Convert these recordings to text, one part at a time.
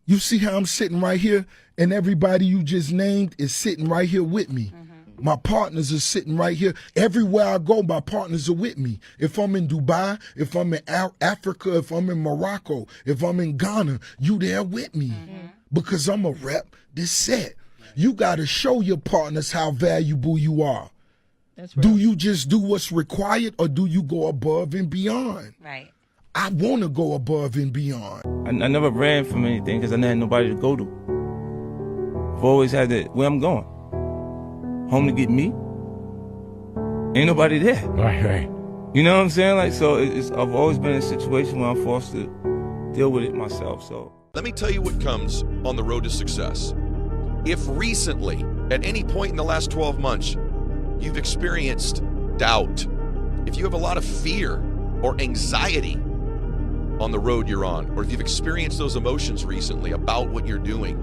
You see how I'm sitting right here, and everybody you just named is sitting right here with me. My partners are sitting right here. Everywhere I go, my partners are with me. If I'm in Dubai, if I'm in Africa, if I'm in Morocco, if I'm in Ghana, you there with me. Because I'm a rep this set. You got to show your partners how valuable you are. That's right. Do you just do what's required, or do you go above and beyond? Right. I want to go above and beyond. I never ran from anything because I never had nobody to go to. I've always had that, where I'm going. Home to get me. Ain't nobody there. Right. You know what I'm saying? Like, so I've always been in a situation where I'm forced to deal with it myself, so. Let me tell you what comes on the road to success. If recently, at any point in the last 12 months, you've experienced doubt, if you have a lot of fear or anxiety on the road you're on, or if you've experienced those emotions recently about what you're doing,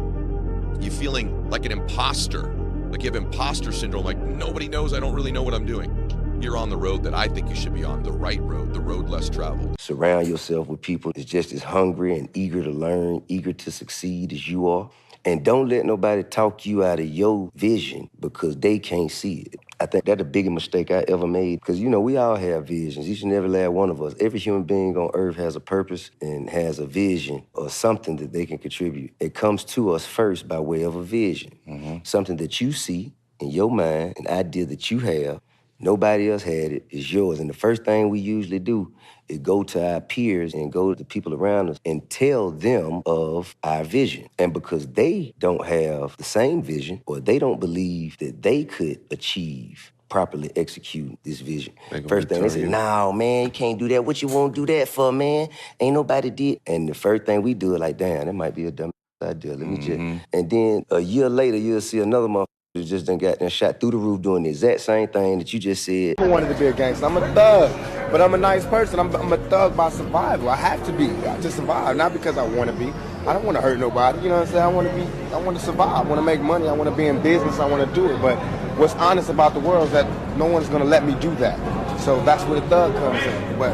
you feeling like an imposter, like you have imposter syndrome, like nobody knows, I don't really know what I'm doing. You're on the road that I think you should be on, the right road, the road less traveled. Surround yourself with people that's just as hungry and eager to learn, eager to succeed as you are. And don't let nobody talk you out of your vision because they can't see it. I think that's the biggest mistake I ever made because, you know, we all have visions, each and every last one of us. Every human being on earth has a purpose and has a vision or something that they can contribute. It comes to us first by way of a vision, something that you see in your mind, an idea that you have. Nobody else had it, it's yours. And the first thing we usually do is go to our peers and go to the people around us and tell them of our vision. And because they don't have the same vision or they don't believe that they could achieve, properly execute this vision. First thing they say, no, man, you can't do that. What you want to do that for, man? Ain't nobody did. And the first thing we do is like, damn, that might be a dumb idea. Let me just. And then a year later, you'll see another motherfucker who just done got shot through the roof doing the exact same thing that you just said. I wanted to be a gangster. I'm a thug, but I'm a nice person. I'm a thug by survival. I have to be to survive, not because I want to be. I don't want to hurt nobody. You know what I'm saying? I want to survive. I want to make money. I want to be in business. I want to do it. But what's honest about the world is that no one's going to let me do that. So that's where the thug comes in. But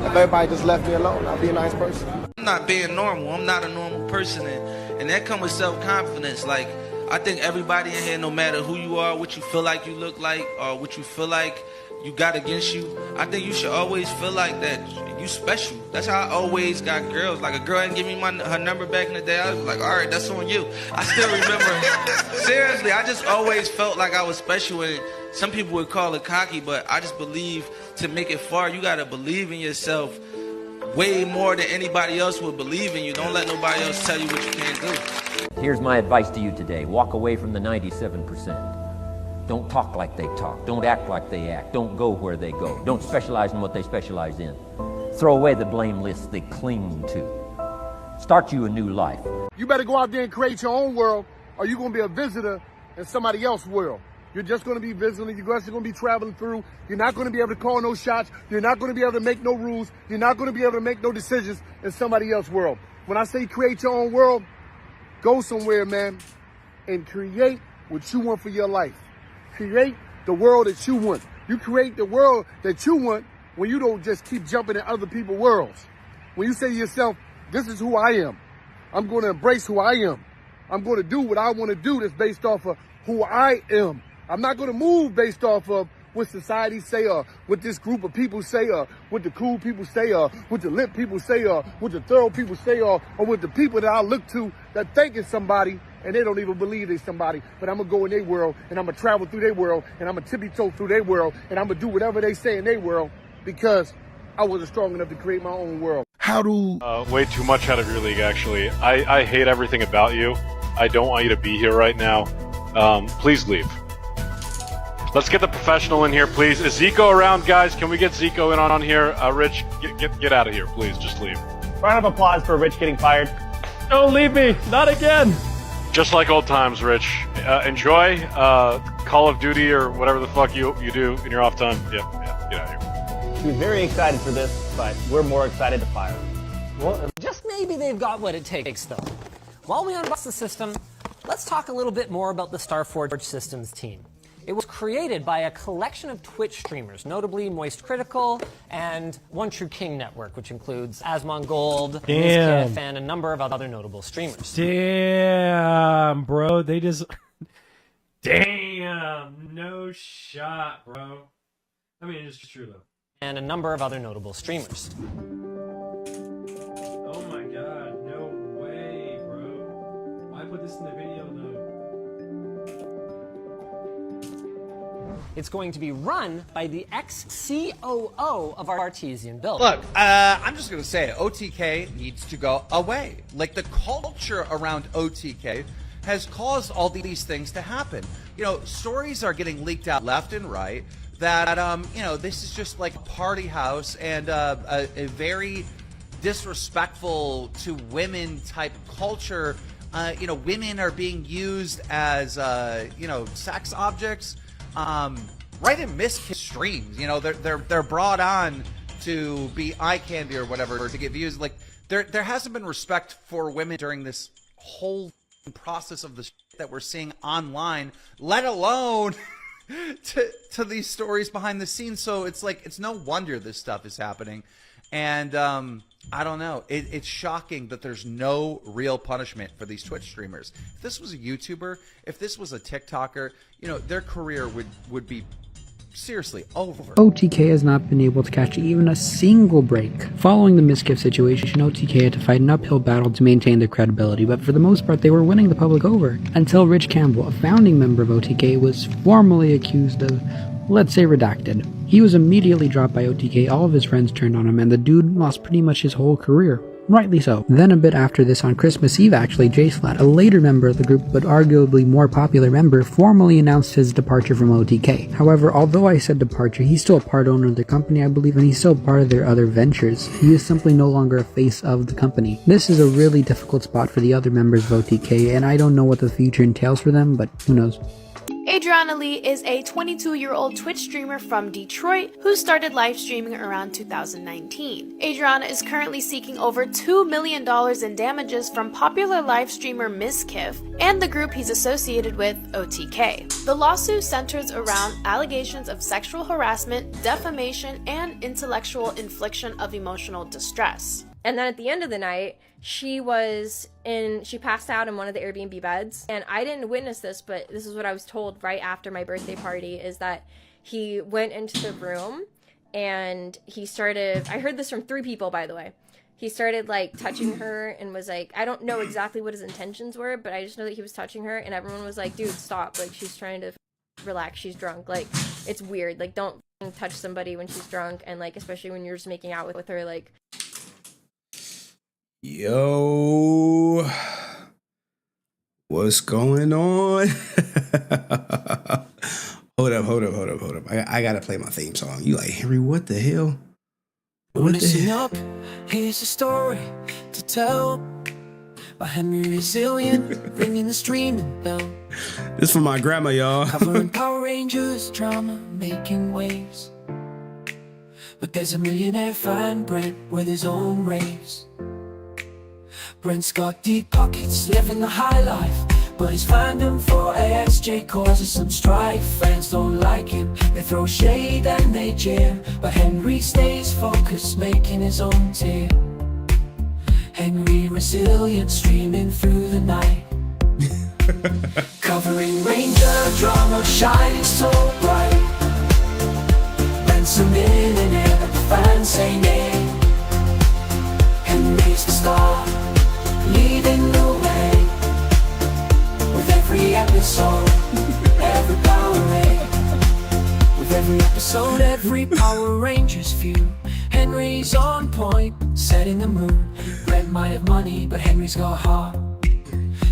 if everybody just left me alone, I'll be a nice person. I'm not being normal. I'm not a normal person. And that comes with self-confidence. Like, I think everybody in here, no matter who you are, what you feel like you look like, or what you feel like you got against you, I think you should always feel like that you special. That's how I always got girls. Like, a girl didn't give me her number back in the day, I was like, all right, that's on you. I still remember. Seriously, I just always felt like I was special. And some people would call it cocky, but I just believe to make it far, you got to believe in yourself way more than anybody else would believe in you. Don't let nobody else tell you what you can't do. Here's my advice to you today. Walk away from the 97%. Don't talk like they talk. Don't act like they act. Don't go where they go. Don't specialize in what they specialize in. Throw away the blame list they cling to. Start you a new life. You better go out there and create your own world, or you're going to be a visitor in somebody else's world. You're just going to be visiting. You're just going to be traveling through. You're not going to be able to call no shots. You're not going to be able to make no rules. You're not going to be able to make no decisions in somebody else's world. When I say create your own world, go somewhere, man, and create what you want for your life. Create the world that you want. You create the world that you want when you don't just keep jumping in other people's worlds. When you say to yourself, this is who I am. I'm going to embrace who I am. I'm going to do what I want to do that's based off of who I am. I'm not going to move based off of what society say, or what this group of people say, or what the cool people say, or what the lit people say, or what the thorough people say, or what the people that I look to that think is somebody and they don't even believe they're somebody. But I'm going to go in their world, and I'm going to travel through their world, and I'm going to tippy-toe through their world, and I'm going to do whatever they say in their world because I wasn't strong enough to create my own world. How do... way too much out of your league, actually. I hate everything about you. I don't want you to be here right now. Please leave. Let's get the professional in here, please. Is Zico around, guys? Can we get Zico in on here? Rich, get out of here, please. Just leave. Round of applause for Rich getting fired. Don't leave me. Not again. Just like old times, Rich. Enjoy Call of Duty or whatever the fuck you do in your off time. Yeah, get out of here. We're very excited for this, but we're more excited to fire him. Well, just maybe they've got what it takes, though. While we unbox the system, let's talk a little bit more about the Starforge Systems team. It was created by a collection of Twitch streamers, notably Moist Critical and One True King Network, which includes Asmongold, Miskiff, and a number of other notable streamers. Damn, bro. They just... Damn. No shot, bro. I mean, it's true, though. And a number of other notable streamers. Oh my god. No way, bro. Why put this in the video, though? It's going to be run by the ex-COO of our Artesian Build. Look, I'm just going to say it. OTK needs to go away. Like, the culture around OTK has caused all these things to happen. You know, stories are getting leaked out left and right that, you know, this is just like a party house and a very disrespectful to women type culture. You know, women are being used as, you know, sex objects. Right in Miskiff streams, you know, they're brought on to be eye candy or whatever, or to get views. Like, there hasn't been respect for women during this whole process of the shit that we're seeing online, let alone to these stories behind the scenes. So it's like, it's no wonder this stuff is happening. And I don't know. It's shocking that there's no real punishment for these Twitch streamers. If this was a YouTuber, if this was a TikToker, you know, their career would be seriously over. OTK has not been able to catch even a single break. Following the Miskiff situation, OTK had to fight an uphill battle to maintain their credibility, but for the most part they were winning the public over. Until Rich Campbell, a founding member of OTK, was formally accused of, let's say, redacted. He was immediately dropped by OTK, all of his friends turned on him, and the dude lost pretty much his whole career. Rightly so. Then a bit after this, on Christmas Eve actually, JSlat, a later member of the group but arguably more popular member, formally announced his departure from OTK. However, although I said departure, he's still a part owner of the company, I believe, and he's still part of their other ventures. He is simply no longer a face of the company. This is a really difficult spot for the other members of OTK, and I don't know what the future entails for them, but who knows. Adriana Lee is a 22-year-old Twitch streamer from Detroit who started live streaming around 2019. Adriana is currently seeking over $2 million in damages from popular live streamer Miskiff and the group he's associated with, OTK. The lawsuit centers around allegations of sexual harassment, defamation, and intellectual infliction of emotional distress. And then at the end of the night, she passed out in one of the Airbnb beds. And I didn't witness this, but this is what I was told right after my birthday party, is that he went into the room and he started, I heard this from 3 people, by the way. He started like touching her and was like, I don't know exactly what his intentions were, but I just know that he was touching her, and everyone was like, dude, stop. Like, she's trying to relax. She's drunk. Like, it's weird. Like, don't touch somebody when she's drunk, and like, especially when you're just making out with her, like. Yo, what's going on? Hold up. I gotta play my theme song. You like, Henry, what the hell? Listen up, here's a story to tell by HenryResilient, ringing the streaming bell. This for my grandma, y'all. Covering Power Rangers, drama, making waves. But there's a millionaire find Brent with his own raves. Brent's got deep pockets, living the high life, but his fandom for AXJ causes some strife. Fans don't like him, they throw shade and they jeer, but Henry stays focused, making his own tier. HenryResilient, streaming through the night. Covering Ranger drama, shining so bright. Brent's a millionaire, but the fans say nay. Henry's the star, leading the way. With every episode, every Power Ranger. With every episode, every Power Ranger's view. Henry's on point, setting the mood. Brent might have money, but Henry's got heart.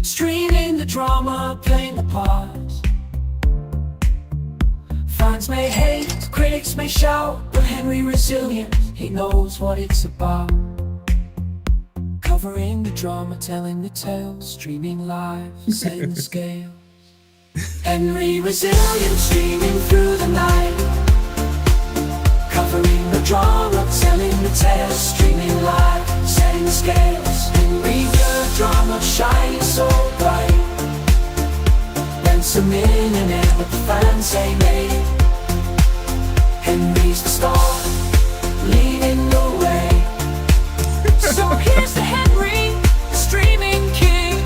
Streaming the drama, playing the parts. Fans may hate, critics may shout, but HenryResilient, he knows what it's about. Covering the drama, telling the tales, streaming live, setting the scale. HenryResilient, streaming through the night. Covering the drama, telling the tales, streaming live, setting the scales. Henry, the drama, shining so bright. Then once a millionaire, but the fans say made. Henry's the star, leading the way. So here's the Henry, the streaming king,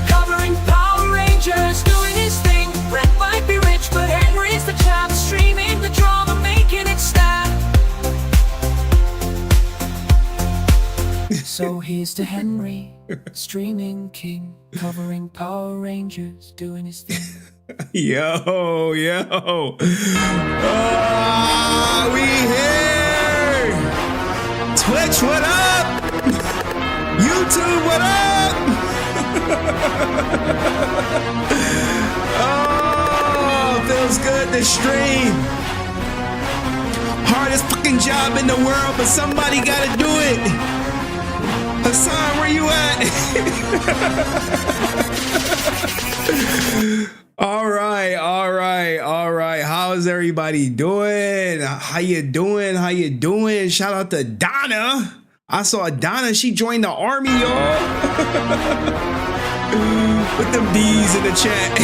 covering Power Rangers, doing his thing. Brett might be rich, but Henry's the champ, streaming the drama, making it snap. So here's to Henry, streaming king, covering Power Rangers, doing his thing. Yo. We here. Twitch, what up? YouTube, what up? Oh, feels good to stream. Hardest fucking job in the world, but somebody gotta do it. Hassan, where you at? All right. How's everybody doing? How you doing? Shout out to Donna. I saw Donna. She joined the army, y'all. With them D's in the chat.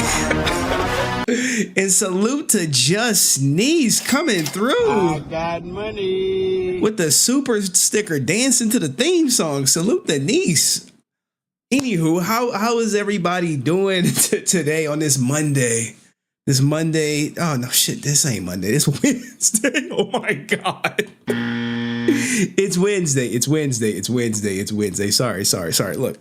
And salute to Just Sneeze coming through. I got money. With the super sticker dancing to the theme song. Salute the niece. Anywho, how is everybody doing today on this Monday? Oh no, shit, this ain't Monday. It's Wednesday. Oh my God. It's Wednesday. Sorry. Look,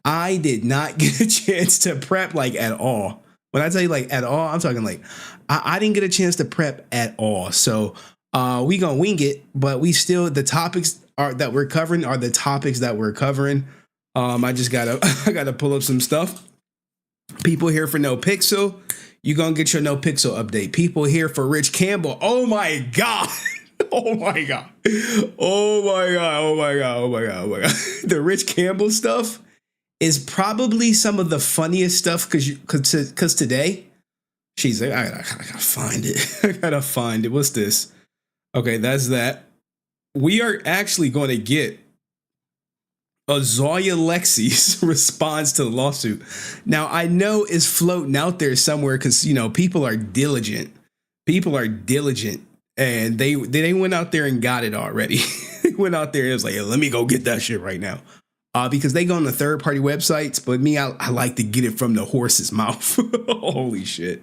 I did not get a chance to prep like at all. When I tell you like at all, I'm talking like I didn't get a chance to prep at all. So we gonna wing it, but we still, the topics that we're covering are the topics that we're covering. I just gotta pull up some stuff. People here for No Pixel. You gonna get your No Pixel update. People here for Rich Campbell. Oh my God. Oh my God. The Rich Campbell stuff is probably some of the funniest stuff because today she's like, I gotta find it. What's this? Okay, that's that. We are actually going to get Azalia Lexi's response to the lawsuit. Now, I know it's floating out there somewhere because, you know, people are diligent. And they went out there and got it already. They went out there and was like, let me go get that shit right now. Because they go on the third-party websites, but me, I like to get it from the horse's mouth. Holy shit.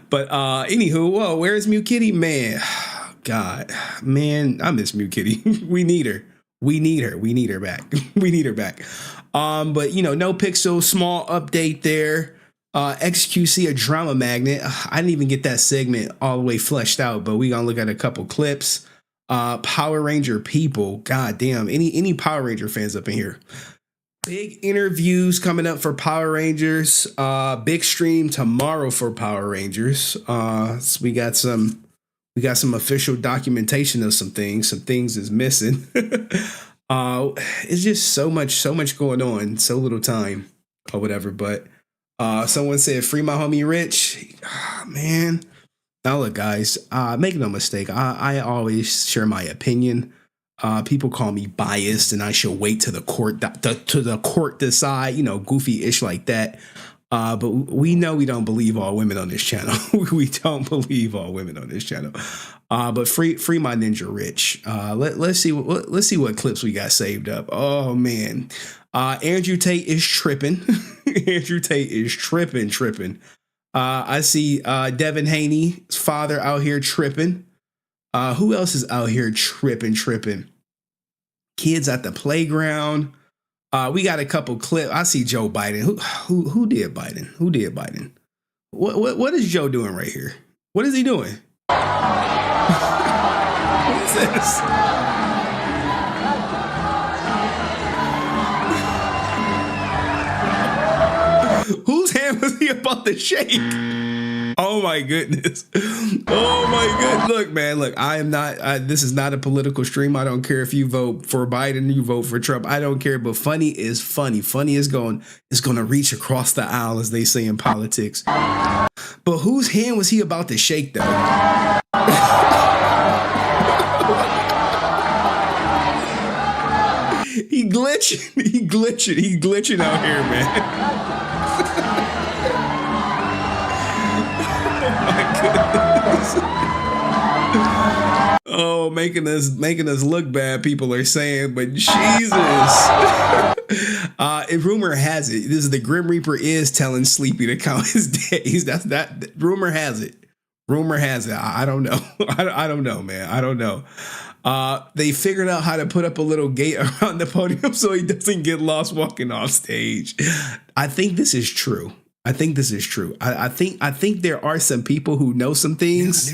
But anywho, whoa, where's Mew Kitty? Man, God, man, I miss Mew Kitty. We need her. We need her back. But you know, No Pixel, small update there. XQC, a drama magnet. I didn't even get that segment all the way fleshed out, but we gonna look at a couple clips. Power Ranger people. God damn. Any Power Ranger fans up in here? Big interviews coming up for Power Rangers. Big stream tomorrow for Power Rangers. So we got some official documentation of some things. Some things is missing. It's just so much going on. So little time or whatever. But someone said, free my homie Rich. Man. Now look, guys, make no mistake. I always share my opinion. People call me biased and I should wait to the court decide, you know, goofy-ish like that. But we know we don't believe all women on this channel. We don't believe all women on this channel. But free my ninja Rich. Let's see what clips we got saved up. Oh man. Andrew Tate is tripping. Andrew Tate is tripping. I see Devin Haney's father out here tripping. Who else is out here tripping? Kids at the playground. We got a couple clips. I see Joe Biden. Who did Biden? Who did Biden? What is Joe doing right here? What is he doing? What is this? Whose hand was he about to shake? Oh my goodness. Oh my goodness. Look, man, look, I am not, this is not a political stream. I don't care if you vote for Biden, you vote for Trump. I don't care, but funny is funny. Funny is going to reach across the aisle, as they say in politics. But whose hand was he about to shake, though? He glitching out here, man. Oh, making us look bad, people are saying, but Jesus. Rumor has it, this is the Grim Reaper is telling Sleepy to count his days. That rumor has it. I don't know. I don't know, man. I don't know. They figured out how to put up a little gate around the podium so he doesn't get lost walking off stage. I think this is true. I think there are some people who know some things.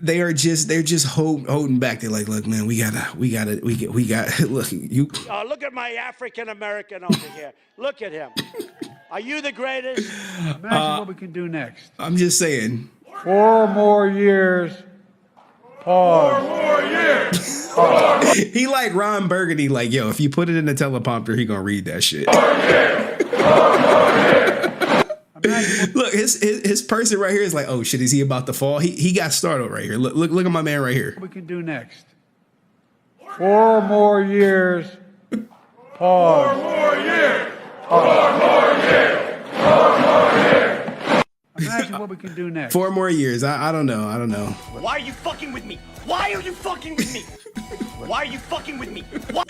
They're just holding back. They're like, look, man, we got look, you. Look at my African American over here. Look at him. Are you the greatest? Imagine what we can do next. I'm just saying. 4 more years. Pause. 4 more years. Pause. He like Ron Burgundy, like, yo, if you put it in the teleprompter, he gonna read that shit. Look, his person right here is like, oh shit, is he about to fall? He got startled right here. Look at my man right here. What we can do next. 4 more years. Pause. 4 more years. 4 more years. 4 more years. Imagine what we can do next. 4 more years. I don't know. Why are you fucking with me? Why are you fucking with me? Why are you fucking with me? Why?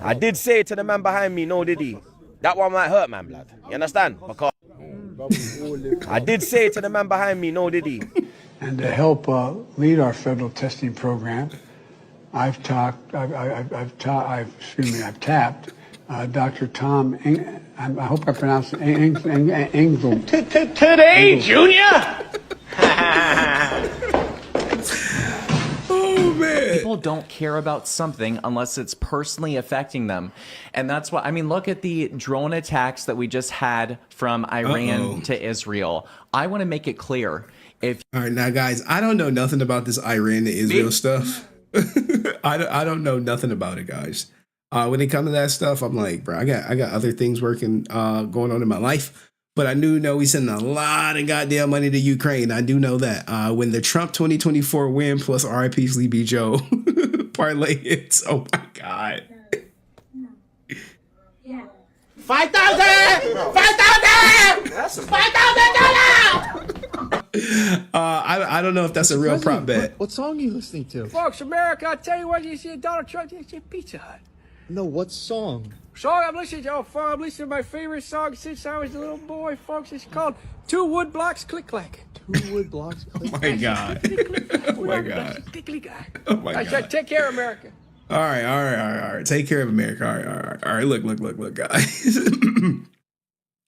I did say to the man behind me, no, did he? That one might hurt, man, blood. You understand? Because I did say to the man behind me, no, did he? And to help lead our federal testing program, I've tapped Dr. Tom. I hope I pronounced it Engel. Today, Junior. Oh man. People don't care about something unless it's personally affecting them. And that's why, I mean, look at the drone attacks that we just had from Iran to Israel. I want to make it clear. All right, now guys, I don't know nothing about this Iran to Israel stuff. I don't know nothing about it, guys. When it comes to that stuff, I'm like, bro, I got other things going on in my life. But I do know we sending a lot of goddamn money to Ukraine. I do know that. When the Trump 2024 win plus RIP Sleepy Joe parlay hits, oh my God. 5,000! 5,000! That's $5,000! I don't know if that's a real prop bet. What song are you listening to? Folks, America, I tell you what, you see Donald Trump, you see Pizza Hut. No, what song? Song I'm listening to, I'm listening to my favorite song since I was a little boy, folks. It's called 2 Wood Blocks Click Clack. 2 Wood Blocks Click Clack. Oh my God. Oh my God. Oh my God. I said, take care, America. All right. Take care of America. All right. Look, guys.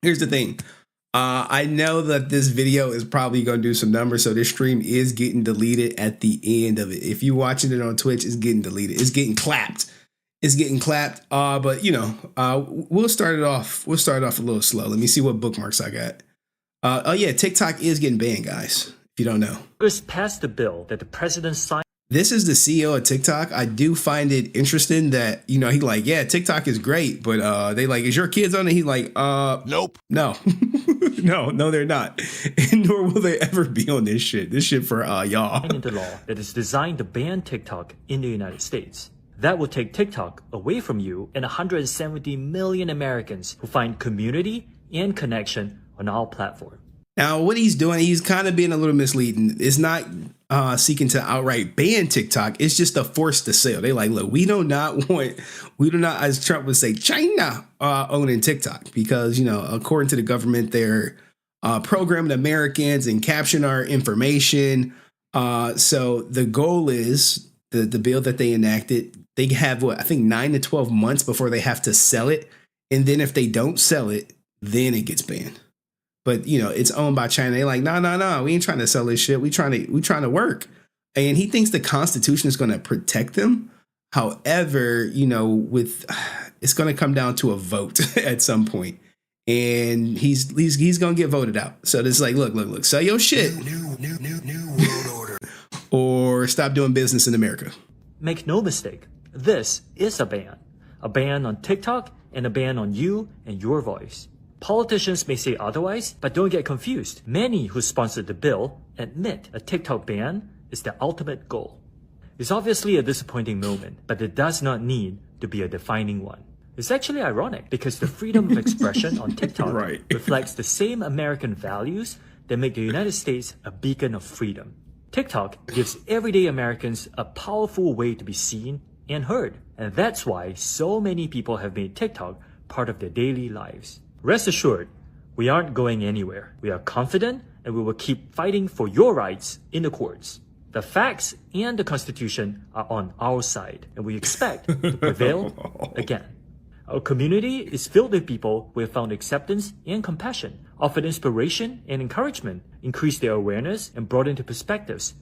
Here's the thing. I know that this video is probably going to do some numbers, so this stream is getting deleted at the end of it. If you're watching it on Twitch, it's getting deleted. It's getting clapped. But you know, we'll start it off. We'll start off a little slow. Let me see what bookmarks I got. Oh yeah, TikTok is getting banned, guys. If you don't know, Congress passed the bill that the president signed. This is the CEO of TikTok. I do find it interesting that, you know, he like, yeah, TikTok is great, but they like, is your kids on it? He like, nope, no, no, they're not, and nor will they ever be on this shit. This shit for y'all. Into law that is designed to ban TikTok in the United States. That will take TikTok away from you and 170 million Americans who find community and connection on our platform. Now, what he's doing, he's kind of being a little misleading. It's not seeking to outright ban TikTok. It's just a force to sell. They like, look, we do not, as Trump would say, China owning TikTok because, you know, according to the government, they're programming Americans and capturing our information. So the goal is the bill that they enacted. They have I think 9 to 12 months before they have to sell it. And then if they don't sell it, then it gets banned. But, you know, it's owned by China. They're like, no, we ain't trying to sell this shit. We trying to work. And he thinks the Constitution is going to protect them. However, you know, it's going to come down to a vote at some point. And he's going to get voted out. So it's like, look, sell your shit. New world order. Or stop doing business in America. Make no mistake, this is a ban on TikTok and a ban on you and your voice. Politicians may say otherwise, but don't get confused. Many who sponsored the bill admit a TikTok ban is the ultimate goal. It's obviously a disappointing moment, but it does not need to be a defining one. It's actually ironic because the freedom of expression on TikTok reflects the same American values that make the United States a beacon of freedom. TikTok gives everyday Americans a powerful way to be seen and heard. And that's why so many people have made TikTok part of their daily lives. Rest assured, we aren't going anywhere. We are confident and we will keep fighting for your rights in the courts. The facts and the Constitution are on our side, and we expect to prevail again. Our community is filled with people who have found acceptance and compassion, offered inspiration and encouragement, increased their awareness, and brought into perspectives.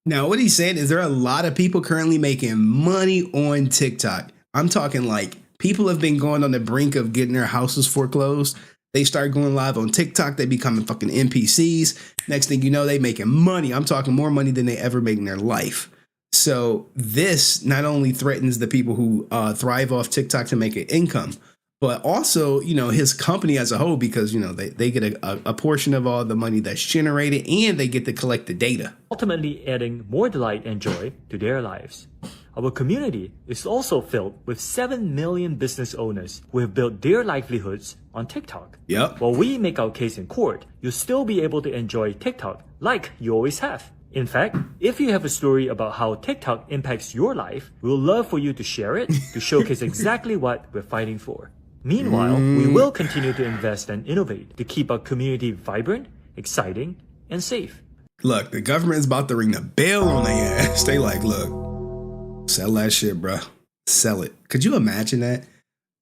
Now, what he's saying is there are a lot of people currently making money on TikTok. I'm talking like people have been going on the brink of getting their houses foreclosed. They start going live on TikTok. They becoming fucking NPCs. Next thing you know, they making money. I'm talking more money than they ever make in their life. So this not only threatens the people who thrive off TikTok to make an income, but also, you know, his company as a whole, because, you know, they get a portion of all the money that's generated and they get to collect the data. Ultimately adding more delight and joy to their lives. Our community is also filled with 7 million business owners who have built their livelihoods on TikTok. Yep. While we make our case in court, you'll still be able to enjoy TikTok like you always have. In fact, if you have a story about how TikTok impacts your life, we'll love for you to share it to showcase exactly what we're fighting for. Meanwhile, we will continue to invest and innovate to keep our community vibrant, exciting, and safe. Look, the government is about to ring the bell on their ass. They like, look, sell that shit, bro. Sell it. Could you imagine that?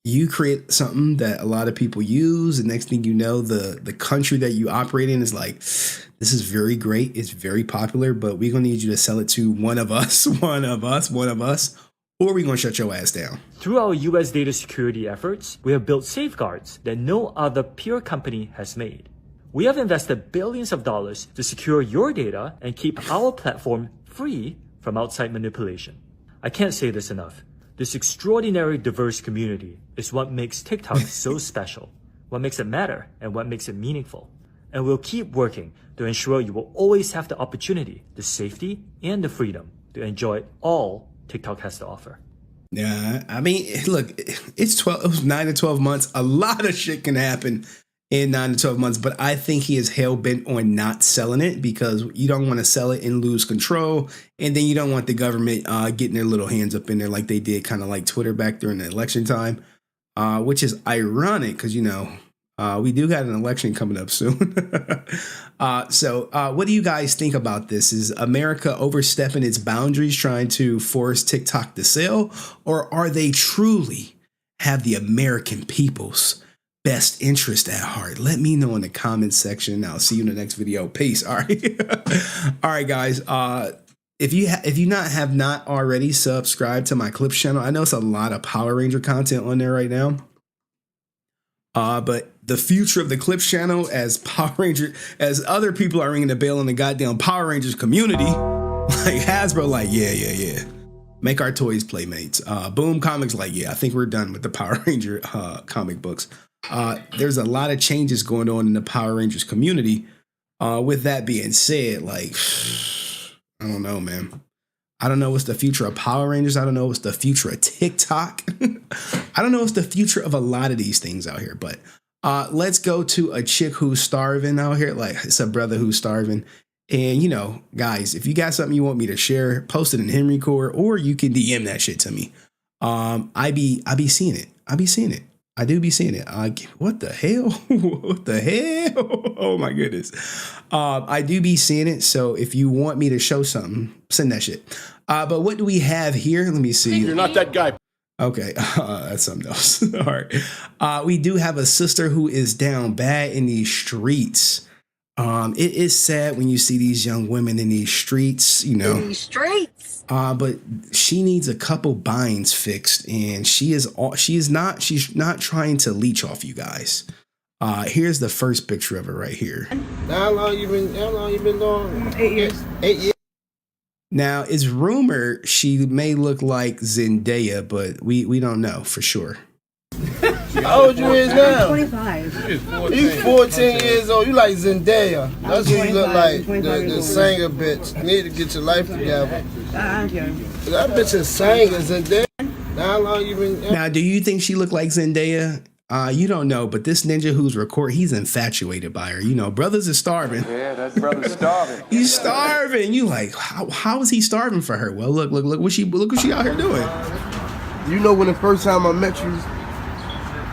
You create something that a lot of people use, and next thing you know, the country that you operate in is like, this is very great, it's very popular, but we're gonna need you to sell it to one of us, or we're gonna shut your ass down. Through our US data security efforts, we have built safeguards that no other peer company has made. We have invested billions of dollars to secure your data and keep our platform free from outside manipulation. I can't say this enough. This extraordinary diverse community is what makes TikTok so special, what makes it matter, and what makes it meaningful. And we'll keep working to ensure you will always have the opportunity, the safety, and the freedom to enjoy all TikTok has to offer. Yeah, I mean, look, it was 9 to 12 months. A lot of shit can happen in 9 to 12 months, but I think he is hell-bent on not selling it because you don't want to sell it and lose control, and then you don't want the government getting their little hands up in there like they did kind of like Twitter back during the election time, which is ironic because, you know, we do got an election coming up soon. So what do you guys think about this? Is America overstepping its boundaries trying to force TikTok to sell, or are they truly have the American people's best interest at heart? Let me know in the comments section. I'll see you in the next video. Peace. All right. All right, guys. If you have not already subscribed to my Clips channel, I know it's a lot of Power Ranger content on there right now. But the future of the Clips channel, as other people are ringing the bell in the goddamn Power Rangers community, like Hasbro, like, yeah. Make our toys playmates. Boom Comics, like, yeah, I think we're done with the Power Ranger comic books. There's a lot of changes going on in the Power Rangers community. With that being said, like, I don't know, man. I don't know what's the future of Power Rangers. I don't know what's the future of TikTok. I don't know what's the future of a lot of these things out here. But let's go to a chick who's starving out here. Like, it's a brother who's starving. And, you know, guys, if you got something you want me to share, post it in Henry Core, or you can DM that shit to me. I be seeing it. I be seeing it. I do be seeing it. What the hell? What the hell? Oh my goodness. I do be seeing it. So if you want me to show something, send that shit. But what do we have here? Let me see. You're not that guy. Okay, that's something else. All right. We do have a sister who is down bad in these streets. It is sad when you see these young women in these streets, you know. In these streets. But she needs a couple binds fixed, and she's not trying to leech off you guys. Here's the first picture of her right here. How long you been doing? 8 years. 8 years. Now, it's rumored she may look like Zendaya, but we don't know for sure. How old you is now? 25. You 14 years old. You like Zendaya. That's what you look like. The singer bitch. You need to get your life together. That bitch is singer, Zendaya. How long you been? Now, do you think she looked like Zendaya? You don't know, but this ninja who's he's infatuated by her. You know, brothers are starving. Yeah, that brother's starving. He's starving. You like, how is he starving for her? Well, look what she out here doing. You know, when the first time I met you,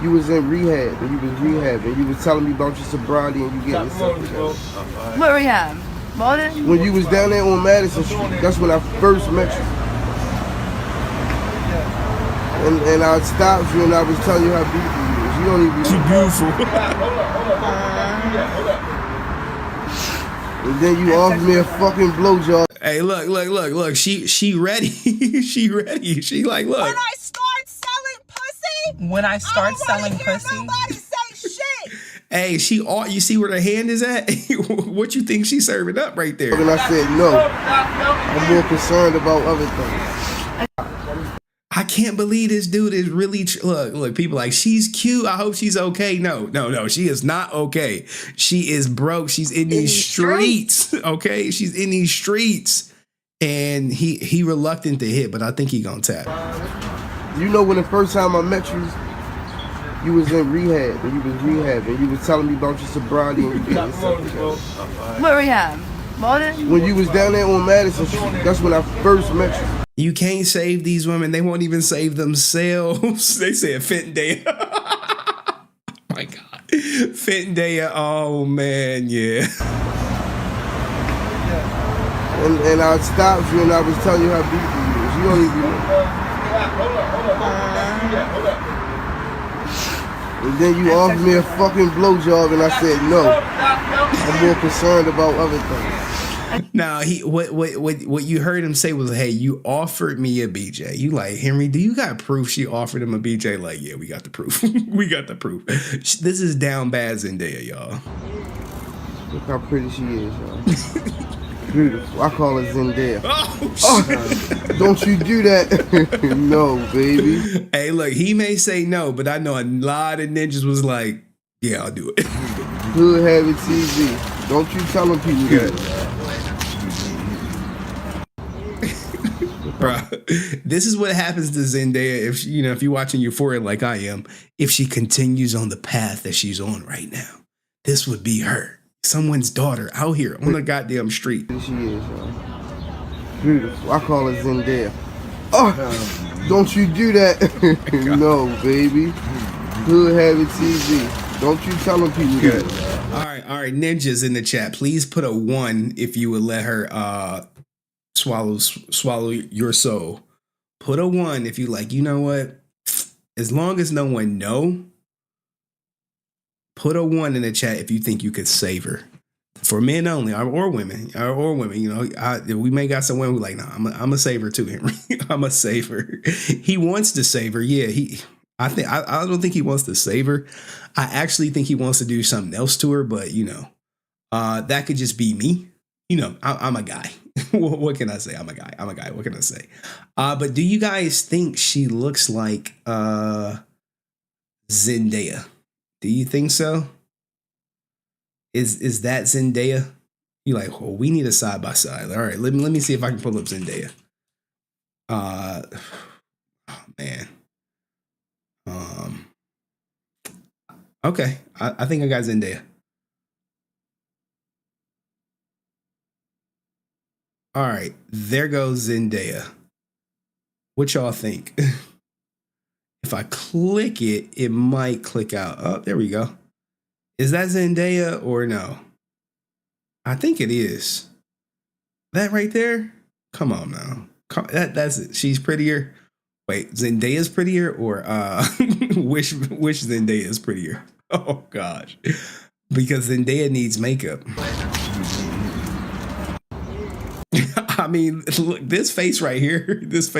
you was in rehab, and you was telling me about your sobriety and you getting yourself together. What rehab? When you was down there on Madison Street, that's when I first met you. And I stopped you and I was telling you how beautiful you is. You don't even know. She's beautiful. And then you offered me a fucking blowjob. Hey, look. She ready. She ready. She like, look. When I start selling pussy, nobody say shit. Hey, you see where her hand is at? What you think she's serving up right there? And I said, no. I'm more concerned about other things. I can't believe this dude is really look. People like, she's cute. I hope she's okay. No. She is not okay. She is broke. She's in these streets. Okay, she's in these streets, and he reluctant to hit, but I think he gonna tap. You know, when the first time I met you, you was in rehab, and you was telling me about your sobriety and you getting yourself together. What rehab? When you was down there on Madison Street, that's when I first met you. You can't save these women. They won't even save themselves. They said Fentandaya. Oh my God. Fentandaya. Oh man, yeah. And I stopped you and I was telling you how beautiful you is. You don't even know. And then you offered me a fucking blowjob and I said no. I'm more concerned about other things. Now what you heard him say was, hey, you offered me a BJ. You like, Henry, do you got proof she offered him a BJ? Like, yeah, we got the proof. We got the proof. This is down bad Zendaya, y'all. Look how pretty she is, y'all. Beautiful. I call her Zendaya. Oh, don't you do that. No, baby. Hey, look, he may say no, but I know a lot of ninjas was like, yeah, I'll do it. Hood Habit TV. Don't you tell them people that. Bro, this is what happens to Zendaya if you're watching Euphoria like I am. If she continues on the path that she's on right now, this would be her, someone's daughter out here on the goddamn street. She is, beautiful. I call her Zendaya. Oh, don't you do that. No, baby. Hood Habit TV. Don't you tell them people that. All right, ninjas in the chat, please put a 1 if you would let her swallow your soul. Put a 1 if you like, you know what? As long as no one know, put a 1 in the chat if you think you could save her. For men only, or women, you know, we may got some women who like, nah, I'm a save her too, Henry. I'm a save her. He wants to save her. Yeah, I don't think he wants to save her. I actually think he wants to do something else to her, but you know, that could just be me. You know, I'm a guy. What can I say? I'm a guy. What can I say? But do you guys think she looks like Zendaya? Do you think so? Is that Zendaya? You like, well, we need a side by side. All right, let me see if I can pull up Zendaya. Oh man. Okay, I think I got Zendaya. All right, there goes Zendaya. What y'all think? If I click it, it might click out. Oh, there we go. Is that Zendaya or no? I think it is. That right there? Come on now. That's it. She's prettier. Wait, Zendaya's prettier or which Zendaya is prettier? Oh gosh. Because Zendaya needs makeup. I mean, look, this face right here, this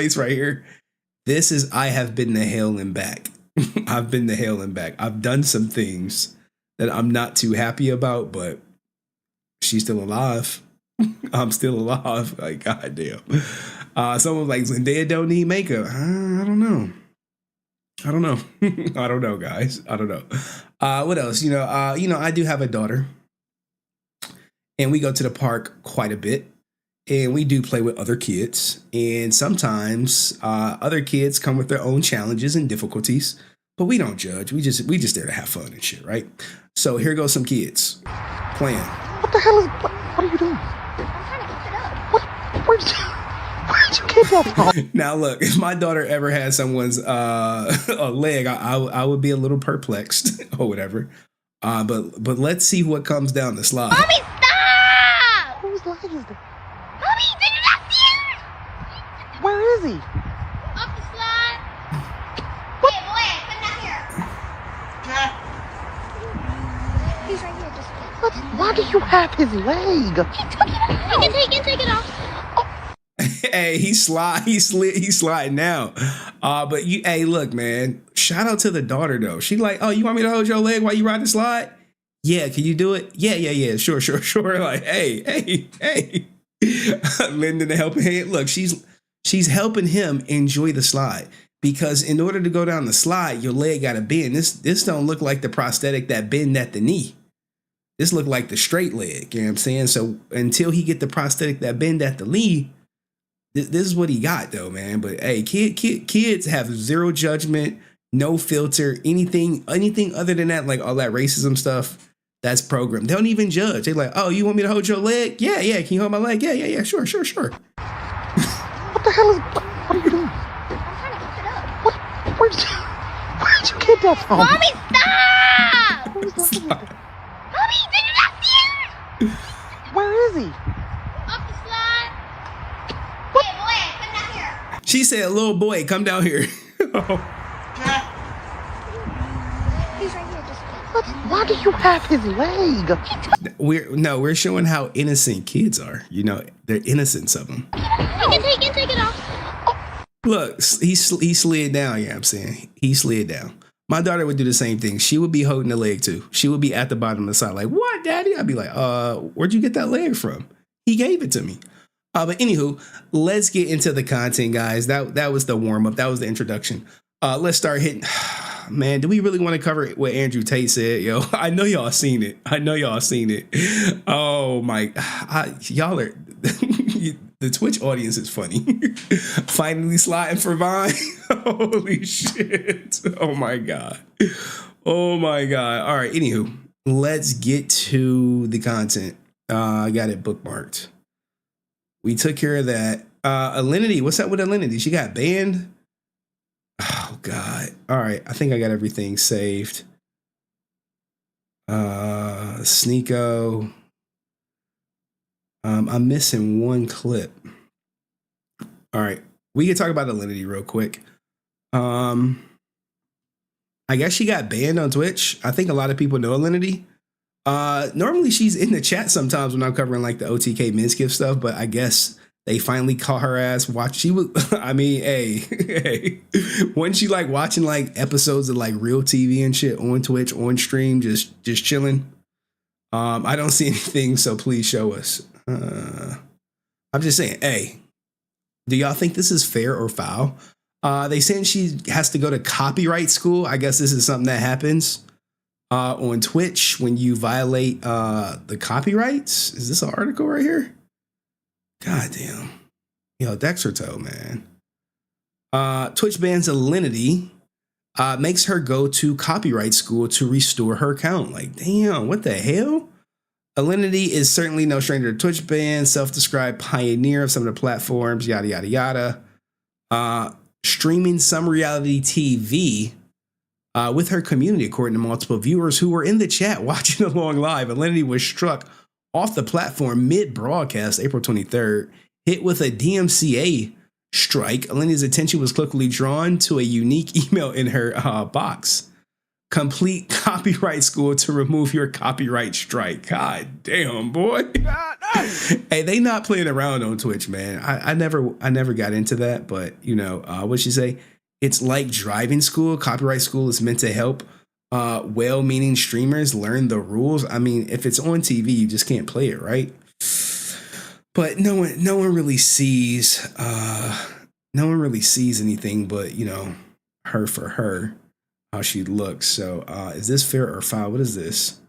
is I have been to hell and back. I've been to hell and back. I've done some things that I'm not too happy about, but she's still alive. I'm still alive. Like, goddamn. Someone's like, Zendaya don't need makeup. I don't know. I don't know, guys. I don't know. What else? You know, I do have a daughter, and we go to the park quite a bit, and we do play with other kids. And sometimes other kids come with their own challenges and difficulties. but we don't judge. We just there to have fun and shit, right? So here goes some kids playing. What the hell is? What are you doing? Where'd you get that from? Now look, if my daughter ever had someone's a leg, I would be a little perplexed or whatever. But let's see what comes down the slide. Mommy, stop! Whose leg is that? Mommy, did you not see it? Where is he? Up the slide. What? Hey, boy, come down here. He's right here. Just What? Why do you have his leg? he took it off. He can take it off. Hey, he's sliding now. But hey, look, man. Shout out to the daughter though. She like, oh, you want me to hold your leg while you ride the slide? Yeah, can you do it? Yeah. Sure. Like, hey. Lending a helping hand. Look, she's helping him enjoy the slide. Because in order to go down the slide, your leg gotta bend. This don't look like the prosthetic that bend at the knee. This look like the straight leg. You know what I'm saying? So until he get the prosthetic that bend at the knee, this is what he got though, man. But hey, kids have zero judgment, no filter, anything other than that, like all that racism stuff, that's programmed. They don't even judge. They're like, oh, you want me to hold your leg? Yeah. Can you hold my leg? Yeah. Sure. What the hell is? What are you doing? Where'd you get that from? Mommy, stop! Whose leg is that? Mommy, did you not see it? Where is he? Up the slide. Hey, boy, come down here. She said, little boy, come down here. He's right here. Just What? Why do you have his leg? We're showing how innocent kids are. You know, the innocence of them. he can take it off. Look, he slid down. Yeah, I'm saying he slid down. My daughter would do the same thing. She would be holding the leg too. She would be at the bottom of the side, like, "What, Daddy?" I'd be like, where'd you get that leg from?" He gave it to me. But anywho, let's get into the content, guys. That was the warm up. That was the introduction. Let's start hitting. Man, do we really want to cover what Andrew Tate said? Yo, I know y'all seen it. Oh my, y'all are. The Twitch audience is funny. Finally sliding for Vine. Holy shit. Oh my God. All right. Anywho, let's get to the content. I got it bookmarked. We took care of that. Alinity. What's up with Alinity? She got banned. Oh God. All right. I think I got everything saved. Sneako. I'm missing one clip. All right. We can talk about Alinity real quick. I guess she got banned on Twitch. I think a lot of people know Alinity. Normally she's in the chat sometimes when I'm covering like the OTK Minskiff stuff, but I guess they finally caught her ass. She was, I mean, hey, wasn't she like watching like episodes of like real TV and shit on Twitch, on stream, just chilling? I don't see anything, so please show us. I'm just saying, hey, do y'all think this is fair or foul? They saying she has to go to copyright school. I guess this is something that happens on Twitch when you violate the copyrights. Is this an article right here? God damn. Yo, Dexerto, man. Twitch bans Alinity, makes her go to copyright school to restore her account. Like, damn, what the hell? Alinity is certainly no stranger to Twitch ban, self-described pioneer of some of the platforms, yada, yada, yada. Streaming some reality TV with her community, according to multiple viewers who were in the chat watching along live. Alinity was struck off the platform mid-broadcast, April 23rd, hit with a DMCA strike. Alinity's attention was quickly drawn to a unique email in her box. Complete copyright school to remove your copyright strike. God damn, boy. Hey, they not playing around on Twitch, man. I never got into that, but you know, what'd she say? It's like driving school. Copyright school is meant to help well-meaning streamers learn the rules. I mean, if it's on TV, you just can't play it, right? But no one really sees anything but, you know, her for her, how she looks. So is this fair or foul? What is this?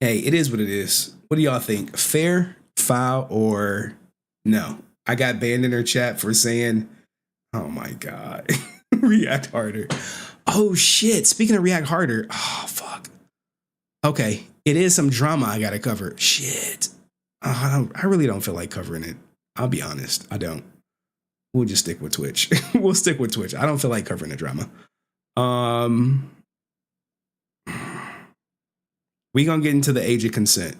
Hey, it is what it is. What do y'all think? Fair, foul, or no? I got banned in her chat for saying, oh my God. React harder. Oh shit. Speaking of react harder. Oh fuck. Okay. It is some drama I gotta cover. Shit. I really don't feel like covering it. I'll be honest. I don't. We'll just stick with Twitch. We'll stick with Twitch. I don't feel like covering the drama. We gonna get into the age of consent.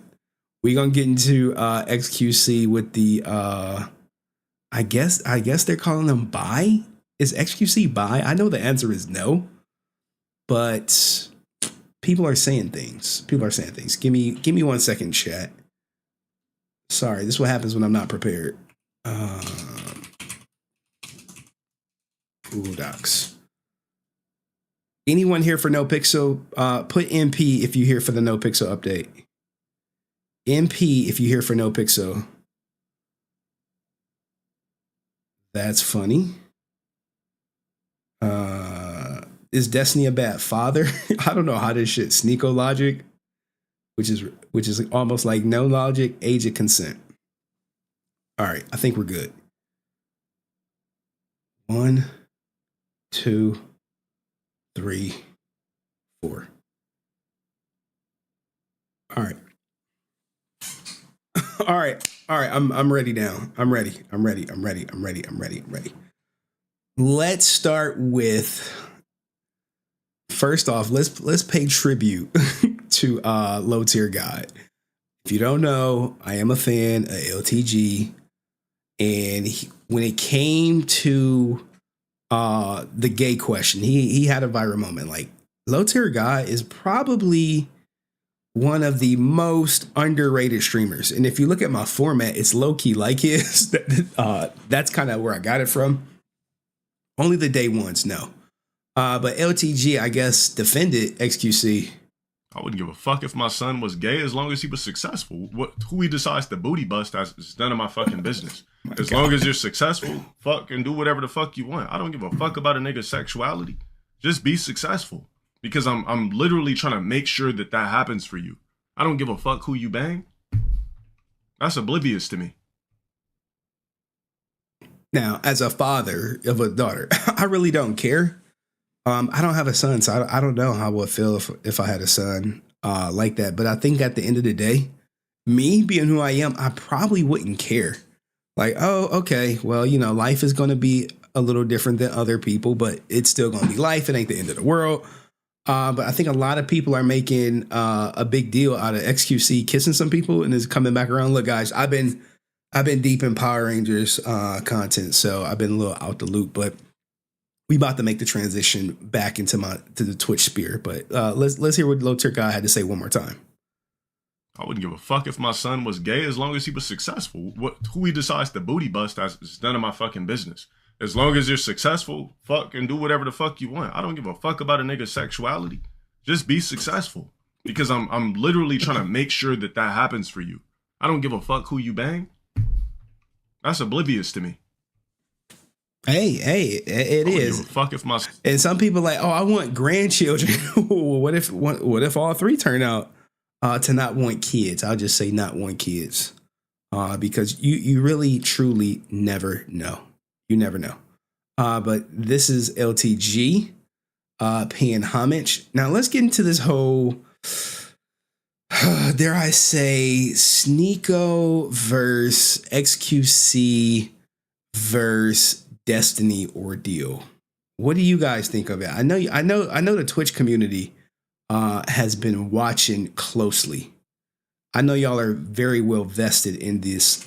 We gonna get into XQC with the I guess they're calling them bi. Is XQC bi? I know the answer is no, but people are saying things. People are saying things. Give me 1 second, chat. Sorry, this is what happens when I'm not prepared. Google Docs. Anyone here for No Pixel? Put MP if you're here for the No Pixel update. MP if you're here for No Pixel. That's funny. Is Destiny a bad father? I don't know how this shit. Sneako logic, which is almost like no logic. Age of consent. All right, I think we're good. 1, 2, 3, 4. All right. All right. I'm ready now. I'm ready. Let's start with, first off, let's pay tribute to Low Tier God. If you don't know, I am a fan of LTG, and when it came to the gay question, he had a viral moment. Like, Low Tier God is probably one of the most underrated streamers, and if you look at my format, it's low key like his. That's kind of where I got it from. Only the day ones, no. But LTG, I guess, defended XQC. I wouldn't give a fuck if my son was gay as long as he was successful. Who he decides to booty bust is none of my fucking business. As long as you're successful, fuck and do whatever the fuck you want. I don't give a fuck about a nigga's sexuality. Just be successful. Because I'm literally trying to make sure that happens for you. I don't give a fuck who you bang. That's oblivious to me. Now, as a father of a daughter, I really don't care. I don't have a son, so I don't know how I would feel if I had a son like that. But I think at the end of the day, me being who I am, I probably wouldn't care. Like, oh, okay, well, life is going to be a little different than other people, but it's still going to be life. It ain't the end of the world. But I think a lot of people are making a big deal out of XQC kissing some people and is coming back around. Look, guys, I've been deep in Power Rangers content, so I've been a little out the loop. But we about to make the transition back into the Twitch sphere. But let's hear what Low Tier Guy had to say one more time. I wouldn't give a fuck if my son was gay as long as he was successful. Who he decides to booty bust is none of my fucking business. As long as you're successful, fuck and do whatever the fuck you want. I don't give a fuck about a nigga's sexuality. Just be successful. Because I'm literally trying to make sure that happens for you. I don't give a fuck who you bang. That's oblivious to me. Hey, it is. Fuck if my and some people like, oh, I want grandchildren. What if all three turn out to not want kids? I'll just say not want kids, because you really truly never know. You never know. But this is LTG paying homage. Now let's get into this whole, dare I say, Sneako versus XQC versus Destiny ordeal. What do you guys think of it? I know the Twitch community has been watching closely. I know y'all are very well vested in this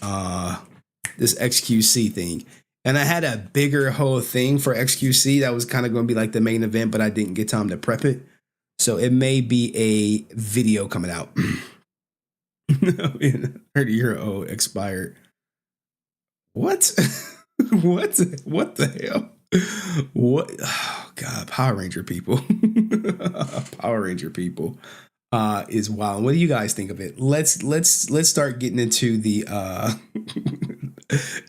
XQC thing. And I had a bigger whole thing for XQC that was kind of going to be like the main event, but I didn't get time to prep it. So it may be a video coming out. 30-year-old expired. What? What the hell? What? Oh God, Power Ranger people. Power Ranger people is wild. What do you guys think of it? Let's start getting into the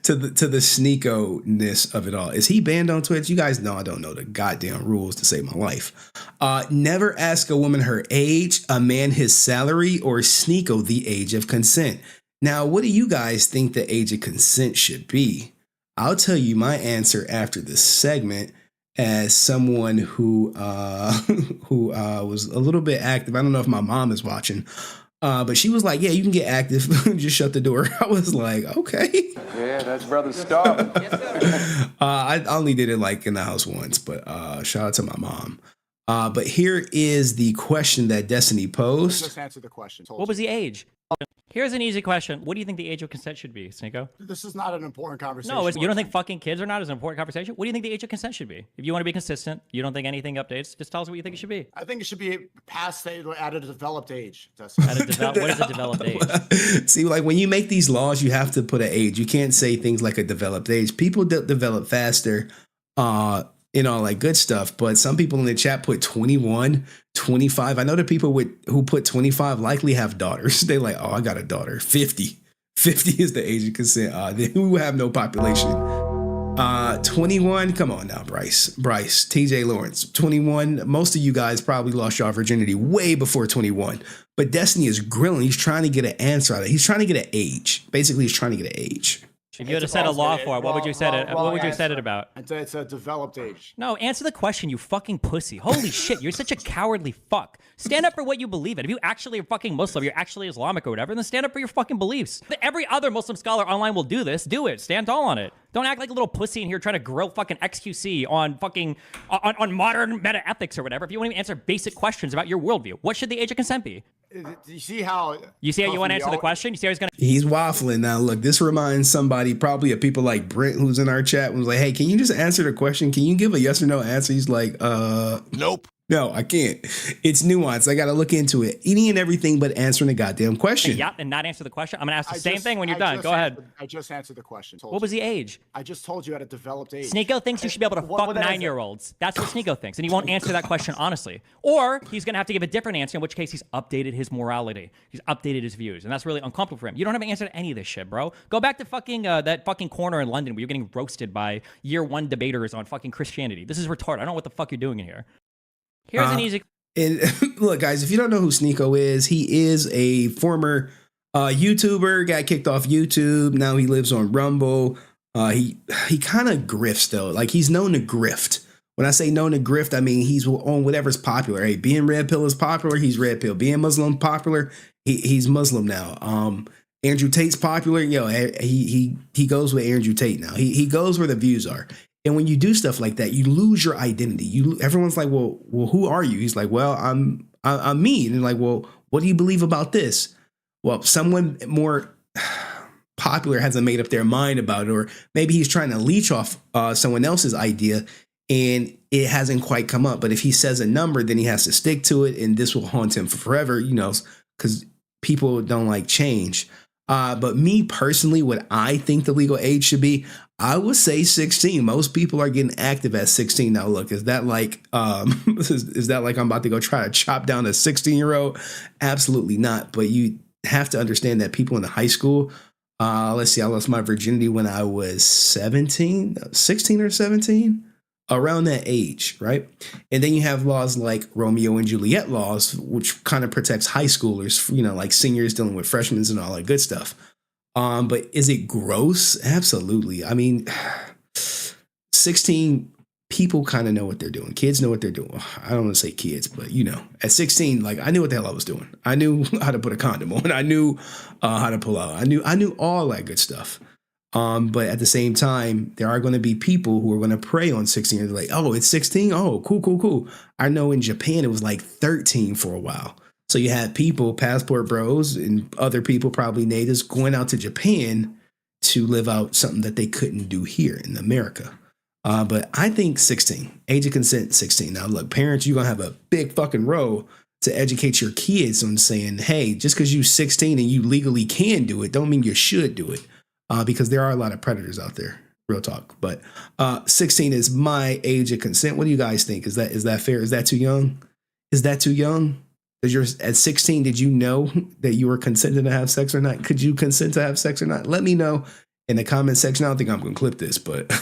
to the Sneako-ness of it all. Is he banned on Twitch? You guys know I don't know the goddamn rules to save my life. Never ask a woman her age, a man his salary, or Sneako the age of consent. Now, what do you guys think the age of consent should be? I'll tell you my answer after this segment. as someone who was a little bit active. I don't know if my mom is watching, but she was like, "Yeah, you can get active. Just shut the door." I was like, "Okay." Yeah, that's Brother Starvin. I only did it like in the house once, but shout out to my mom. But here is the question that Destiny posed. Just answer the question. What was the age? Here's an easy question. What do you think the age of consent should be, Sneako? This is not an important conversation. No, you don't think fucking kids are not as an important conversation? What do you think the age of consent should be? If you want to be consistent, you don't think anything updates, just tell us what you think it should be. I think it should be past at a developed age. What is a developed age? See, like when you make these laws, you have to put an age. You can't say things like a developed age. People develop faster, and all that good stuff. But some people in the chat put 21, 25. I know the people who put 25 likely have daughters. They like, oh, I got a daughter. 50. 50 is the age of consent. Who have no population. 21. Come on now, Bryce, TJ Lawrence. 21. Most of you guys probably lost your virginity way before 21. But Destiny is grilling. He's trying to get an answer out of it. He's trying to get an age. Basically, he's trying to get an age. If you had to set a law for it, what would you set it? What would you set it about? It's a developed age. No, answer the question, you fucking pussy. Holy shit, you're such a cowardly fuck. Stand up for what you believe in. If you actually are fucking Muslim, you're actually Islamic or whatever, then stand up for your fucking beliefs. Every other Muslim scholar online will do this. Do it. Stand tall on it. Don't act like a little pussy in here trying to grill fucking XQC on fucking on modern meta ethics or whatever. If you won't even answer basic questions about your worldview, what should the age of consent be? You see how you want to answer the question? You see how he's gonna? He's waffling now. Look, this reminds somebody probably of people like Brent, who's in our chat, was like, "Hey, can you just answer the question? Can you give a yes or no answer?" He's like, "Nope." No, I can't. It's nuanced. I got to look into it. Any and everything but answering the goddamn question. Yeah, and not answer the question. I'm going to ask the same thing when you're done. Go ahead. I just answered the question. What was the age? I just told you at a developed age. Sneako thinks you should be able to fuck 9-year-olds. That's what Sneako thinks. And he won't answer that question honestly. Or he's going to have to give a different answer, in which case he's updated his morality. He's updated his views. And that's really uncomfortable for him. You don't have an answer to any of this shit, bro. Go back to fucking that fucking corner in London where you're getting roasted by year 1 debaters on fucking Christianity. This is retarded. I don't know what the fuck you're doing in here. Here's an easy... And look, guys, if you don't know who Sneako is, he is a former YouTuber, got kicked off YouTube. Now he lives on Rumble. He kind of grifts, though. Like, he's known to grift. When I say known to grift, I mean he's on whatever's popular. Hey, being red pill is popular, he's red pill. Being Muslim popular, he's Muslim now. Andrew Tate's popular. He goes with Andrew Tate now. He goes where the views are. And when you do stuff like that, you lose your identity. Everyone's like, well, who are you? He's like, well, I'm me. And like, well, what do you believe about this? Well, someone more popular hasn't made up their mind about it, or maybe he's trying to leech off someone else's idea and it hasn't quite come up. But if he says a number, then he has to stick to it, and this will haunt him for forever, because people don't like change. But me personally, what I think the legal age should be, I would say 16. Most people are getting active at 16. Now, look, is that like is that like I'm about to go try to chop down a 16-year-old? Absolutely not. But you have to understand that people in the high school, let's see, I lost my virginity when I was 16 or 17, around that age, right? And then you have laws like Romeo and Juliet laws, which kind of protects high schoolers, like seniors dealing with freshmen and all that good stuff. But is it gross? Absolutely. I mean, 16 people kind of know what they're doing. Kids know what they're doing. I don't want to say kids, but at 16, like I knew what the hell I was doing. I knew how to put a condom on. I knew how to pull out. I knew all that good stuff. But at the same time, there are going to be people who are going to prey on 16 and they're like, oh, it's 16. Oh, cool. I know in Japan, it was like 13 for a while. So you had people, passport bros and other people, probably natives, going out to Japan to live out something that they couldn't do here in America. But I think 16, age of consent, 16. Now, look, parents, you're going to have a big fucking role to educate your kids on saying, hey, just because you're 16 and you legally can do it, don't mean you should do it. Because there are a lot of predators out there, real talk. But 16 is my age of consent. What do you guys think? Is that fair? Is that too young? Is that too young? At 16, did you know that you were consenting to have sex or not? Could you consent to have sex or not? Let me know in the comment section. I don't think I'm going to clip this, but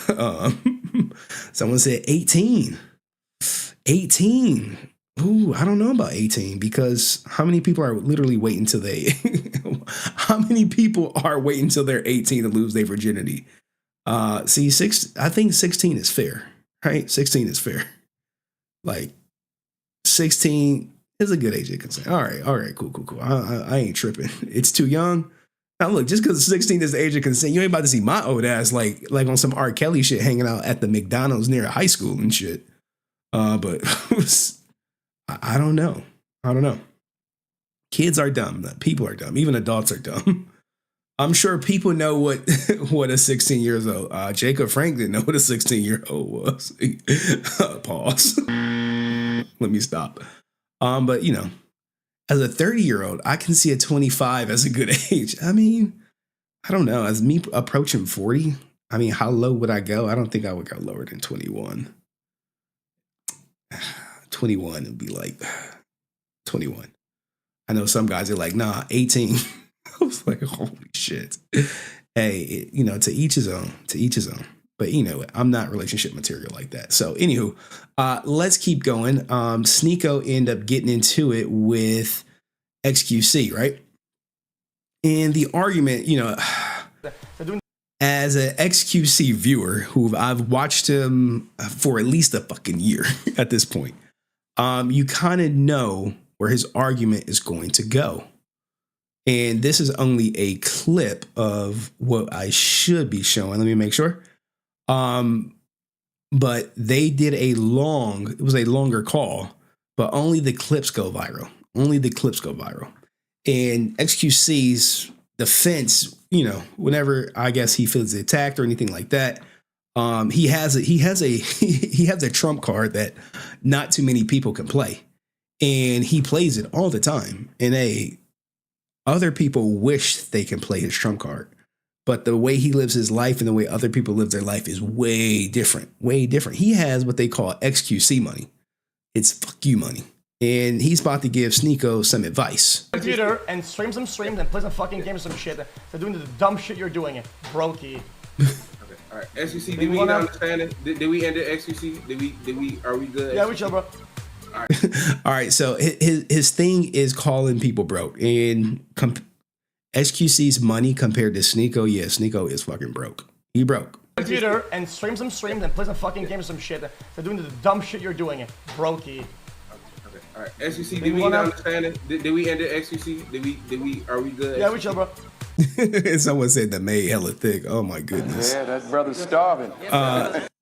someone said 18. 18. Ooh, I don't know about 18 because how many people are literally waiting till how many people are waiting till they're 18 to lose their virginity? I think 16 is fair. right? 16 is fair. Like 16 is a good age of consent. All right, cool. I ain't tripping. It's too young. Now look, just because 16 is the age of consent, you ain't about to see my old ass like on some R. Kelly shit hanging out at the McDonald's near high school and shit. But I don't know. Kids are dumb. People are dumb. Even adults are dumb. I'm sure people know what a 16-year-old. Jacob Frank didn't know what a 16-year-old was. Pause. Let me stop. But you know, as a 30-year-old, I can see a 25 as a good age. I mean, I don't know. As me approaching 40, I mean, how low would I go? I don't think I would go lower than 21. 21 would be like 21. I know some guys are like, nah, 18. I was like, holy shit. Hey, you know, to each his own. But you know, I'm not relationship material like that. So anywho, let's keep going. Sneako ended up getting into it with XQC, right? And the argument, you know, as an XQC viewer who I've watched him for at least a fucking year at this point, you kind of know where his argument is going to go. And this is only a clip of what I should be showing. Let me make sure. But they did it was a longer call, but only the clips go viral. And XQC's defense, you know, whenever I guess he feels attacked or anything like that, he has a trump card that not too many people can play. And he plays it all the time. And other people wish they can play his trump card. But the way he lives his life and the way other people live their life is way different. He has what they call XQC money. It's fuck you money. And he's about to give Sneako some advice. Computer and stream some streams and play some fucking games or some shit. They're doing the dumb shit you're doing. Brokey. Okay, all right. XQC, did we understand it? Did we end the XQC? Are we good? Yeah, we chill, bro. All right, so his thing is calling people broke. And XQC's money compared to Sneako, yeah, Sneako is fucking broke. He broke. Computer and stream some streams and play some fucking games or some shit. They're doing the dumb shit you're doing. Brokey. Okay, all right. XQC, did we understand it? Did we end the XQC? Are we good? Yeah, we chill, bro. Someone said that made hella thick. Oh my goodness. Yeah, that brother's starving.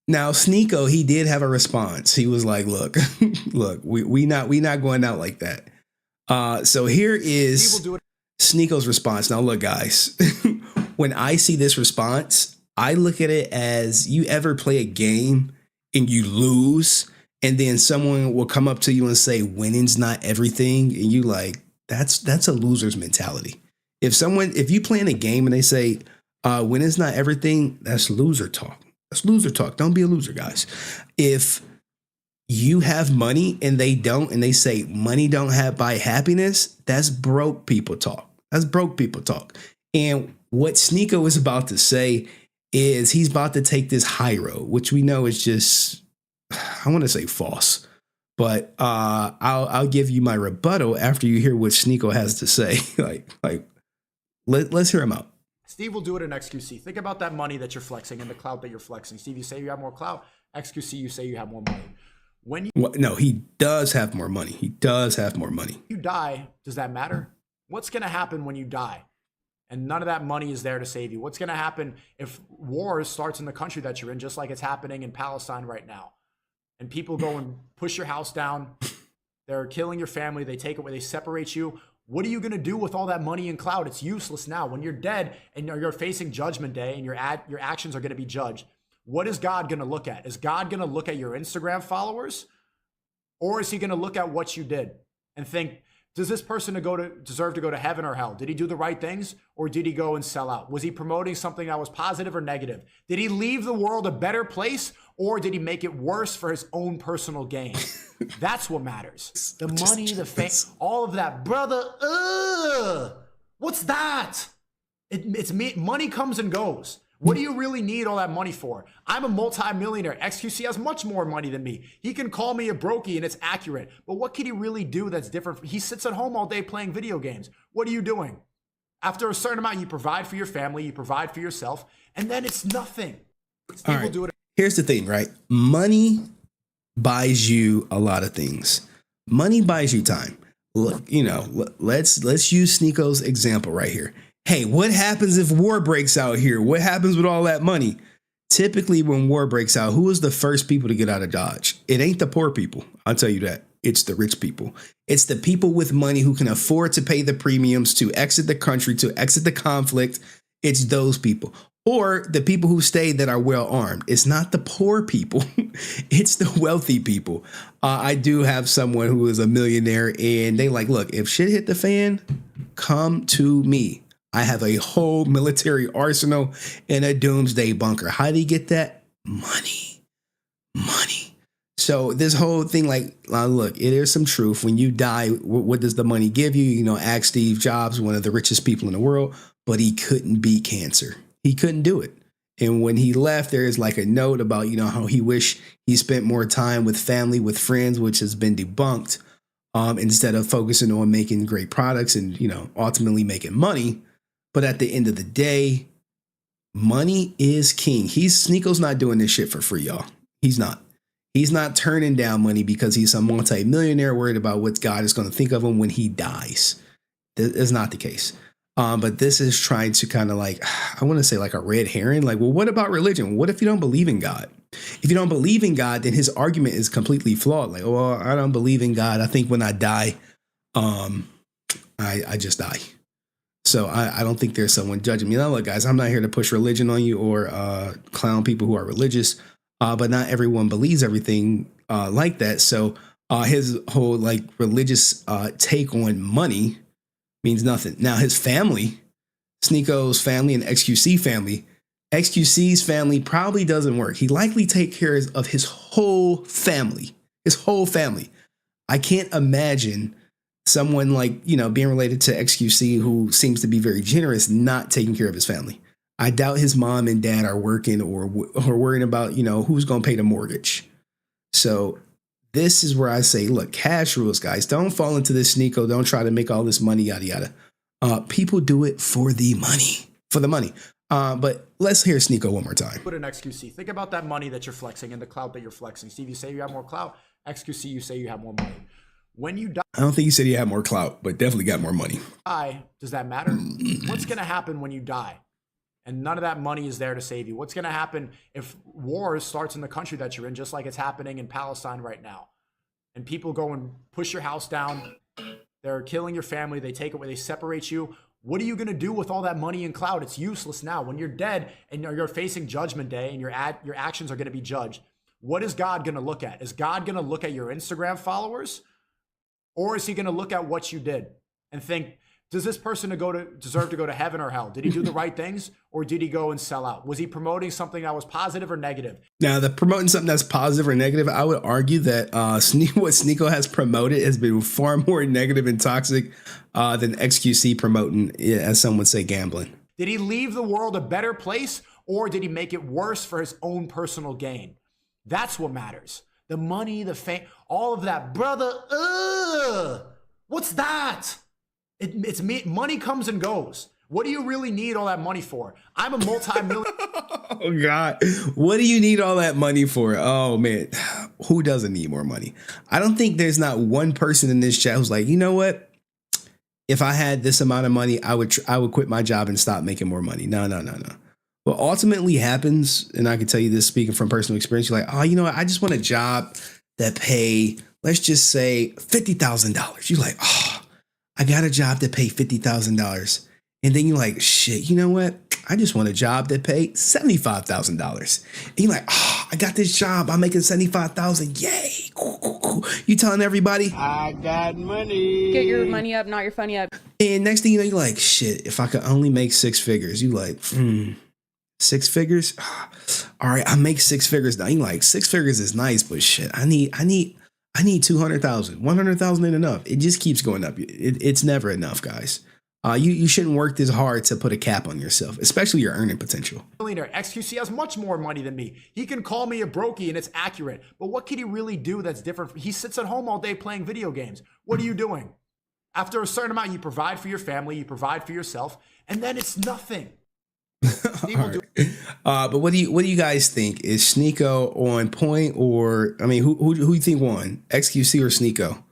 Now Sneako, he did have a response. He was like, "Look, we not going out like that." So here is Sneako's response. Now look, guys, when I see this response, I look at it as you ever play a game and you lose, and then someone will come up to you and say, "Winning's not everything," and you like, that's a loser's mentality. If you play in a game and they say, "Winning's not everything," that's loser talk. That's loser talk. Don't be a loser, guys. If you have money and they don't, and they say money don't buy happiness, that's broke people talk. And what Sneako is about to say is he's about to take this high road, which we know is just, I want to say false. But I'll give you my rebuttal after you hear what Sneako has to say. Let's hear him out. Steve will do it in XQC. Think about that money that you're flexing and the clout that you're flexing. Steve, you say you have more clout. XQC, you say you have more money. No, he does have more money. You die, does that matter? What's going to happen when you die? And none of that money is there to save you. What's going to happen if war starts in the country that you're in, just like it's happening in Palestine right now? And people go and push your house down. They're killing your family. They take away, they separate you. What are you going to do with all that money and clout? It's useless now. When you're dead and you're facing judgment day and your actions are going to be judged, what is God going to look at? Is God going to look at your Instagram followers? Or is he going to look at what you did and think, does this person deserve to go to heaven or hell? Did he do the right things or did he go and sell out? Was he promoting something that was positive or negative? Did he leave the world a better place or did he make it worse for his own personal gain? That's what matters. The money, the fame, all of that. Brother, what's that? It's me. Money comes and goes. What do you really need all that money for? I'm a multi-millionaire. XQC has much more money than me. He can call me a brokey and it's accurate. But what can he really do that's different? He sits at home all day playing video games. What are you doing? After a certain amount, you provide for your family, you provide for yourself, and then it's nothing. Steve will do it. here's the thing, right? Money buys you a lot of things. Money buys you time. Look, you know, let's use Sneako's example right here. Hey, what happens if war breaks out here? What happens with all that money? Typically, when war breaks out, who is the first people to get out of Dodge? It ain't the poor people. I'll tell you that. It's the rich people. It's the people with money who can afford to pay the premiums to exit the country, to exit the conflict. It's those people. Or the people who stay that are well armed. It's not the poor people. It's the wealthy people. I do have someone who is a millionaire and they like, look, if shit hit the fan, come to me. I have a whole military arsenal and a doomsday bunker. How do you get that? Money. So this whole thing, like, look, it is some truth. When you die, what does the money give you? You know, ask Steve Jobs, one of the richest people in the world, but he couldn't beat cancer. He couldn't do it. And when he left, there is like a note about, you know, how he wished he spent more time with family, with friends, which has been debunked, instead of focusing on making great products and, you know, ultimately making money. But at the end of the day, money is king. Sneako's not doing this shit for free, y'all. He's not. He's not turning down money because he's a multi-millionaire worried about what God is going to think of him when he dies. That's not the case. But this is trying to kind of like, I want to say like a red herring. Like, well, what about religion? What if you don't believe in God? If you don't believe in God, then his argument is completely flawed. Like, well, I don't believe in God. I think when I die, I just die. So I don't think there's someone judging me. Now, look, guys, I'm not here to push religion on you or clown people who are religious, but not everyone believes everything like that. So his whole like religious take on money means nothing. Now, his family, Sneako's family and XQC family, XQC's family probably doesn't work. He likely take care of his whole family. I can't imagine someone like, you know, being related to XQC who seems to be very generous, not taking care of his family. I doubt his mom and dad are working or worrying about, you know, who's going to pay the mortgage. So this is where I say, look, cash rules, guys. Don't fall into this Sneako. Don't try to make all this money, yada, yada. People do it for the money. But let's hear Sneako one more time. Put an XQC. Think about that money that you're flexing and the clout that you're flexing. Steve, you say you have more clout. XQC, you say you have more money. When you die, I don't think he said he had more clout, but definitely got more money. Does that matter? What's going to happen when you die? And none of that money is there to save you. What's going to happen if war starts in the country that you're in, just like it's happening in Palestine right now? And people go and push your house down. They're killing your family. They take it away. They separate you. What are you going to do with all that money and clout? It's useless now. When you're dead and you're facing judgment day and your actions are going to be judged, what is God going to look at? Is God going to look at your Instagram followers? Or is he going to look at what you did and think, does this person deserve to go to heaven or hell? Did he do the right things or did he go and sell out? Was he promoting something that was positive or negative? Now, the promoting something that's positive or negative, I would argue that what Sneako has promoted has been far more negative and toxic than XQC promoting, as some would say, gambling. Did he leave the world a better place or did he make it worse for his own personal gain? That's what matters. The money, the fame, all of that. Brother, what's that? It's me. Money comes and goes. What do you really need all that money for? I'm a multi-millionaire. Oh, God. What do you need all that money for? Oh, man. Who doesn't need more money? I don't think there's not one person in this chat who's like, you know what? If I had this amount of money, I would quit my job and stop making more money. No. What ultimately happens, and I can tell you this speaking from personal experience, you're like, oh, you know what? I just want a job that pay, let's just say $50,000. You're like, oh, I got a job that pay $50,000. And then you're like, shit, you know what? I just want a job that pay $75,000. And you're like, oh, I got this job. I'm making $75,000. Yay. Cool. You telling everybody, I got money. Get your money up, not your funny up. And next thing you know, you're like, shit, if I could only make 6 figures, you like, 6 figures? All right, I make 6 figures now. You're like, 6 figures is nice, but shit, I need 200,000. 100,000 ain't enough. It just keeps going up. It's never enough, guys. You shouldn't work this hard to put a cap on yourself, especially your earning potential. XQC has much more money than me. He can call me a brokey and it's accurate. But what could he really do that's different? He sits at home all day playing video games. What are you doing? After a certain amount, you provide for your family, you provide for yourself, and then it's nothing. But what do you guys think? Is Sneako on point, or I mean, who you think won? XQC or Sneako?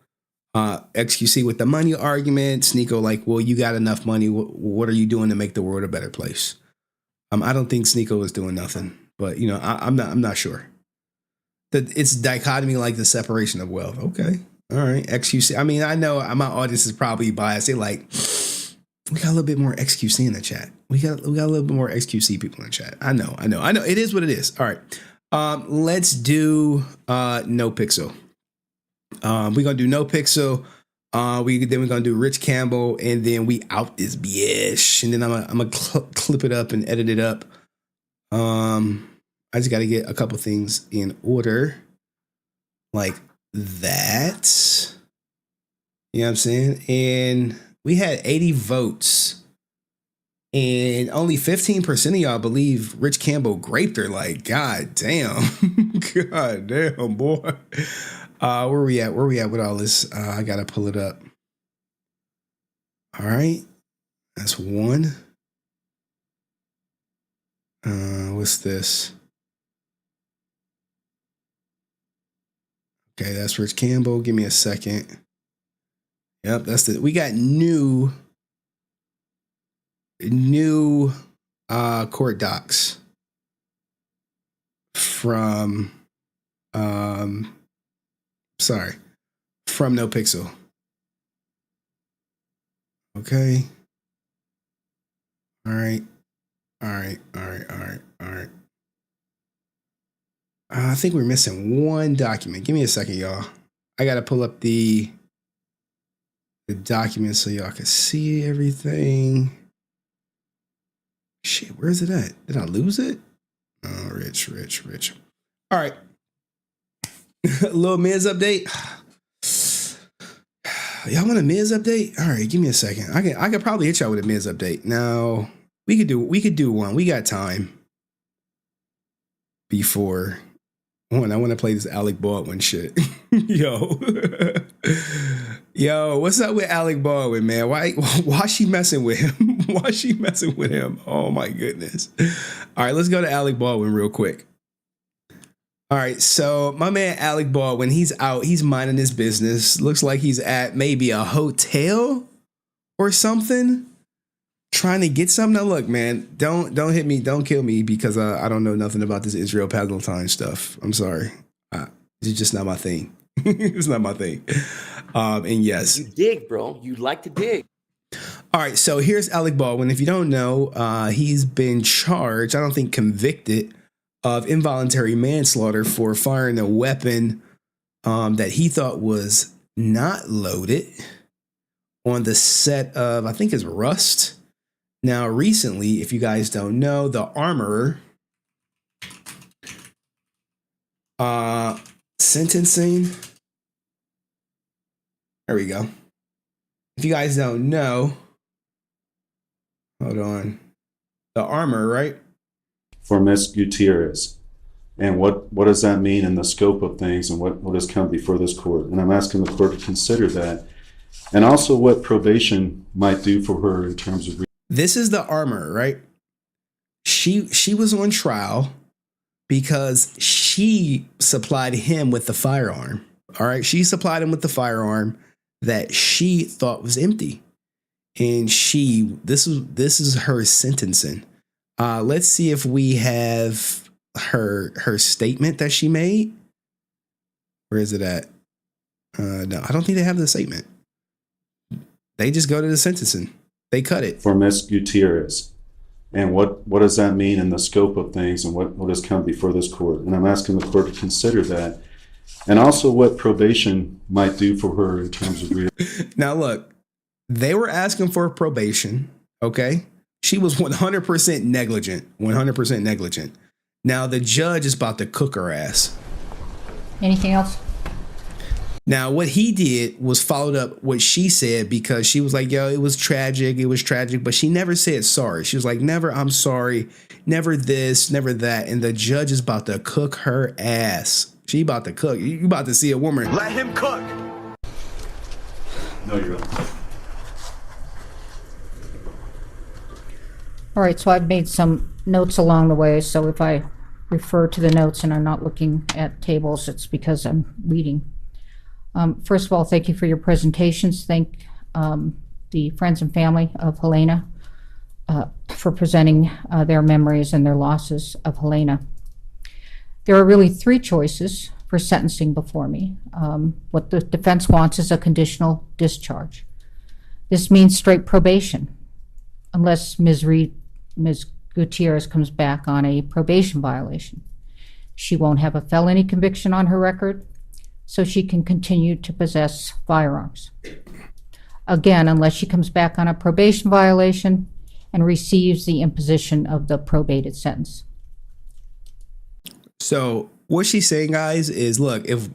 XQC with the money argument. Sneako like, well, you got enough money. What are you doing to make the world a better place? I don't think Sneako is doing nothing, but you know, I'm not sure. It's dichotomy like the separation of wealth. Okay, all right. XQC. I mean, I know my audience is probably biased. They like, we got a little bit more XQC in the chat. We got a little bit more XQC people in the chat. I know. It is what it is. All right. Let's do no pixel. We're gonna do no pixel. We're gonna do Rich Campbell, and then we out this bitch. And then I'm gonna clip it up and edit it up. I just got to get a couple things in order, like that. You know what I'm saying? And we had 80 votes, and only 15% of y'all believe Rich Campbell graped her. Like, god damn, god damn, boy. Where we at with all this? I gotta pull it up. All right, that's one. What's this? Okay, that's Rich Campbell. Give me a second. Yep, that's the. We got new court docs from from No Pixel. Okay. All right. I think we're missing one document. Give me a second, y'all. I gotta pull up the document so y'all can see everything. Shit, where's it at? Did I lose it? Oh, Rich. All right. A little Miz update. Y'all want a Miz update? All right, give me a second. I could probably hit y'all with a Miz update. Now, we could do one. We got time before one. I want to play this Alec Baldwin shit. Yo, what's up with Alec Baldwin, man? Why she messing with him? Why she messing with him? Oh my goodness. All right, let's go to Alec Baldwin real quick. All right, so my man Alec Baldwin, he's out. He's minding his business. Looks like he's at maybe a hotel or something, trying to get something. Now, look, man, don't hit me, don't kill me, because I don't know nothing about this Israel-Palestine stuff. I'm sorry, it's just not my thing. It's not my thing. And yes, you dig, bro. You like to dig. All right, so here's Alec Baldwin. If you don't know, he's been charged, I don't think convicted, of involuntary manslaughter for firing a weapon that he thought was not loaded on the set of, I think it's Rust. Now, recently, if you guys don't know, the armorer sentencing. There we go. If you guys don't know, hold on. The armorer, right? For Ms. Gutierrez. And what does that mean in the scope of things, and what has come before this court? And I'm asking the court to consider that. And also what probation might do for her in terms of... This is the armorer, right? She was on trial because she supplied him with the firearm. All right. She supplied him with the firearm that she thought was empty. And this is her sentencing. Let's see if we have her statement that she made. Where is it at? No, I don't think they have the statement. They just go to the sentencing. They cut it. For Ms. Gutierrez. And what does that mean in the scope of things, and what has come before this court? And I'm asking the court to consider that. And also what probation might do for her in terms of... Now, look, they were asking for probation, okay? She was 100% negligent, 100% negligent. Now, the judge is about to cook her ass. Anything else? Now, what he did was followed up what she said, because she was like, yo, it was tragic, but she never said sorry. She was like, never, I'm sorry, never this, never that. And the judge is about to cook her ass. She about to cook. You about to see a woman. Let him cook. No, you're right. All right, so I've made some notes along the way, so if I refer to the notes and I'm not looking at tables, it's because I'm reading. First of all, thank you for your presentations. Thank the friends and family of Helena for presenting their memories and their losses of Helena. There are really three choices for sentencing before me. What the defense wants is a conditional discharge. This means straight probation, unless Ms. Gutierrez comes back on a probation violation. She won't have a felony conviction on her record, so she can continue to possess firearms. Again, unless she comes back on a probation violation and receives the imposition of the probated sentence. So what she's saying, guys, is look, if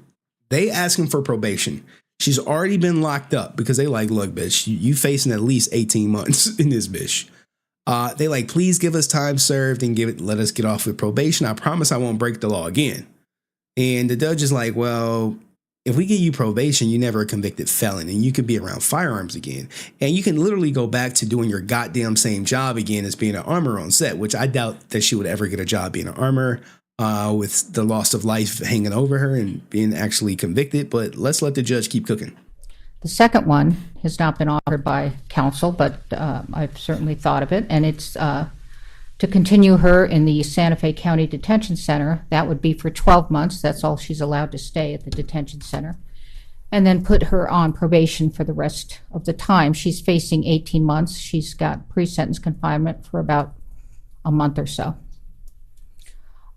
they asking for probation, she's already been locked up because they like, look, bitch, you facing at least 18 months in this bitch. They like, please give us time served and let us get off with probation. I promise I won't break the law again. And the judge is like, well, if we give you probation, you're never a convicted felon and you could be around firearms again. And you can literally go back to doing your goddamn same job again as being an armorer on set, which I doubt that she would ever get a job being an armorer with the loss of life hanging over her and being actually convicted. But let's let the judge keep cooking. The second one has not been offered by counsel, but I've certainly thought of it, and it's to continue her in the Santa Fe County Detention Center. That would be for 12 months. That's all she's allowed to stay at the detention center. And then put her on probation for the rest of the time. She's facing 18 months. She's got pre-sentence confinement for about a month or so.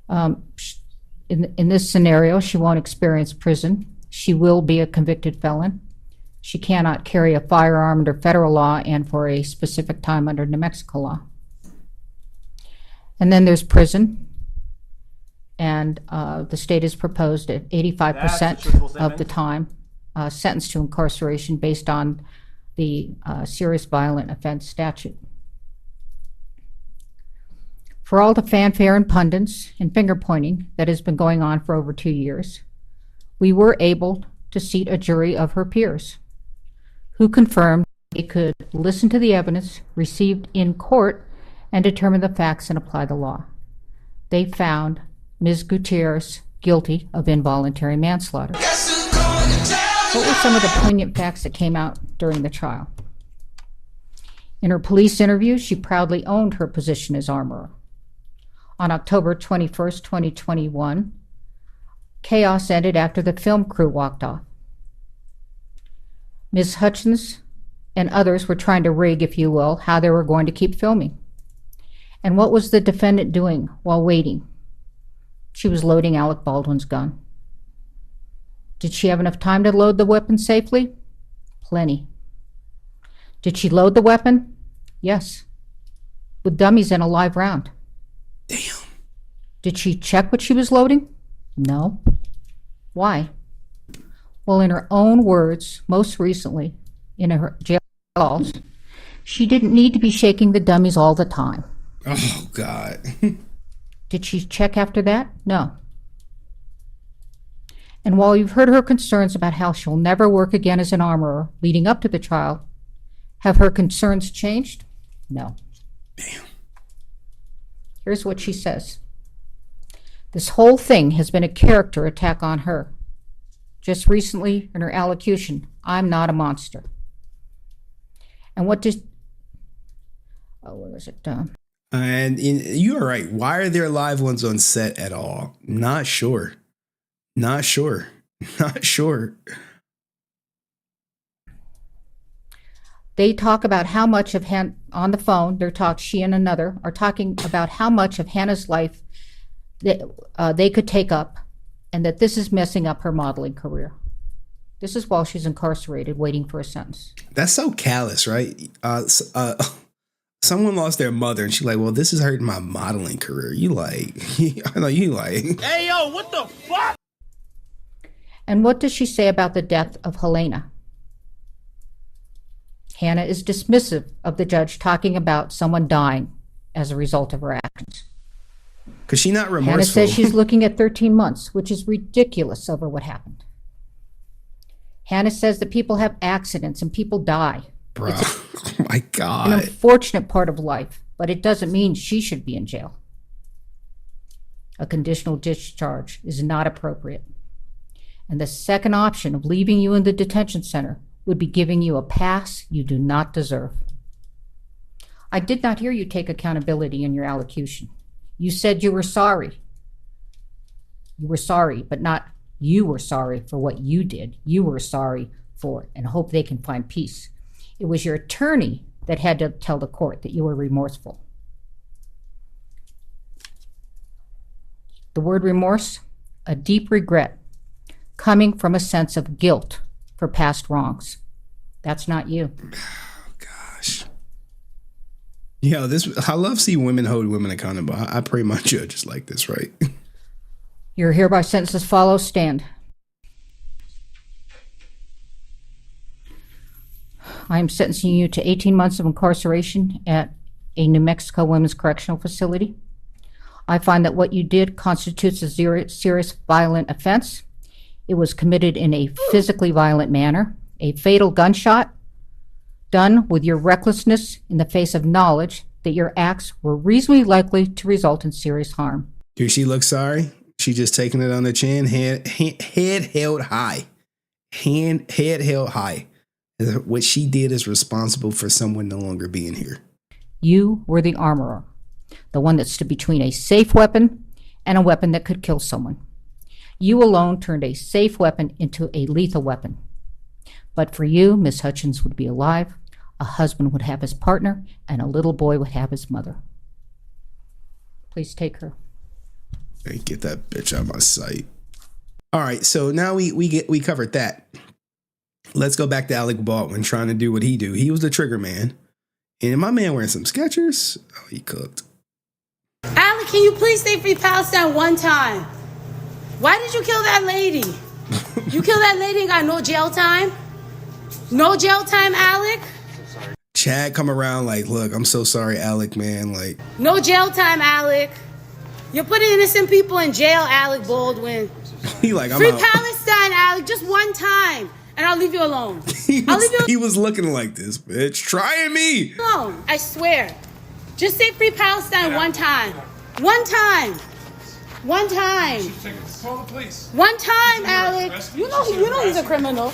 In this scenario, she won't experience prison. She will be a convicted felon. She cannot carry a firearm under federal law and for a specific time under New Mexico law. And then there's prison. And the state has proposed at 85% of the time sentenced to incarceration based on the serious violent offense statute. For all the fanfare and pundits and finger pointing that has been going on for over 2 years, we were able to seat a jury of her peers who confirmed they could listen to the evidence received in court and determine the facts and apply the law. They found Ms. Gutierrez guilty of involuntary manslaughter. What were some of the poignant facts that came out during the trial? In her police interview, she proudly owned her position as armorer. On October 21st, 2021, chaos ended after the film crew walked off. Ms. Hutchins and others were trying to rig, if you will, how they were going to keep filming. And what was the defendant doing while waiting? She was loading Alec Baldwin's gun. Did she have enough time to load the weapon safely? Plenty. Did she load the weapon? Yes. With dummies and a live round. Damn. Did she check what she was loading? No. Why? Well, in her own words, most recently, in her jail calls, she didn't need to be shaking the dummies all the time. Oh, God. Did she check after that? No. And while you've heard her concerns about how she'll never work again as an armorer leading up to the trial, have her concerns changed? No. Damn. Here's what she says. This whole thing has been a character attack on her. Just recently, in her allocution, I'm not a monster. And what did... Oh, where was it? And you are right. Why are there live ones on set at all? Not sure. Not sure. Not sure. They talk about how much of on the phone, she and another are talking about how much of Hannah's life that they could take up, and that this is messing up her modeling career. This is while she's incarcerated, waiting for a sentence. That's so callous, right? Someone lost their mother, and she's like, well, this is hurting my modeling career. You like, I know you like. Hey, yo, what the fuck? And what does she say about the death of Helena? Hannah is dismissive of the judge talking about someone dying as a result of her actions. Because she's not remorseful. Hannah says she's looking at 13 months, which is ridiculous over what happened. Hannah says that people have accidents and people die. Bro, oh my God. An unfortunate part of life. but it doesn't mean she should be in jail. A conditional discharge is not appropriate. And the second option of leaving you in the detention center would be giving you a pass you do not deserve. I did not hear you take accountability in your allocution. You said you were sorry. You were sorry, but not you were sorry for what you did. You were sorry for it and hope they can find peace. It was your attorney that had to tell the court that you were remorseful. The word remorse, a deep regret coming from a sense of guilt for past wrongs. That's not you. Yeah, I love seeing women hold women accountable. I pray my judge is like this, right? You're hereby sentenced as follows. Stand. I am sentencing you to 18 months of incarceration at a New Mexico women's correctional facility. I find that what you did constitutes a serious violent offense. It was committed in a physically violent manner, a fatal gunshot, done with your recklessness in the face of knowledge that your acts were reasonably likely to result in serious harm. Here she looks sorry. She just taking it on the chin, head held high. Head held high. What she did is responsible for someone no longer being here. You were the armorer, the one that stood between a safe weapon and a weapon that could kill someone. You alone turned a safe weapon into a lethal weapon. But for you, Miss Hutchins would be alive, a husband would have his partner, and a little boy would have his mother. Please take her. Hey, get that bitch out of my sight. All right, so now we covered that. Let's go back to Alec Baldwin trying to do what he do. He was the trigger man. And my man wearing some Skechers. Oh, he cooked. Alec, can you please say free Palestine one time? Why did you kill that lady? You killed that lady and got no jail time? No jail time, Alec? Chad come around like, look, I'm so sorry, Alec, man. Like, no jail time, Alec. You're putting innocent people in jail, Alec Baldwin. He like, I'm free out. Palestine, Alec, just one time. And I'll leave you alone. He was looking like this, bitch. Trying me. No, I swear. Just say free Palestine one time. One time. One time. Call the police. One time, Alec. You know he's a criminal.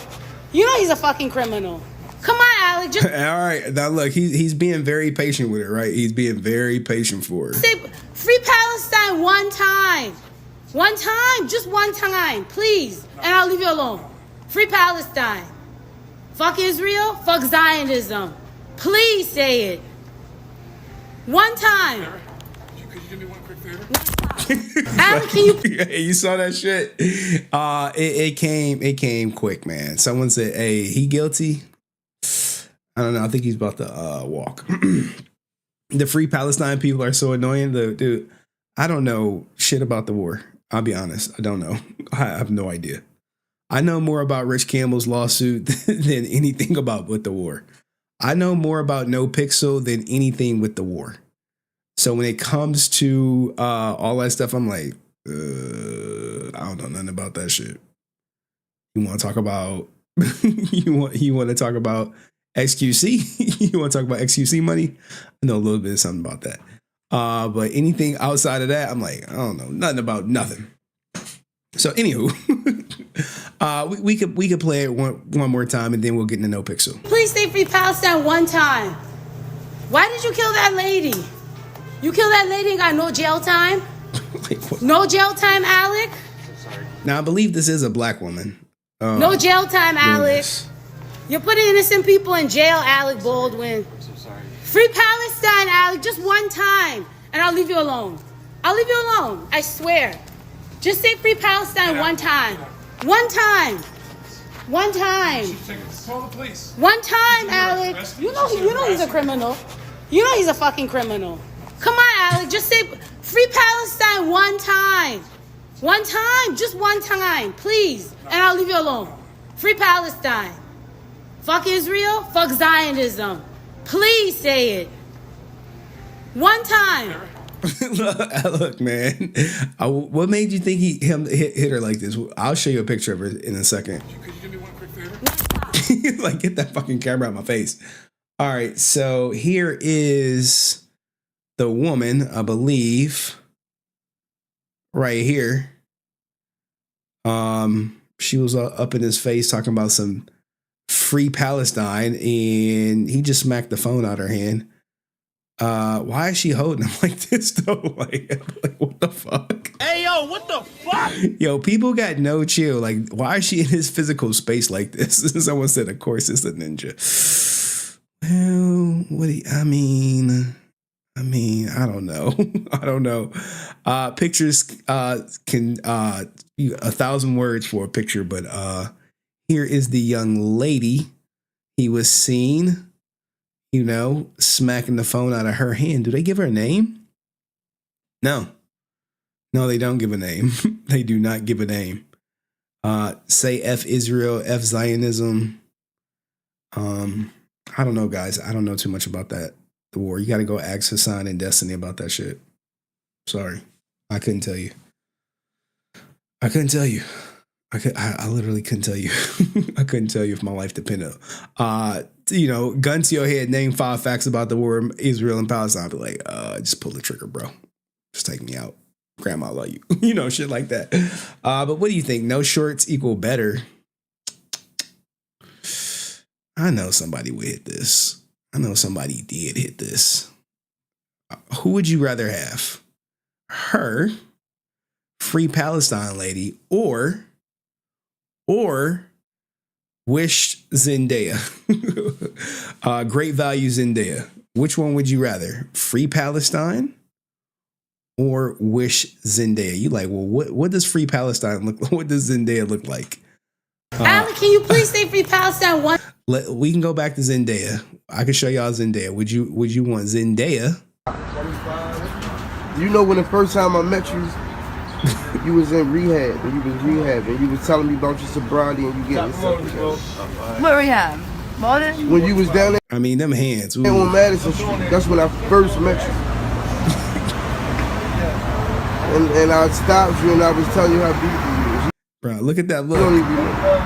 You know he's a fucking criminal. Come on, Alec. Just all right. Now look, he's being very patient with it, right? He's being very patient for her. say free Palestine one time. One time. Just one time. Please. And I'll leave you alone. Free Palestine. Fuck Israel. Fuck Zionism. Please say it. One time. Could you do me one quick favor? Alec, can you? You saw that shit? It came quick, man. Someone said, "Hey, he guilty." I don't know. I think he's about to walk. The Free Palestine people are so annoying. Dude, I don't know shit about the war. I'll be honest. I don't know. I have no idea. I know more about Rich Campbell's lawsuit than anything about with the war. I know more about No Pixel than anything with the war. So when it comes to all that stuff, I'm like, I don't know nothing about that shit. You want to talk about you want to talk about XQC? You want to talk about XQC money? I know a little bit of something about that. But anything outside of that, I'm like, I don't know nothing about nothing. So anywho, we could play it one more time and then we'll get into No Pixel. Please say free Palestine one time. Why did you kill that lady? You killed that lady and got no jail time? No jail time, Alec? Now, I believe this is a black woman. No jail time, Alec. You're putting innocent people in jail, Alec Baldwin. I'm so sorry. Free Palestine, Alec, just one time. And I'll leave you alone. I'll leave you alone. I swear. Just say free Palestine one time. One time. One time. Call the police. One time, Alec. You know he's a criminal. You know he's a fucking criminal. Come on, Alec. Just say free Palestine one time. One time. Just one time. Please. And I'll leave you alone. Free Palestine. Fuck Israel. Fuck Zionism. Please say it. One time. Look, man. What made you think him hit her like this? I'll show you a picture of her in a second. Could you do me one quick favor? Like, get that fucking camera out of my face. All right, so here is the woman, I believe, right here. She was up in his face talking about some free Palestine, and he just smacked the phone out of her hand. Why is she holding him like this though? Like what the fuck? Hey yo, what the fuck? Yo, people got no chill. Like, why is she in his physical space like this? Someone said, of course, it's a ninja. Well, I mean, I don't know. I don't know. Pictures can 1,000 words for a picture, but here is the young lady. He was seen, smacking the phone out of her hand. Do they give her a name? No, they don't give a name. They do not give a name. Say F Israel, F Zionism. I don't know, guys. I don't know too much about that. The war. You got to go ask Hassan and Destiny about that shit. Sorry. I couldn't tell you. I literally couldn't tell you. I couldn't tell you if my life depended on. Gun to your head, name 5 facts about the war in Israel and Palestine. I'd be like, just pull the trigger, bro. Just take me out. Grandma, I love you. Shit like that. But what do you think? No shorts equal better. I know somebody would hit this. I know somebody did hit this. Who would you rather have? Her, free Palestine lady, or wish Zendaya? Great value Zendaya. Which one would you rather? Free Palestine or wish Zendaya? You like, well, what does free Palestine look like? What does Zendaya look like? Alec, can you please say free Palestine one? We can go back to Zendaya. I can show y'all Zendaya. Would you want Zendaya? You know when the first time I met you, you was in rehab, and you was rehabbing. You was telling me about your sobriety and you getting yourself together. What rehab? Baldwin? When you was down there, I mean, them hands. on Madison Street, that's when I first met you. and I stopped you and I was telling you how beautiful you was. Bro, look at that look. You don't even know.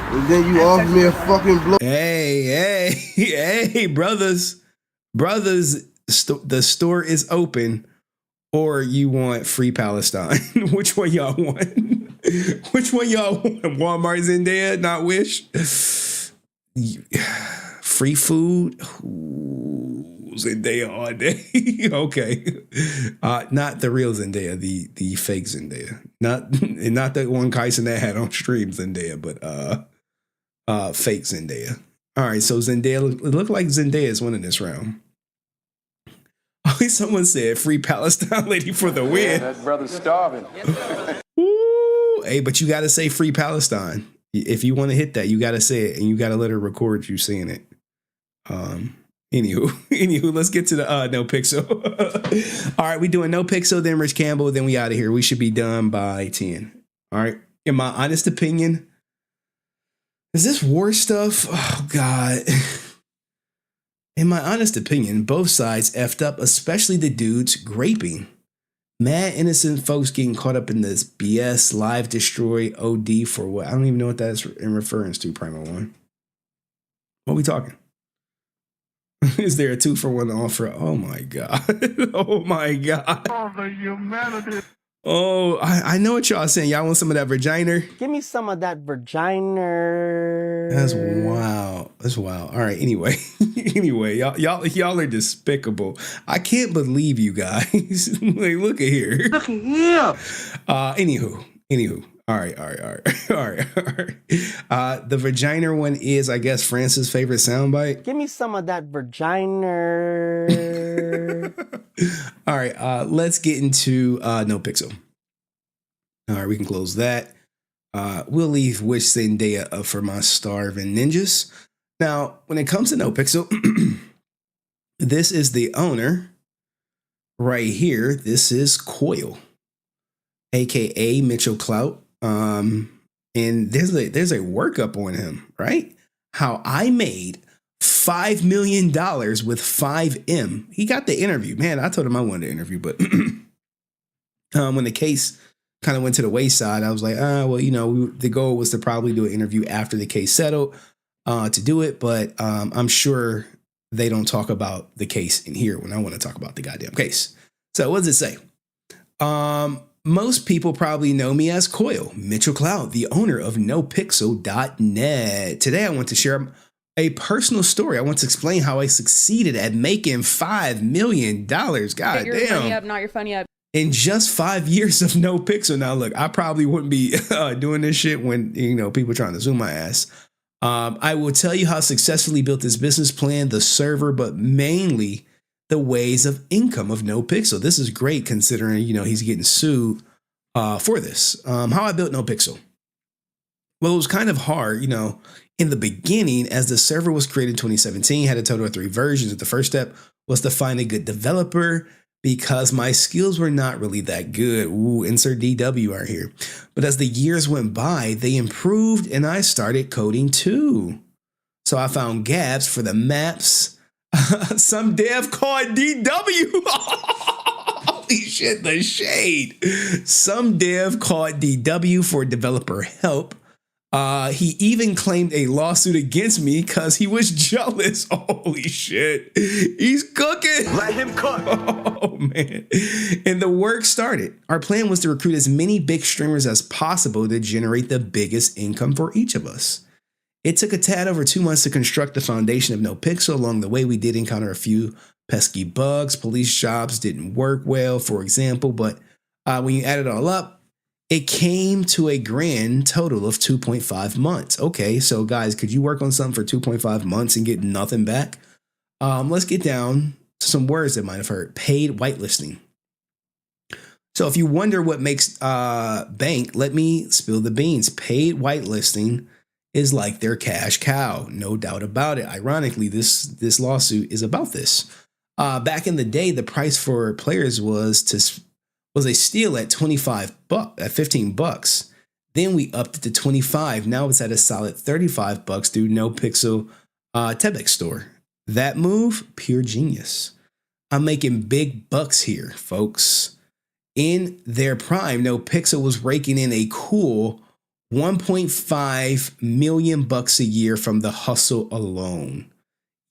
And then you offered me a fucking blow. Hey, brothers. The store is open, or you want free Palestine? Which one y'all want? Which one y'all want? Walmart Zendaya, not Wish? Free food? Ooh, Zendaya all day. Okay. Not the real Zendaya, the fake Zendaya. Not the one Kyson that had on stream Zendaya, but fake Zendaya. All right, so Zendaya, it looked like Zendaya is winning this round. Someone said free Palestine lady for the win. That brother's starving. Ooh, hey, but you got to say free Palestine. If you want to hit that, you got to say it, and you got to let her record you saying it. Anywho, let's get to the no pixel. All right, we doing no pixel, then Rich Campbell, then we out of here. We should be done by 10. All right. In my honest opinion, is this war stuff? Oh God. In my honest opinion, both sides effed up, especially the dudes graping. Mad innocent folks getting caught up in this BS, live destroy, OD for what? I don't even know what that's in reference to, Primal One. What are we talking? Is there a 2-for-1 offer? Oh my God. Oh my God. Oh, the humanity. Oh, I know what y'all saying. Y'all want some of that vagina? Give me some of that vagina. That's wild. That's wild. All right. Anyway, y'all are despicable. I can't believe you guys. Like, look at here. Look at him. Anywho. All right. The vagina one is, I guess, France's favorite soundbite. Give me some of that vagina. All right. Let's get into no pixel. All right, we can close that. We'll leave Wish Zendaya up for my starving ninjas. Now, when it comes to no pixel, this is the owner right here. This is Coil, aka Mitchell Clout. And there's a workup on him, right? How I made $5 million with 5M. He got the interview. Man, I told him I wanted to interview, but when the case kind of went to the wayside, I was like, well, the goal was to probably do an interview after the case settled. to do it, but I'm sure they don't talk about the case in here when I want to talk about the goddamn case. So what does it say? Most people probably know me as Coil, Mitchell Cloud, the owner of NoPixel.net. Today I want to share a personal story. I want to explain how I succeeded at making $5 million. God Get your damn. funny up, not your funny up. In just 5 years of NoPixel. Now look, I probably wouldn't be doing this shit when, people trying to zoom my ass. I will tell you how I successfully built this business plan, the server, but mainly the ways of income of NoPixel. This is great considering, he's getting sued for this. How I built NoPixel. Well, it was kind of hard, in the beginning, as the server was created in 2017, had a total of 3 versions. The first step was to find a good developer because my skills were not really that good. Ooh, insert DW right here. But as the years went by, they improved and I started coding too. So I found gaps for the maps. Some dev called DW. Holy shit, the shade. Some dev called DW for developer help. He even claimed a lawsuit against me because he was jealous. Holy shit. He's cooking. Let him cook. Oh, man. And the work started. Our plan was to recruit as many big streamers as possible to generate the biggest income for each of us. It took a tad over 2 months to construct the foundation of NoPixel. Along the way, we did encounter a few pesky bugs. Police jobs didn't work well, for example. But when you add it all up, it came to a grand total of 2.5 months. Okay, so guys, could you work on something for 2.5 months and get nothing back? Let's get down to some words that might have heard. Paid whitelisting. So if you wonder what makes bank, let me spill the beans. Paid whitelisting is like their cash cow, no doubt about it. Ironically, this lawsuit is about this. Back in the day, the price for players was a steal at $15. Then we upped it to 25. Now it's at a solid $35 through NoPixel Tebex store. That move, pure genius. I'm making big bucks here, folks. In their prime, NoPixel was raking in a cool $1.5 million a year from the hustle alone.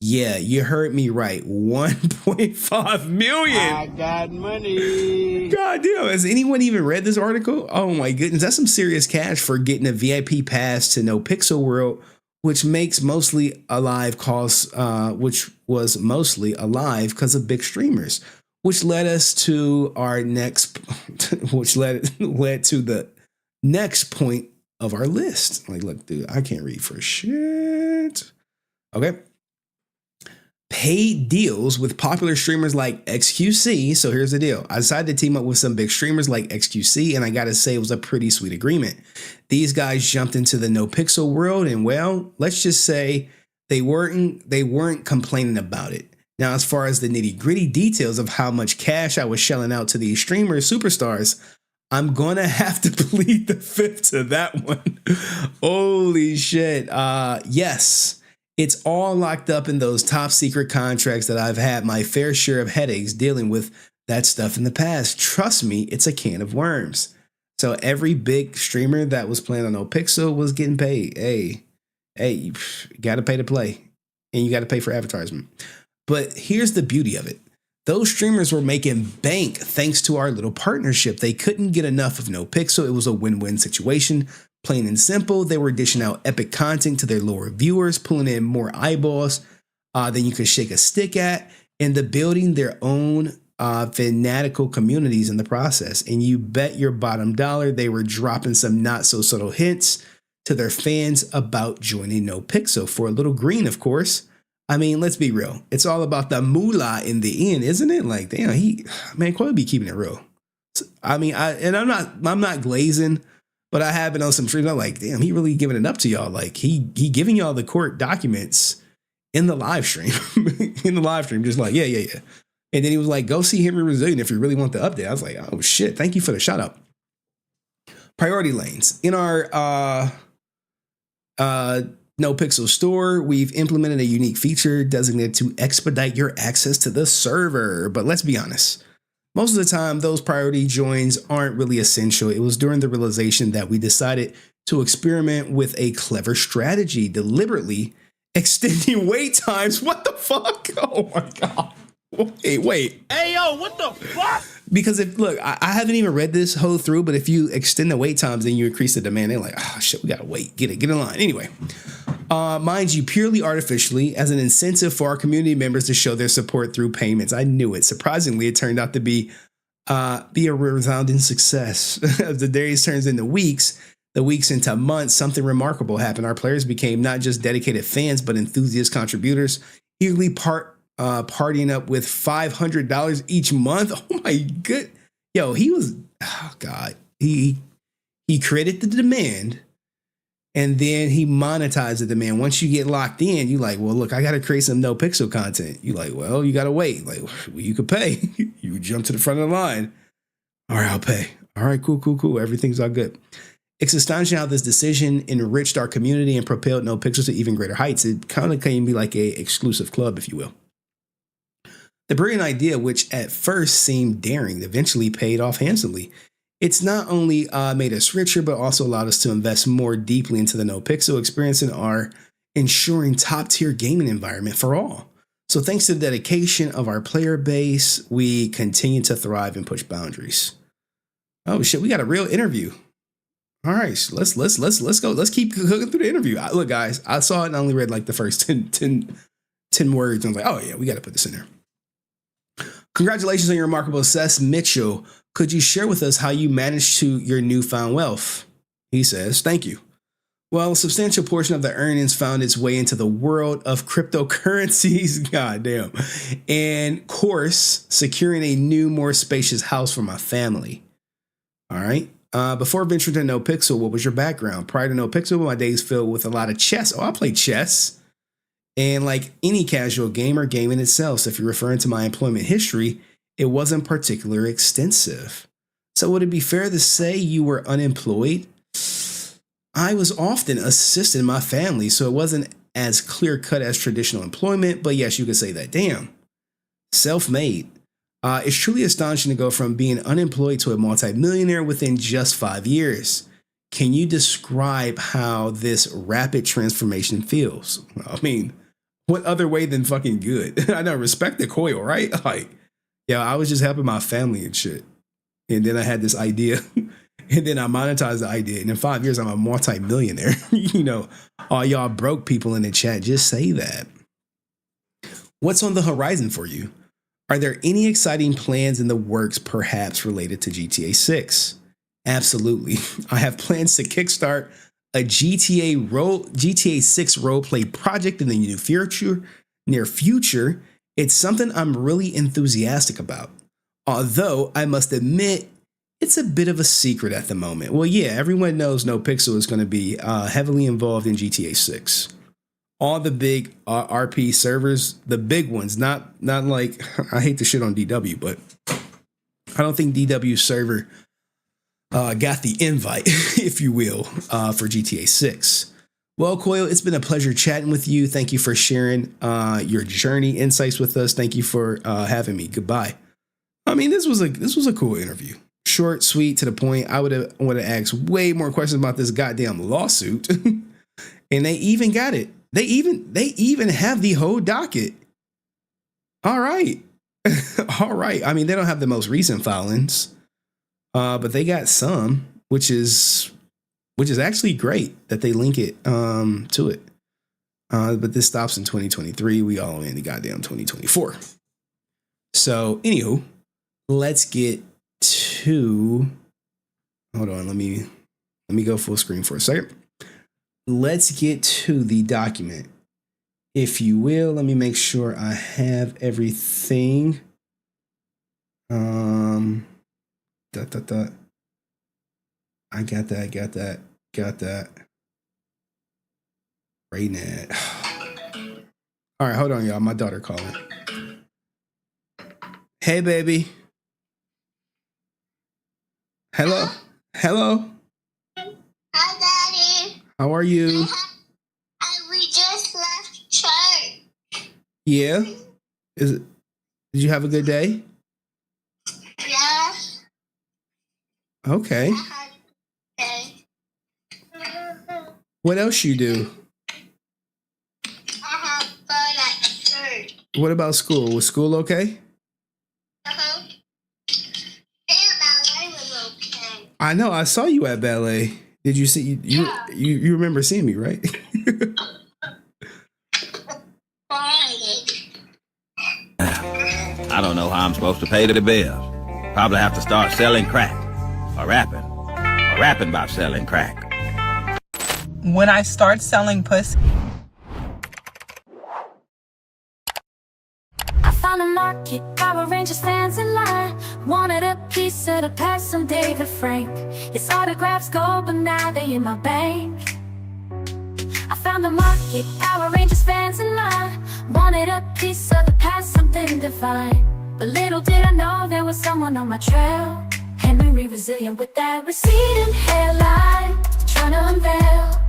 Yeah, you heard me right. 1.5 million. I got money. God damn, has anyone even read this article? Oh my goodness, that's some serious cash for getting a VIP pass to NoPixel World, which was mostly alive because of big streamers, which led us to our next, led to the next point of our list. Like, look, dude, I can't read for shit. Okay. Paid deals with popular streamers like XQC. So here's the deal. I decided to team up with some big streamers like XQC, and I gotta say it was a pretty sweet agreement. These guys jumped into the NoPixel world, and well, let's just say they weren't complaining about it. Now, as far as the nitty-gritty details of how much cash I was shelling out to these streamers, superstars, I'm gonna have to plead the fifth to that one. Holy shit. Yes. It's all locked up in those top secret contracts that I've had my fair share of headaches dealing with that stuff in the past. Trust me, it's a can of worms. So every big streamer that was playing on NoPixel was getting paid. Hey, you got to pay to play, and you got to pay for advertisement. But here's the beauty of it. Those streamers were making bank thanks to our little partnership. They couldn't get enough of NoPixel. It was a win-win situation. Plain and simple, they were dishing out epic content to their lower viewers, pulling in more eyeballs than you could shake a stick at, and the building their own fanatical communities in the process. And you bet your bottom dollar they were dropping some not so subtle hints to their fans about joining NoPixel for a little green, of course. I mean, let's be real. It's all about the moolah in the end, isn't it? Like, damn, Coy be keeping it real. I mean, I'm not glazing. But I have been on some streams. I'm like, damn, he really giving it up to y'all. Like he giving y'all the court documents in the live stream, just like, yeah. And then he was like, go see HenryResilient if you really want the update. I was like, oh shit, thank you for the shout out. Priority lanes. In our NoPixel store, we've implemented a unique feature designated to expedite your access to the server. But let's be honest. Most of the time, those priority joins aren't really essential. It was during the realization that we decided to experiment with a clever strategy, deliberately extending wait times. What the fuck? Oh my God. Wait. Hey, yo, what the fuck? Because I haven't even read this whole through, but if you extend the wait times, then you increase the demand. They're like, oh shit, we gotta wait. Get in line. Anyway, mind you, purely artificially as an incentive for our community members to show their support through payments. I knew it. Surprisingly, it turned out to be a resounding success. As the days turns into weeks, the weeks into months, something remarkable happened. Our players became not just dedicated fans, but enthusiast contributors, eagerly partying up with $500 each month. Oh my good. Yo, he was, oh God. He created the demand and then he monetized the demand. Once you get locked in, you like, well, look, I got to create some no pixel content. You like, well, you got to wait. Like, well, you could pay. You jump to the front of the line. All right, I'll pay. All right, cool. Everything's all good. It's astonishing how this decision enriched our community and propelled No Pixels to even greater heights. It kind of can be like a exclusive club, if you will. The brilliant idea, which at first seemed daring, eventually paid off handsomely. It's not only made us richer, but also allowed us to invest more deeply into the No Pixel experience and our ensuring top-tier gaming environment for all. So thanks to the dedication of our player base, we continue to thrive and push boundaries. Oh shit, we got a real interview. All right, so let's go. Let's keep cooking through the interview. Look, guys, I saw it and I only read like the first 10 words. And I was like, oh yeah, we got to put this in there. Congratulations on your remarkable success, Mitchell. Could you share with us how you managed your newfound wealth? He says, thank you. Well, a substantial portion of the earnings found its way into the world of cryptocurrencies. Goddamn. And of course, securing a new, more spacious house for my family. All right. Before venturing to No Pixel, what was your background? Prior to No Pixel, my days filled with a lot of chess. Oh, I played chess. And like any casual gamer, gaming itself. So if you're referring to my employment history, it wasn't particularly extensive. So would it be fair to say you were unemployed? I was often assisting my family, so it wasn't as clear-cut as traditional employment, but yes, you could say that. Damn. Self-made. It's truly astonishing to go from being unemployed to a multimillionaire within just 5 years. Can you describe how this rapid transformation feels? I mean, what other way than fucking good? I know, respect the coil, right? Like, yeah, I was just helping my family and shit. And then I had this idea. And then I monetized the idea. And in 5 years, I'm a multimillionaire. You know, all y'all broke people in the chat, just say that. What's on the horizon for you? Are there any exciting plans in the works, perhaps related to GTA 6? Absolutely. I have plans to kickstart a GTA 6 roleplay project in the near future. It's something I'm really enthusiastic about. Although I must admit, it's a bit of a secret at the moment. Well, yeah, everyone knows No Pixel is going to be heavily involved in GTA 6. All the big RP servers, the big ones, not like, I hate to shit on DW, but I don't think DW server got the invite, if you will, for GTA 6. Well, Coil, it's been a pleasure chatting with you. Thank you for sharing your journey insights with us. Thank you for having me. Goodbye. I mean, this was a cool interview. Short, sweet, to the point. I would have asked way more questions about this goddamn lawsuit, and they even got it. They even have the whole docket. All right. All right. I mean, they don't have the most recent filings, but they got some, which is actually great that they link it to it. But this stops in 2023. We all in the goddamn 2024. So, anywho, let's get to. Hold on. Let me go full screen for a second. Let's get to the document, if you will. Let me make sure I have everything. I got that. Right now. All right, hold on, y'all. My daughter calling. Hey, baby. Hello. Hi, Daddy. How are you? We just left church. Yeah. Did you have a good day? Yes. Okay. What else you do? What about school? Was school okay? I know. I saw you at ballet. Did you see? You remember seeing me, right? I don't know how I'm supposed to pay the bills. Probably have to start selling crack. Or rapping. Or rapping about selling crack. When I start selling pussy. I found a market, Power Rangers fans in line. Wanted a piece of the past from David Frank. His autographs go, but now they in my bank. I found a market, Power Rangers fans in line. Wanted a piece of the past, something divine. But little did I know there was someone on my trail. HenryResilient with that receding hairline, trying to unveil.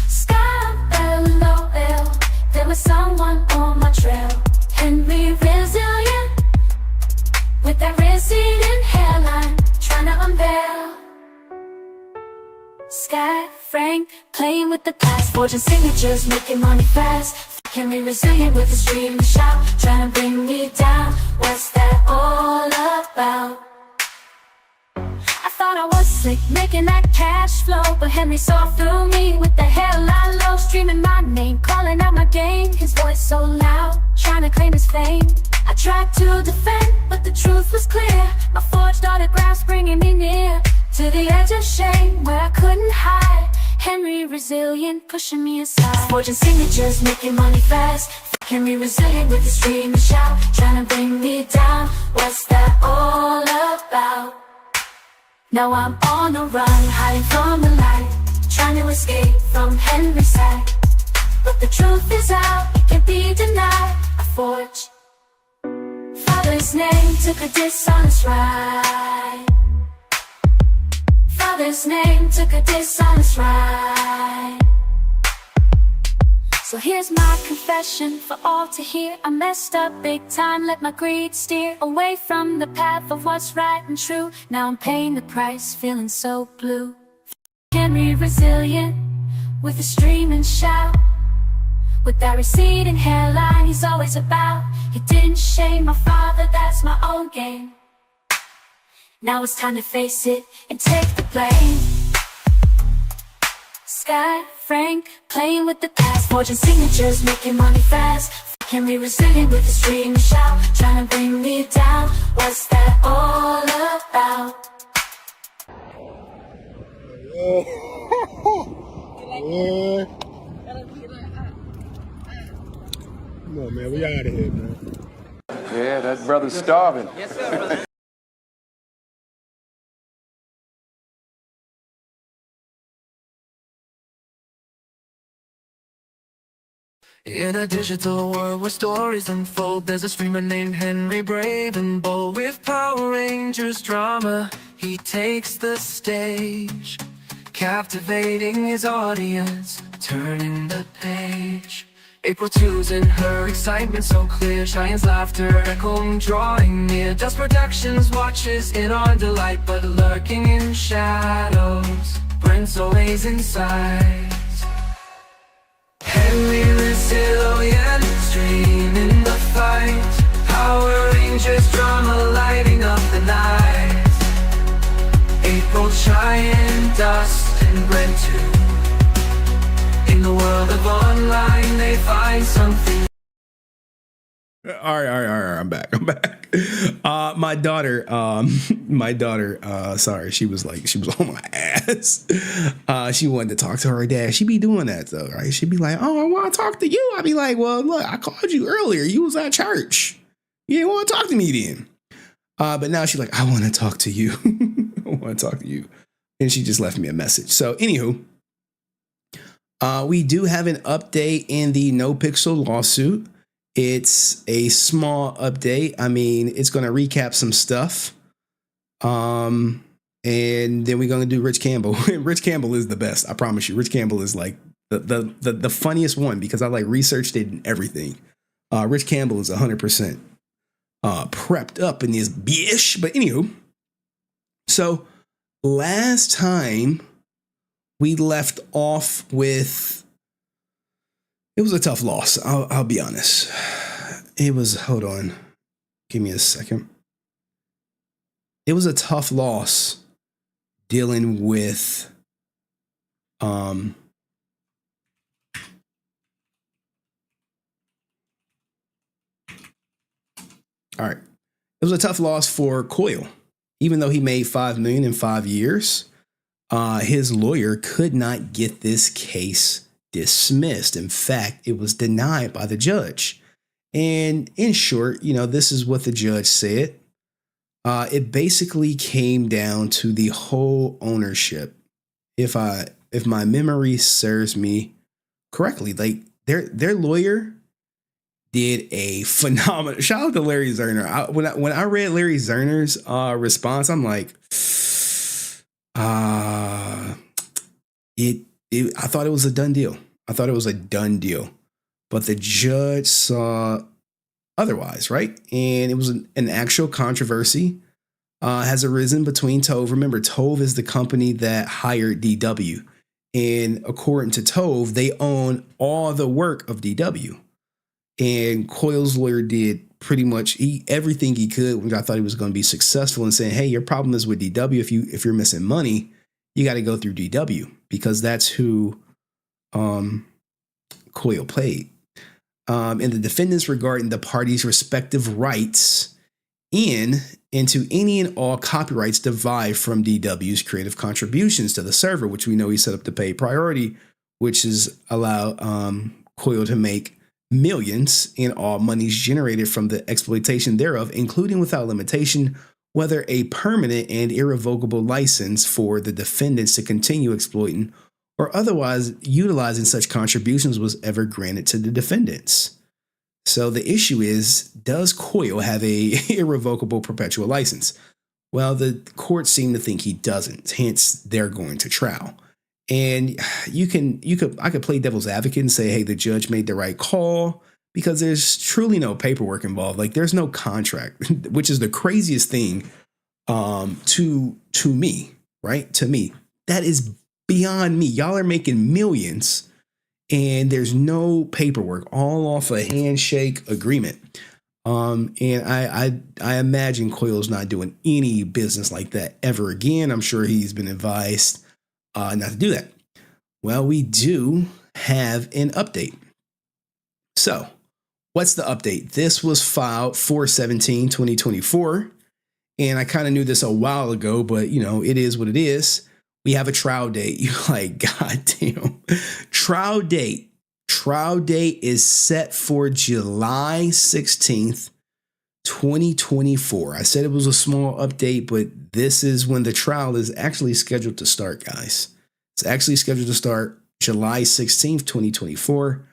Sky below, there was someone on my trail. HenryResilient with that receding hairline, trying to unveil. Sky Frank, playing with the past, forging signatures, making money fast. HenryResilient with his dream and shout, trying to bring me down. What's that all about? I thought I was sick, making that cash flow, but Henry saw through me with the hairline low, streaming my name, calling out my game. His voice so loud, trying to claim his fame. I tried to defend, but the truth was clear. My forged autographs bringing me near to the edge of shame where I couldn't hide. HenryResilient pushing me aside, forging signatures, making money fast. HenryResilient with his dream and shout, trying to bring me down. What's that all about? Now I'm on the run, hiding from the light, trying to escape from Henry's sight. But the truth is out, it can't be denied. I forge Father's name, took a dishonest ride. Father's name, took a dishonest ride. So here's my confession for all to hear. I messed up big time, let my greed steer away from the path of what's right and true. Now I'm paying the price, feeling so blue. HenryResilient with a streaming shout, with that receding hairline he's always about. He didn't shame my father, that's my own game. Now it's time to face it and take the blame. Sky Frank, playing with the past, forging signatures, making money fast. HenryResilient with his dream and shout, trying to bring me down. What's that all about? Come on, man. We out of here, man. Yeah, that brother's starving. Yes, sir, brother. In a digital world where stories unfold, there's a streamer named Henry, brave and bold. With Power Rangers drama, he takes the stage, captivating his audience, turning the page. April 2's in her excitement so clear, Cheyenne's laughter echoing, drawing near. Dust Productions watches in on delight, but lurking in shadows, Brent's always inside. HenryResilient, streaming the fight. Power Rangers drama lighting up the night. April, Cheyenne, Dust, and Brent too. In the world of online, they find something. All right. I'm back. My daughter, sorry, she was on my ass. She wanted to talk to her dad. She be doing that though, right? She'd be like, "Oh, I want to talk to you." I'd be like, "Well, look, I called you earlier. You was at church. You didn't want to talk to me then." But now she's like, "I want to talk to you. I want to talk to you," and she just left me a message. So, anywho, we do have an update in the No Pixel lawsuit. It's a small update. I mean, it's going to recap some stuff. And then we're going to do Rich Campbell. Rich Campbell is the best. I promise you. Rich Campbell is like the funniest one because I like researched it and everything. Rich Campbell is 100% prepped up in this bitch. But anywho, so last time we left off with It was a tough loss. I'll be honest. It was, hold on. Give me a second. It was a tough loss dealing with, all right. It was a tough loss for Coyle. Even though he made $5 million in 5 years, his lawyer could not get this case dismissed. In fact, it was denied by the judge. And in short, this is what the judge said. It basically came down to the whole ownership. If my memory serves me correctly, like their lawyer did a phenomenal. Shout out to Larry Zerner. When I read Larry Zerner's response, I'm like, I thought it was a done deal. But the judge saw otherwise, right? And it was an actual controversy has arisen between Tove. Remember, Tove is the company that hired DW. And according to Tove, they own all the work of DW. And Coyle's lawyer did pretty much everything he could when I thought he was going to be successful in saying, hey, your problem is with DW. If you're missing money, you got to go through DW because that's who Coyle paid. And the defendants regarding the parties' respective rights into any and all copyrights derived from DW's creative contributions to the server, which we know he set up to pay priority, which is allow Coyle to make millions in all monies generated from the exploitation thereof, including without limitation, whether a permanent and irrevocable license for the defendants to continue exploiting or otherwise utilizing such contributions was ever granted to the defendants. So the issue is, does Coyle have a irrevocable perpetual license? Well, the courts seem to think he doesn't, hence they're going to trial. And I could play devil's advocate and say, hey, the judge made the right call because there's truly no paperwork involved. Like there's no contract, which is the craziest thing to me, right? To me, that is beyond me. Y'all are making millions and there's no paperwork, all off a handshake agreement. And I imagine Coyle's not doing any business like that ever again. I'm sure he's been advised not to do that. Well, we do have an update. So what's the update? This was filed 4/17/2024. And I kind of knew this a while ago, but it is what it is. We have a trial date. You're like, God damn. Trial date is set for July 16th, 2024. I said it was a small update, but this is when the trial is actually scheduled to start, guys. It's actually scheduled to start July 16th, 2024.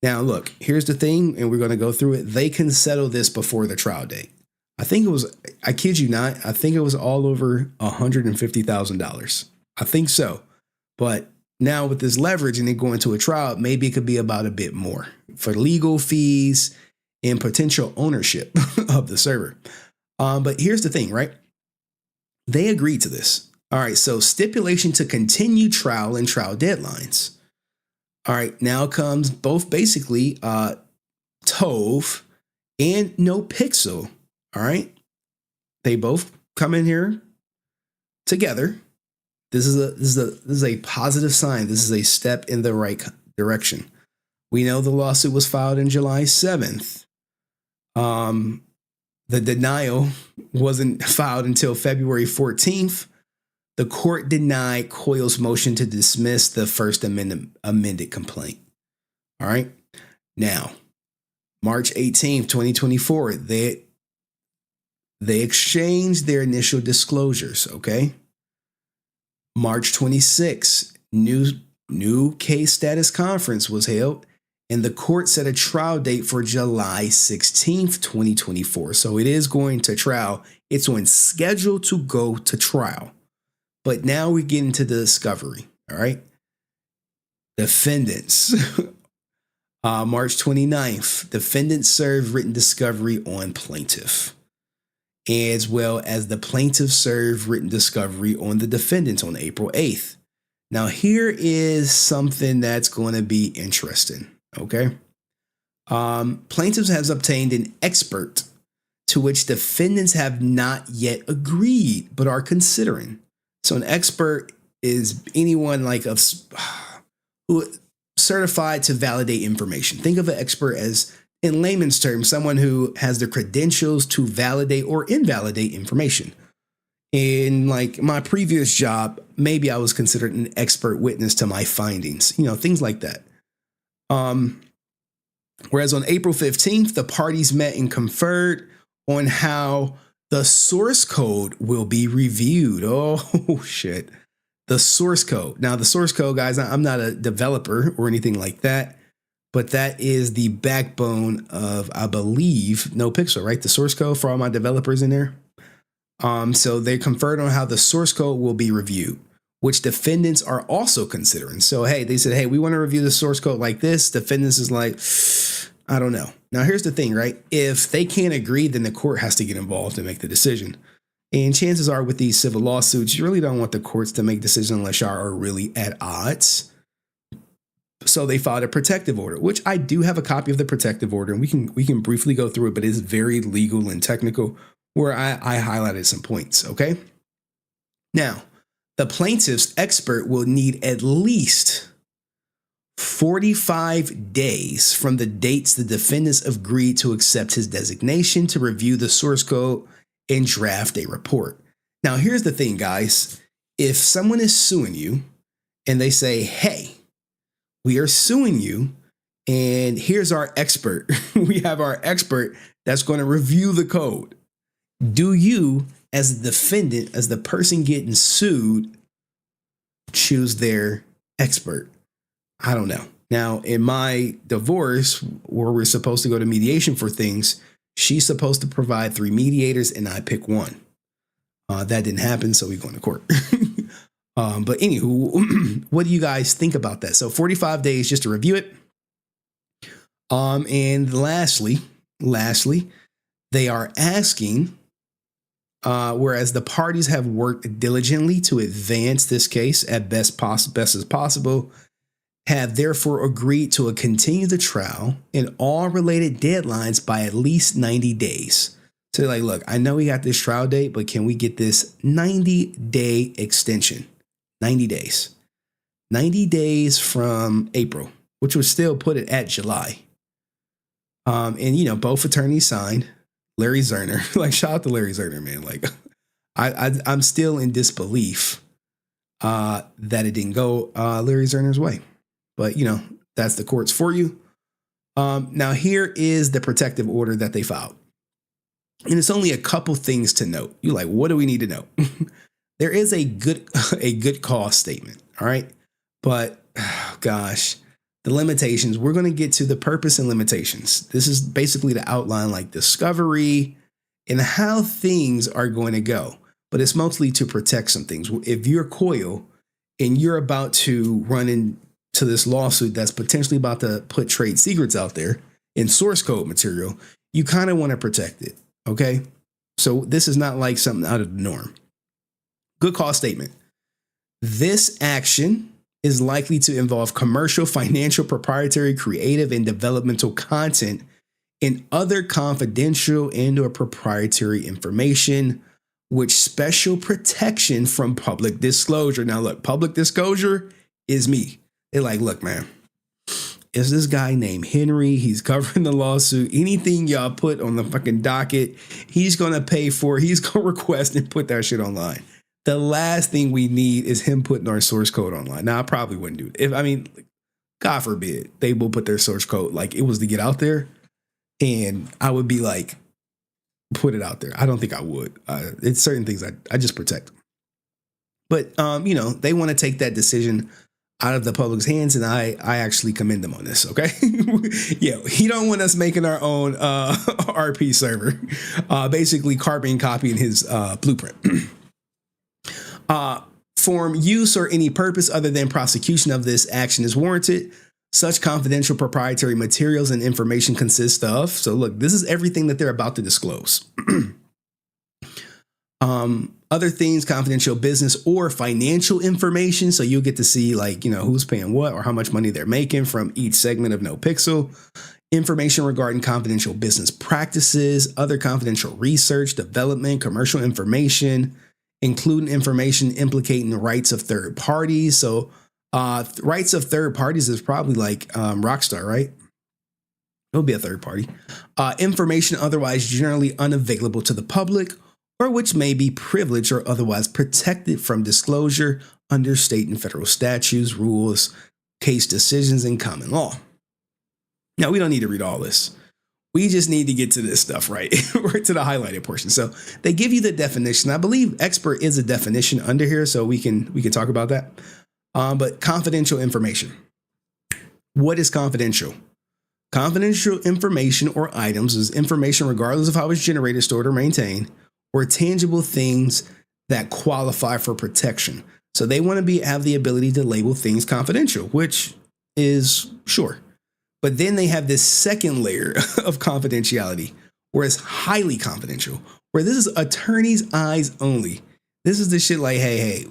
Now, look, here's the thing, and we're going to go through it. They can settle this before the trial date. I think it was, I kid you not, I think it was all over $150,000. I think so. But now with this leverage and it going to a trial, maybe it could be about a bit more for legal fees and potential ownership of the server. But here's the thing, right? They agreed to this. All right, so stipulation to continue trial and trial deadlines. All right, now comes both basically Tove and No Pixel. All right, they both come in here together. This is a positive sign. This is a step in the right direction. We know the lawsuit was filed in July 7th. The denial wasn't filed until February 14th. The court denied Coyle's motion to dismiss the first amended complaint. All right. Now, March 18th, 2024, they exchanged their initial disclosures. Okay. March 26th, new case status conference was held, and the court set a trial date for July 16th, 2024. So it is going to trial. It's on schedule to go to trial. But now we get into the discovery. All right. Defendants. March 29th, defendants served written discovery on plaintiff, as well as the plaintiff served written discovery on the defendants on April 8th. Now, here is something that's going to be interesting. Okay. Plaintiffs has obtained an expert to which defendants have not yet agreed but are considering. So an expert is anyone like who certified to validate information. Think of an expert as, in layman's terms, someone who has the credentials to validate or invalidate information. In like my previous job, maybe I was considered an expert witness to my findings, you know, things like that. Whereas on April 15th, the parties met and conferred on how the source code will be reviewed. Oh, shit. The source code. Now, the source code, guys, I'm not a developer or anything like that, but that is the backbone of, I believe, NoPixel, right? The source code for all my developers in there. So they conferred on how the source code will be reviewed, which defendants are also considering. So, hey, they said, hey, we want to review the source code like this. Defendants is like, I don't know. Now, here's the thing, right? If they can't agree, then the court has to get involved and make the decision. And chances are with these civil lawsuits, you really don't want the courts to make decisions unless y'all are really at odds. So they filed a protective order, which I do have a copy of the protective order, and we can briefly go through it, but it's very legal and technical, where I highlighted some points, okay? Now, the plaintiff's expert will need at least 45 days from the dates the defendants agreed to accept his designation to review the source code and draft a report. Now, here's the thing, guys. If someone is suing you and they say, hey, we are suing you, and here's our expert. We have our expert that's going to review the code. Do you, as the defendant, as the person getting sued, choose their expert? I don't know. Now, in my divorce, where we're supposed to go to mediation for things, she's supposed to provide 3 mediators, and I pick one. That didn't happen, so we're going to court. But anywho, what do you guys think about that? So 45 days just to review it. And lastly, they are asking, whereas the parties have worked diligently to advance this case at best as possible, have therefore agreed to continue the trial and all related deadlines by at least 90 days. So like, look, I know we got this trial date, but can we get this 90-day extension? 90 days. 90 days from April, which would still put it at July. And, you know, both attorneys signed. Larry Zerner, like, shout out to Larry Zerner, man. Like, I'm still in disbelief that it didn't go Larry Zerner's way. But, you know, that's the courts for you. Now, here is the protective order that they filed. And it's only a couple things to note. You're like, what do we need to know? There is a good cause statement, all right? But, gosh, the limitations, we're going to get to the purpose and limitations. This is basically to outline like discovery and how things are going to go. But it's mostly to protect some things. If you're Coil and you're about to run into this lawsuit that's potentially about to put trade secrets out there in source code material, you kind of want to protect it, okay? So this is not like something out of the norm. Good cause statement. This action is likely to involve commercial, financial, proprietary, creative, and developmental content and other confidential and or proprietary information with special protection from public disclosure. Now, look, public disclosure is me. They're like, look, man, it's this guy named Henry. He's covering the lawsuit. Anything y'all put on the fucking docket, he's going to pay for it. He's going to request and put that shit online. The last thing we need is him putting our source code online. Now, I probably wouldn't do it. God forbid, they will put their source code like it was to get out there. And I would be like, put it out there. I don't think I would. It's certain things I just protect. But, you know, they want to take that decision out of the public's hands. And I actually commend them on this. OK, yeah, he don't want us making our own RP server, basically carbon copying his blueprint. Form, use, or any purpose other than prosecution of this action is warranted. Such confidential proprietary materials and information consist of. So look, this is everything that they're about to disclose. Other things, confidential business or financial information. So you'll get to see like, who's paying what or how much money they're making from each segment of NoPixel. Information regarding confidential business practices, other confidential research, development, commercial information, including information implicating the rights of third parties. So rights of third parties is probably like Rockstar, right? It'll be a third party. Information otherwise generally unavailable to the public, or which may be privileged or otherwise protected from disclosure under state and federal statutes, rules, case decisions, and common law. Now, we don't need to read all this. We just need to get to this stuff, right? We're to the highlighted portion. So they give you the definition. I believe expert is a definition under here, so we can talk about that. But confidential information. What is confidential? Confidential information or items is information regardless of how it's generated, stored, or maintained, or tangible things that qualify for protection. So they want to have the ability to label things confidential, which is sure. But then they have this second layer of confidentiality, where it's highly confidential, where this is attorney's eyes only. This is the shit like, hey,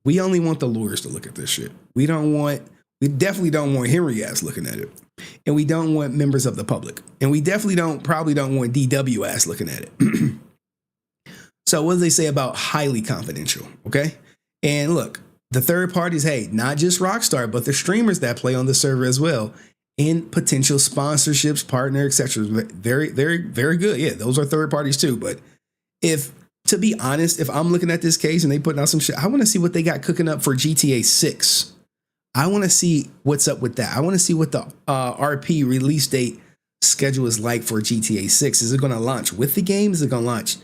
we only want the lawyers to look at this shit. We definitely don't want Henry ass looking at it. And we don't want members of the public. And we definitely probably don't want DW ass looking at it. So what do they say about highly confidential? Okay. And look, the third parties, hey, not just Rockstar, but the streamers that play on the server as well, and potential sponsorships, partner, etc. Very, very, very good. Yeah, those are third parties too. But to be honest, if I'm looking at this case and they putting out some shit, I want to see what they got cooking up for GTA 6. I want to see what's up with that. I want to see what the RP release date schedule is like for GTA 6. Is it going to launch with the game? Is it going to launch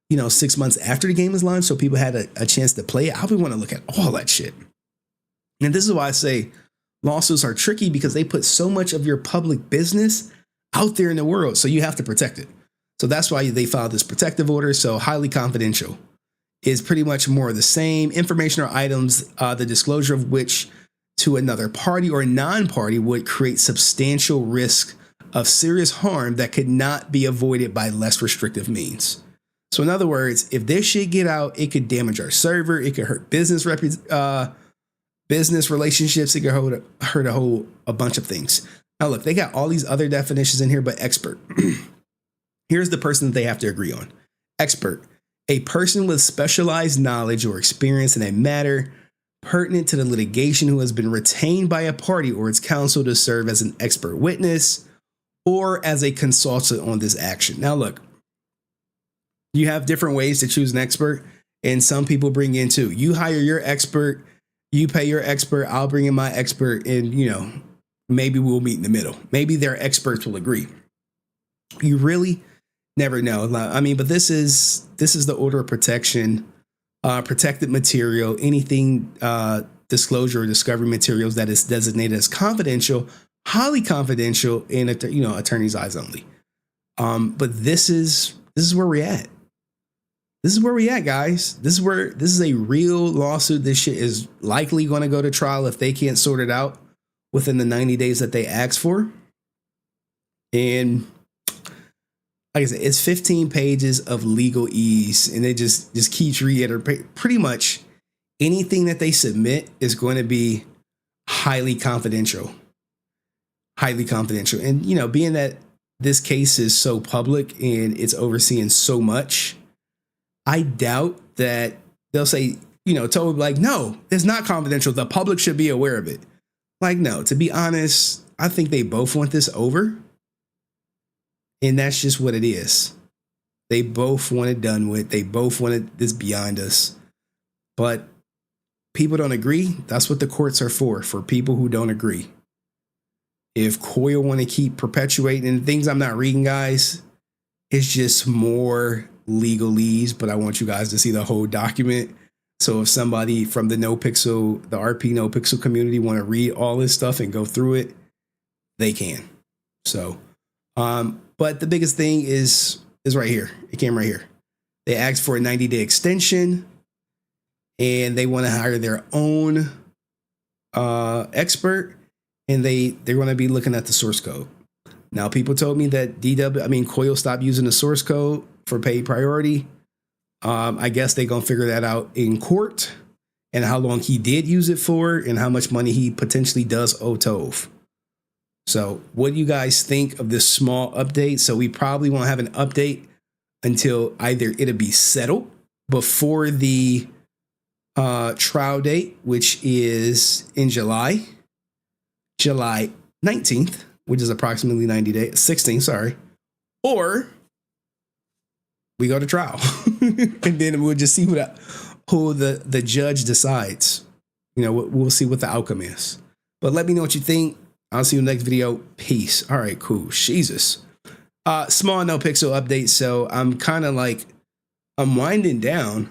6 months after the game is launched so people had a chance to play it? I would want to look at all that shit. And this is why I say lawsuits are tricky, because they put so much of your public business out there in the world. So you have to protect it. So that's why they filed this protective order. So highly confidential is pretty much more of the same. Information or items, the disclosure of which to another party or non-party would create substantial risk of serious harm that could not be avoided by less restrictive means. So in other words, if this shit get out, it could damage our server. It could hurt business relationships. It could hurt a bunch of things. Now look, they got all these other definitions in here, but expert. Here's the person that they have to agree on. Expert, a person with specialized knowledge or experience in a matter pertinent to the litigation who has been retained by a party or its counsel to serve as an expert witness or as a consultant on this action. Now look, you have different ways to choose an expert, and some people bring in two. You hire your expert, you pay your expert, I'll bring in my expert, and maybe we'll meet in the middle. Maybe their experts will agree. You really never know. I mean, but this is the order of protection, protected material, anything disclosure or discovery materials that is designated as confidential, highly confidential, and attorney's eyes only. But this is where we're at. This is where we at, guys. This is a real lawsuit. This shit is likely going to go to trial if they can't sort it out within the 90 days that they asked for. And like I said, it's 15 pages of legalese, and it just keeps reiterating. Pretty much anything that they submit is going to be highly confidential. Highly confidential. And, being that this case is so public and it's overseeing so much, I doubt that they'll say, totally like, no, it's not confidential. The public should be aware of it. Like, no, to be honest, I think they both want this over. And that's just what it is. They both want it done with. They both wanted this behind us. But people don't agree. That's what the courts are for people who don't agree. If COIL want to keep perpetuating, and things I'm not reading, guys, it's just more legalese, but I want you guys to see the whole document. So if somebody from the NoPixel, the RP NoPixel community want to read all this stuff and go through it, they can. So, but the biggest thing is right here. It came right here. They asked for a 90-day extension, and they want to hire their own expert, and they're going to be looking at the source code. Now, people told me that COIL stopped using the source code for paid priority. I guess they're gonna figure that out in court, and how long he did use it for, and how much money he potentially does owe Tove. So, what do you guys think of this small update? So, we probably won't have an update until either it'll be settled before the trial date, which is in July 19th, which is approximately 90 days, 16, sorry, or we go to trial and then we'll just see who the judge decides. You know, we'll see what the outcome is. But let me know what you think. I'll see you in the next video. Peace. All right, cool. Jesus. Small no pixel update. So I'm kind of like, I'm winding down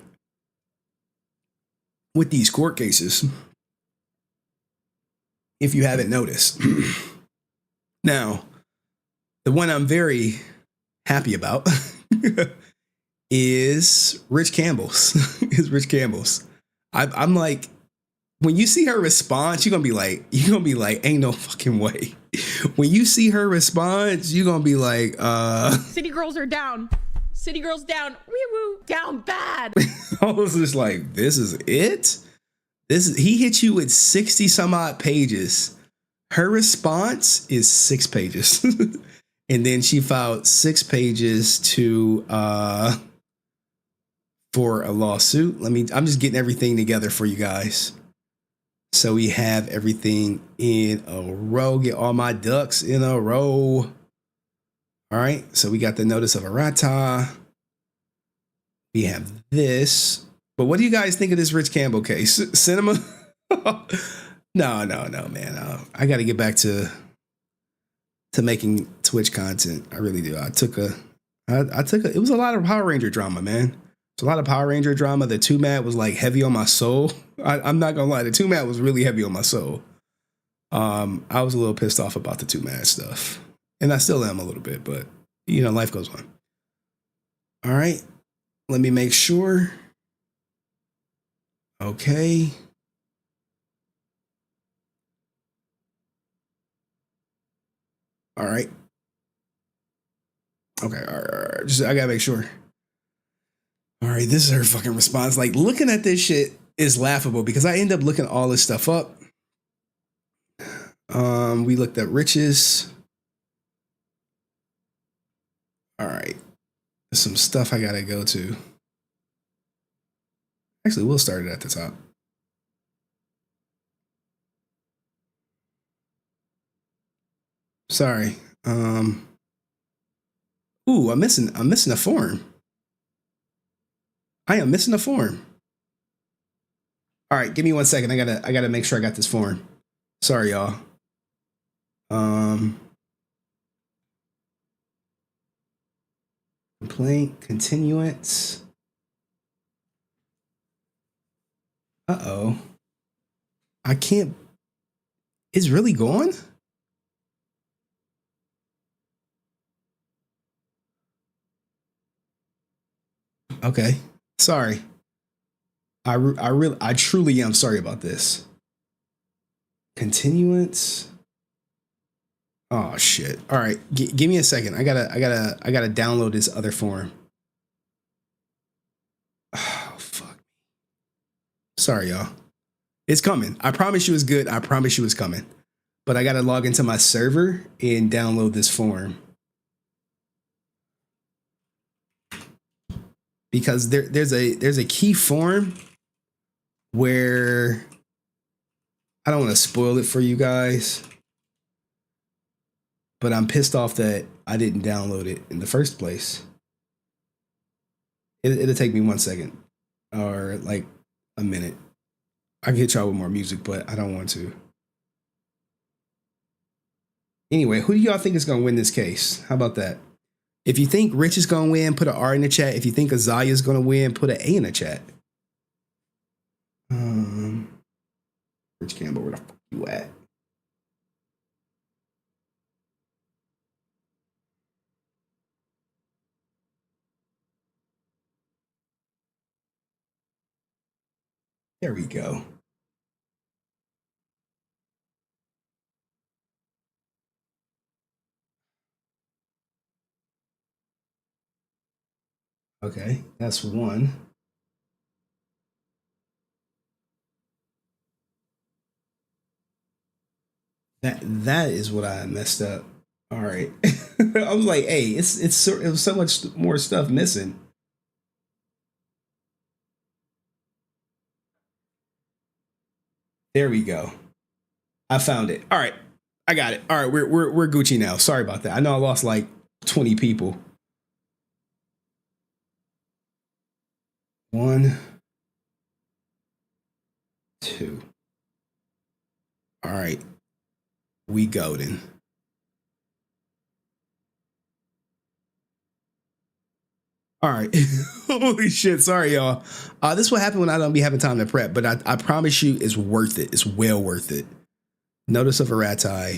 with these court cases, if you haven't noticed. Now, the one I'm very happy about is Rich Campbell's. I'm like, when you see her response, you're gonna be like, ain't no fucking way. When you see her response, you're gonna be like, City girls are down. City girls down. Wee woo. Down bad. I was just like, this is it? He hit you with 60 some odd pages. Her response is 6 pages. And then she filed 6 pages for a lawsuit. I'm just getting everything together for you guys. So we have everything in a row. Get all my ducks in a row. All right. So we got the notice of errata. We have this. But what do you guys think of this Rich Campbell case? Cinema? No, man. I got to get back to making Twitch content. I really do. It was a lot of Power Ranger drama, man. It's a lot of Power Ranger drama. The 2-mat was like heavy on my soul. I'm not gonna lie, the 2-mat was really heavy on my soul. I was a little pissed off about the 2-mat stuff. And I still am a little bit, but you know, life goes on. All right. Let me make sure. Okay. All right. Okay. All right. Just, I gotta make sure. All right. This is her fucking response. Like, looking at this shit is laughable because I end up looking all this stuff up. We looked at riches. All right. There's some stuff I gotta go to. Actually, we'll start it at the top. Sorry. Ooh, I'm missing a form. I am missing a form. All right, give me 1 second. I gotta make sure I got this form. Sorry, y'all. Complaint, continuance. Uh-oh. I can't. It's really gone? Okay. Sorry. I truly am sorry about this. Continuance. Oh shit. All right. Give me a second. I gotta download this other form. Oh fuck. Sorry, y'all. It's coming. I promise you it's good. I promise you it's coming. But I gotta log into my server and download this form. Because there's a key form where I don't want to spoil it for you guys, but I'm pissed off that I didn't download it in the first place. It'll take me 1 second or like a minute. I can hit y'all with more music, but I don't want to. Anyway, who do y'all think is going to win this case? How about that? If you think Rich is going to win, put an R in the chat. If you think Azalea is going to win, put an A in the chat. Rich Campbell, where the fuck you at? There we go. Okay, that's one. That is what I messed up. All right. I was like, hey, it was so much more stuff missing. There we go. I found it. All right. I got it. All right, we're Gucci now. Sorry about that. I know I lost like 20 people. 1, 2. All right. We golden. All right. Holy shit. Sorry, y'all. This will happen when I don't be having time to prep, but I promise you it's worth it. It's well worth it. Notice of errata.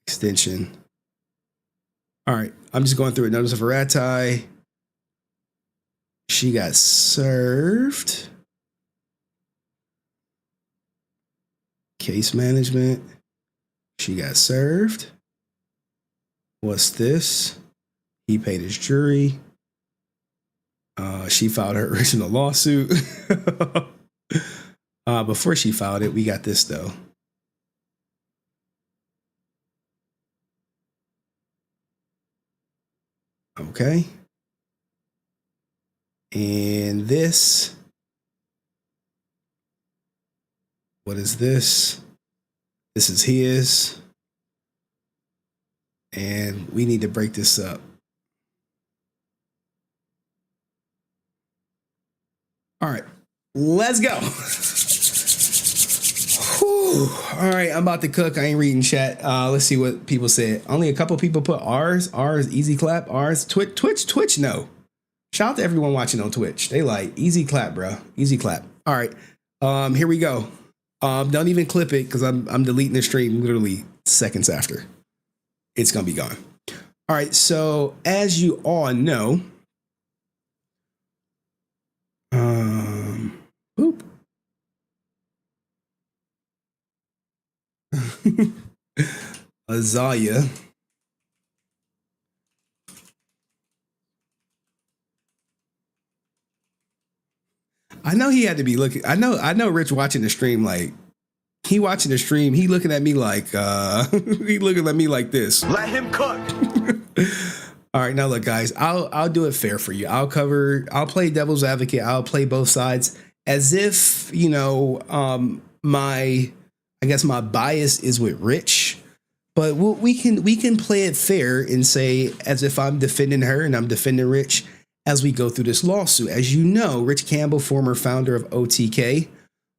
Extension. All right. I'm just going through it. Notice of errata. She got served. Case management. She got served. What's this? He paid his jury. She filed her original lawsuit. Before she filed it, we got this though. Okay. And this. What is this? This is his. And we need to break this up. All right, let's go. Whew. All right, I'm about to cook. I ain't reading chat. Let's see what people said. Only a couple people put R's. R's, easy clap. R's, Twitch, no. Shout out to everyone watching on Twitch. They like, easy clap, bro. Easy clap. All right, here we go. Don't even clip it because I'm deleting the stream literally seconds after. It's gonna be gone. All right, so as you all know, boop. Azalea. I know he had to be looking. I know Rich watching the stream like he watching the stream. He looking at me like he looking at me like this. Let him cook. All right, now look, guys. I'll do it fair for you. I'll play devil's advocate. I'll play both sides as if my bias is with Rich, but we can play it fair and say as if I'm defending her and I'm defending Rich as we go through this lawsuit. As you know, Rich Campbell, former founder of OTK,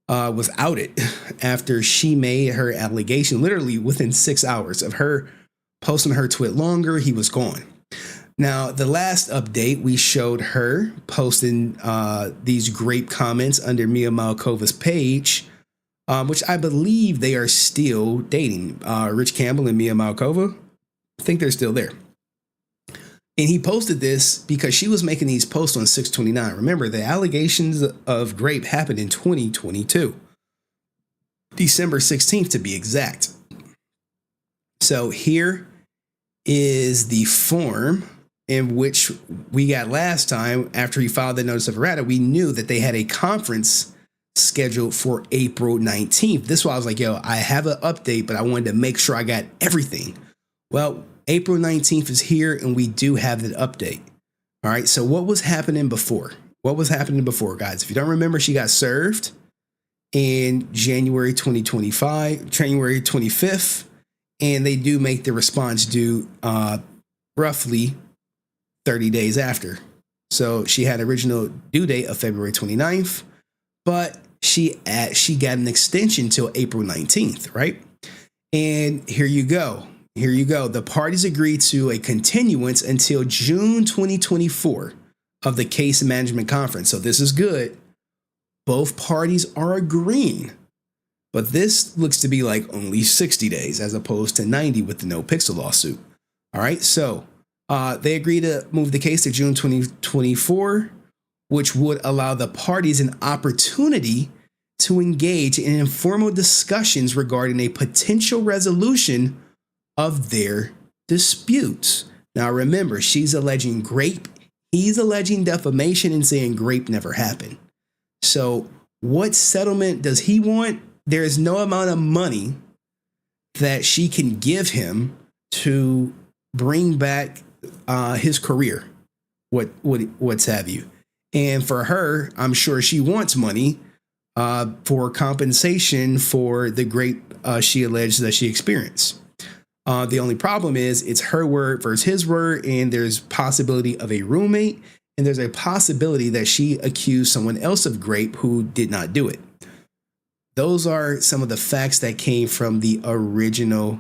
was outed after she made her allegation literally within 6 hours of her posting her tweet longer. He was gone. Now, the last update, we showed her posting these Grape comments under Mia Malkova's page, which I believe they are still dating. Rich Campbell and Mia Malkova, I think they're still there. And he posted this because she was making these posts on 6/29. Remember, the allegations of Grape happened in 2022, December 16th to be exact. So here is the form in which we got last time after he filed the notice of errata. We knew that they had a conference scheduled for April 19th. This is why I was like, yo, I have an update, but I wanted to make sure I got everything. Well, April 19th is here and we do have the update. All right. So what was happening before? What was happening before, guys? If you don't remember, she got served in January 2025, January 25th. And they do make the response due roughly 30 days after. So she had original due date of February 29th, but she got an extension till April 19th, right? And here you go. Here you go. The parties agreed to a continuance until June 2024 of the case management conference. So this is good. Both parties are agreeing. But this looks to be like only 60 days as opposed to 90 with the No Pixel lawsuit. All right. So they agreed to move the case to June 2024, which would allow the parties an opportunity to engage in informal discussions regarding a potential resolution of their disputes. Now remember, she's alleging Grape. He's alleging defamation and saying Grape never happened. So what settlement does he want? There is no amount of money that she can give him to bring back his career, what's have you. And for her, I'm sure she wants money for compensation for the Grape she alleged that she experienced. The only problem is it's her word versus his word, and there's possibility of a roommate, and there's a possibility that she accused someone else of Grape who did not do it. Those are some of the facts that came from the original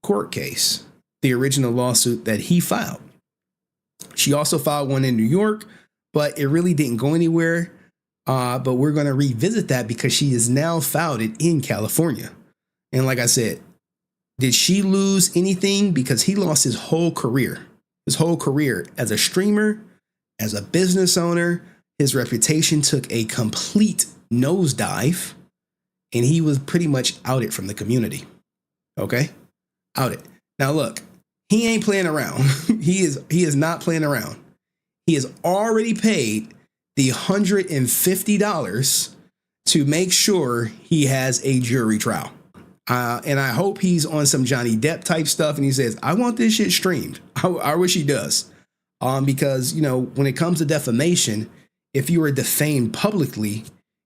court case, the original lawsuit that he filed. She also filed one in New York, but it really didn't go anywhere. But we're going to revisit that because she is now filed it in California. And like I said, did she lose anything? Because he lost his whole career as a streamer, as a business owner. His reputation took a complete nosedive, and he was pretty much outed from the community. Okay? Outed. Now look, he ain't playing around. He is not playing around. He has already paid the $150 to make sure he has a jury trial. And I hope he's on some Johnny Depp type stuff and he says, I want this shit streamed. I wish he does. Because, you know, when it comes to defamation, if you were defamed publicly,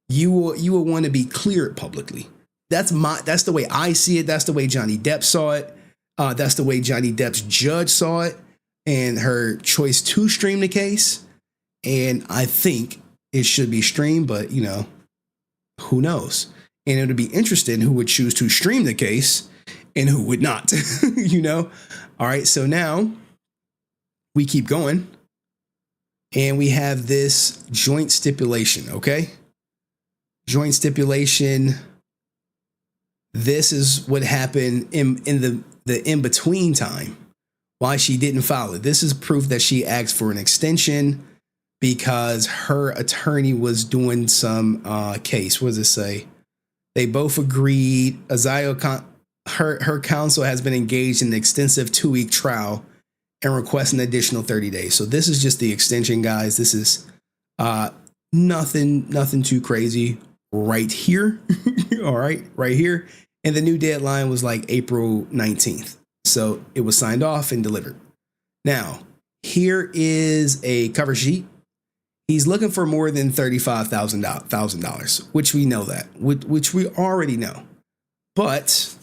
you will want to be cleared publicly. That's the way I see it. That's the way Johnny Depp saw it. That's the way Johnny Depp's judge saw it and her choice to stream the case. And I think it should be streamed, but, you know, who knows? And it would be interesting who would choose to stream the case and who would not, you know? All right, so now we keep going and we have this joint stipulation, okay? Joint stipulation. This is what happened in the in-between time, why she didn't file it. This is proof that she asked for an extension because her attorney was doing some case. What does it say? They both agreed. Her counsel has been engaged in an extensive 2-week trial and requests an additional 30 days. So this is just the extension, guys. This is nothing too crazy right here. All right, right here. And the new deadline was like April 19th. So it was signed off and delivered. Now, here is a cover sheet. He's looking for more than $35,000, which we know that, which we already know. But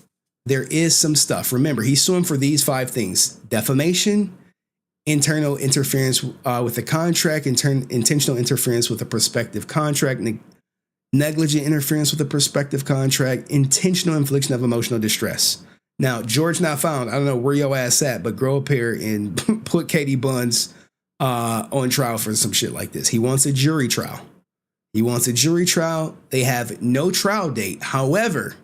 there is some stuff. Remember, he's suing for these 5 things: defamation, internal interference with the contract, intentional interference with a prospective contract, negligent interference with a prospective contract, intentional infliction of emotional distress. Now, George not found. I don't know where your ass at, but grow up here and put Katie Buns on trial for some shit like this. He wants a jury trial. They have no trial date. However,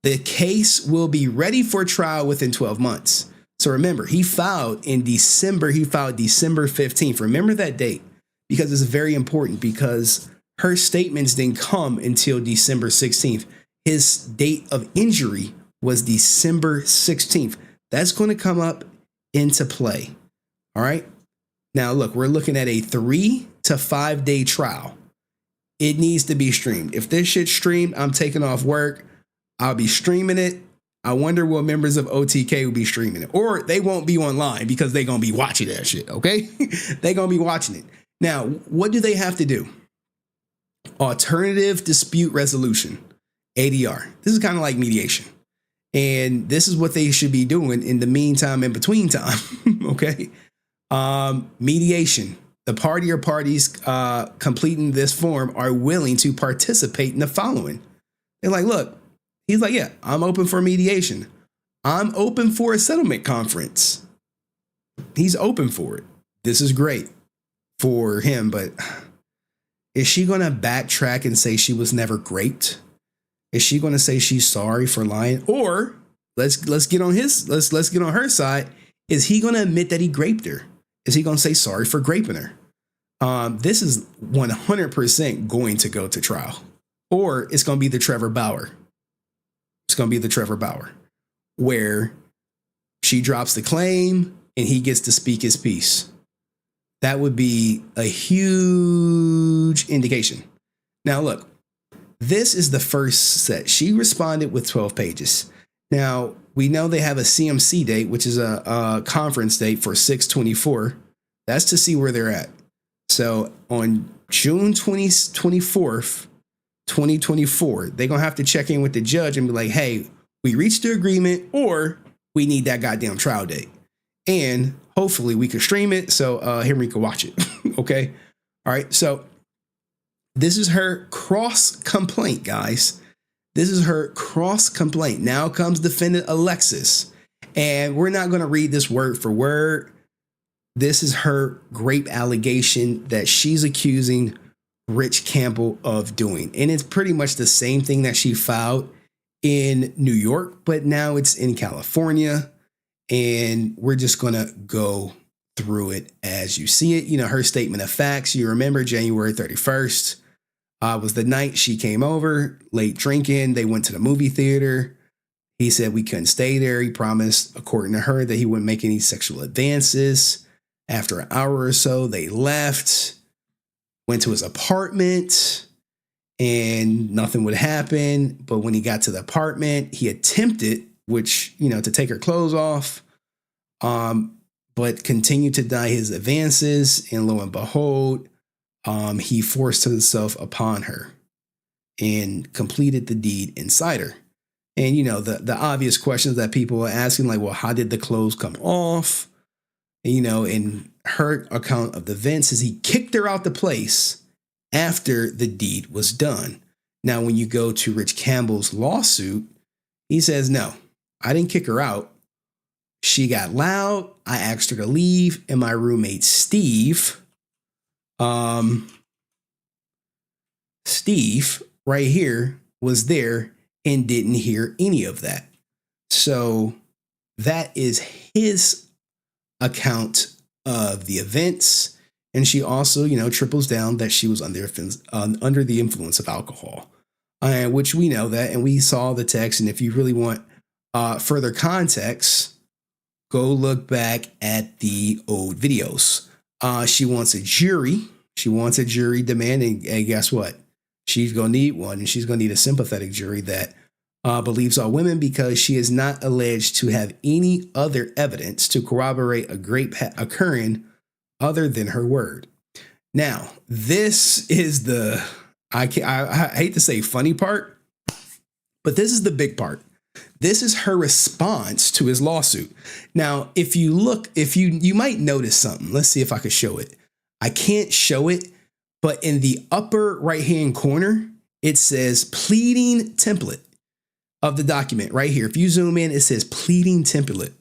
the case will be ready for trial within 12 months. So remember, he filed in December. He filed December 15th. Remember that date because it's very important because her statements didn't come until December 16th. His date of injury was December 16th. That's going to come up into play. All right. Now, look, we're looking at a 3 to 5 day trial. It needs to be streamed. If this shit's streamed, I'm taking off work. I'll be streaming it. I wonder what members of OTK will be streaming it. Or they won't be online because they're going to be watching that shit, okay? They're going to be watching it. Now, what do they have to do? Alternative dispute resolution, ADR. This is kind of like mediation. And this is what they should be doing in the meantime, in between time, okay? Mediation. The party or parties completing this form are willing to participate in the following. They're like, look, he's like, yeah, I'm open for mediation. I'm open for a settlement conference. He's open for it. This is great for him, but is she going to backtrack and say she was never graped? Is she going to say she's sorry for lying? Or let's get on let's get on her side. Is he going to admit that he graped her? Is he going to say sorry for graping her? This is 100% going to go to trial. Or it's going to be the Trevor Bauer. It's going to be the Trevor Bauer, where she drops the claim, and he gets to speak his piece. That would be a huge indication. Now, look, this is the first set. She responded with 12 pages. Now, we know they have a CMC date, which is a conference date for 6/24. That's to see where they're at. So on June 24th, 2024, they're going to have to check in with the judge and be like, hey, we reached the agreement, or we need that goddamn trial date. And hopefully we can stream it so Henry can watch it. Okay. All right. So this is her cross complaint, guys. This is her cross complaint. Now comes defendant Alexis. And we're not going to read this word for word. This is her Grape allegation that she's accusing Rich Campbell of doing. And it's pretty much the same thing that she filed in New York, but now it's in California. And we're just going to go through it as you see it. You know, her statement of facts, you remember January 31st was the night she came over, late drinking. They went to the movie theater. He said we couldn't stay there. He promised, according to her, that he wouldn't make any sexual advances. After an hour or so, they left, went to his apartment, and nothing would happen. But when he got to the apartment, he attempted, which, you know, to take her clothes off, but continued to deny his advances. And lo and behold, he forced himself upon her and completed the deed inside her. And, you know, the obvious questions that people are asking, like, well, how did the clothes come off? And, you know, in her account of the events is he kicked her out the place after the deed was done. Now, when you go to Rich Campbell's lawsuit, he says, no, I didn't kick her out. She got loud. I asked her to leave. And my roommate, Steve right here was there and didn't hear any of that. So that is his account of the events. And she also, you know, triples down that she was under the influence of alcohol, which we know that, and we saw the text. And if you really want further context, go look back at the old videos. She wants a jury. She wants a jury demanding, and guess what? She's going to need one, and she's going to need a sympathetic jury that believes all women, because she is not alleged to have any other evidence to corroborate a grape occurring other than her word. Now, this is the, I hate to say funny part, but this is the big part. This is her response to his lawsuit. Now, if you look, you might notice something. Let's see if I can show it. I can't show it, but in the upper right-hand corner, it says pleading template of the document right here. If you zoom in, it says pleading template.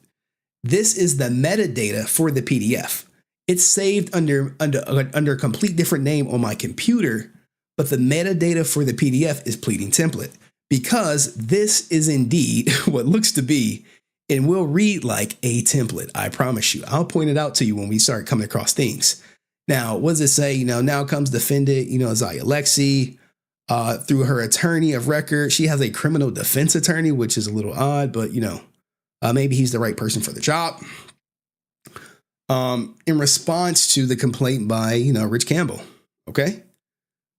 This is the metadata for the PDF. It's saved under a complete different name on my computer, but the metadata for the PDF is pleading template, because this is indeed what looks to be and will read like a template. I promise you. I'll point it out to you when we start coming across things. Now, what does it say? You know, now comes defendant, you know, Zaya Lexi, through her attorney of record. She has a criminal defense attorney, which is a little odd, but, you know, maybe he's the right person for the job. In response to the complaint by, you know, Rich Campbell. Okay.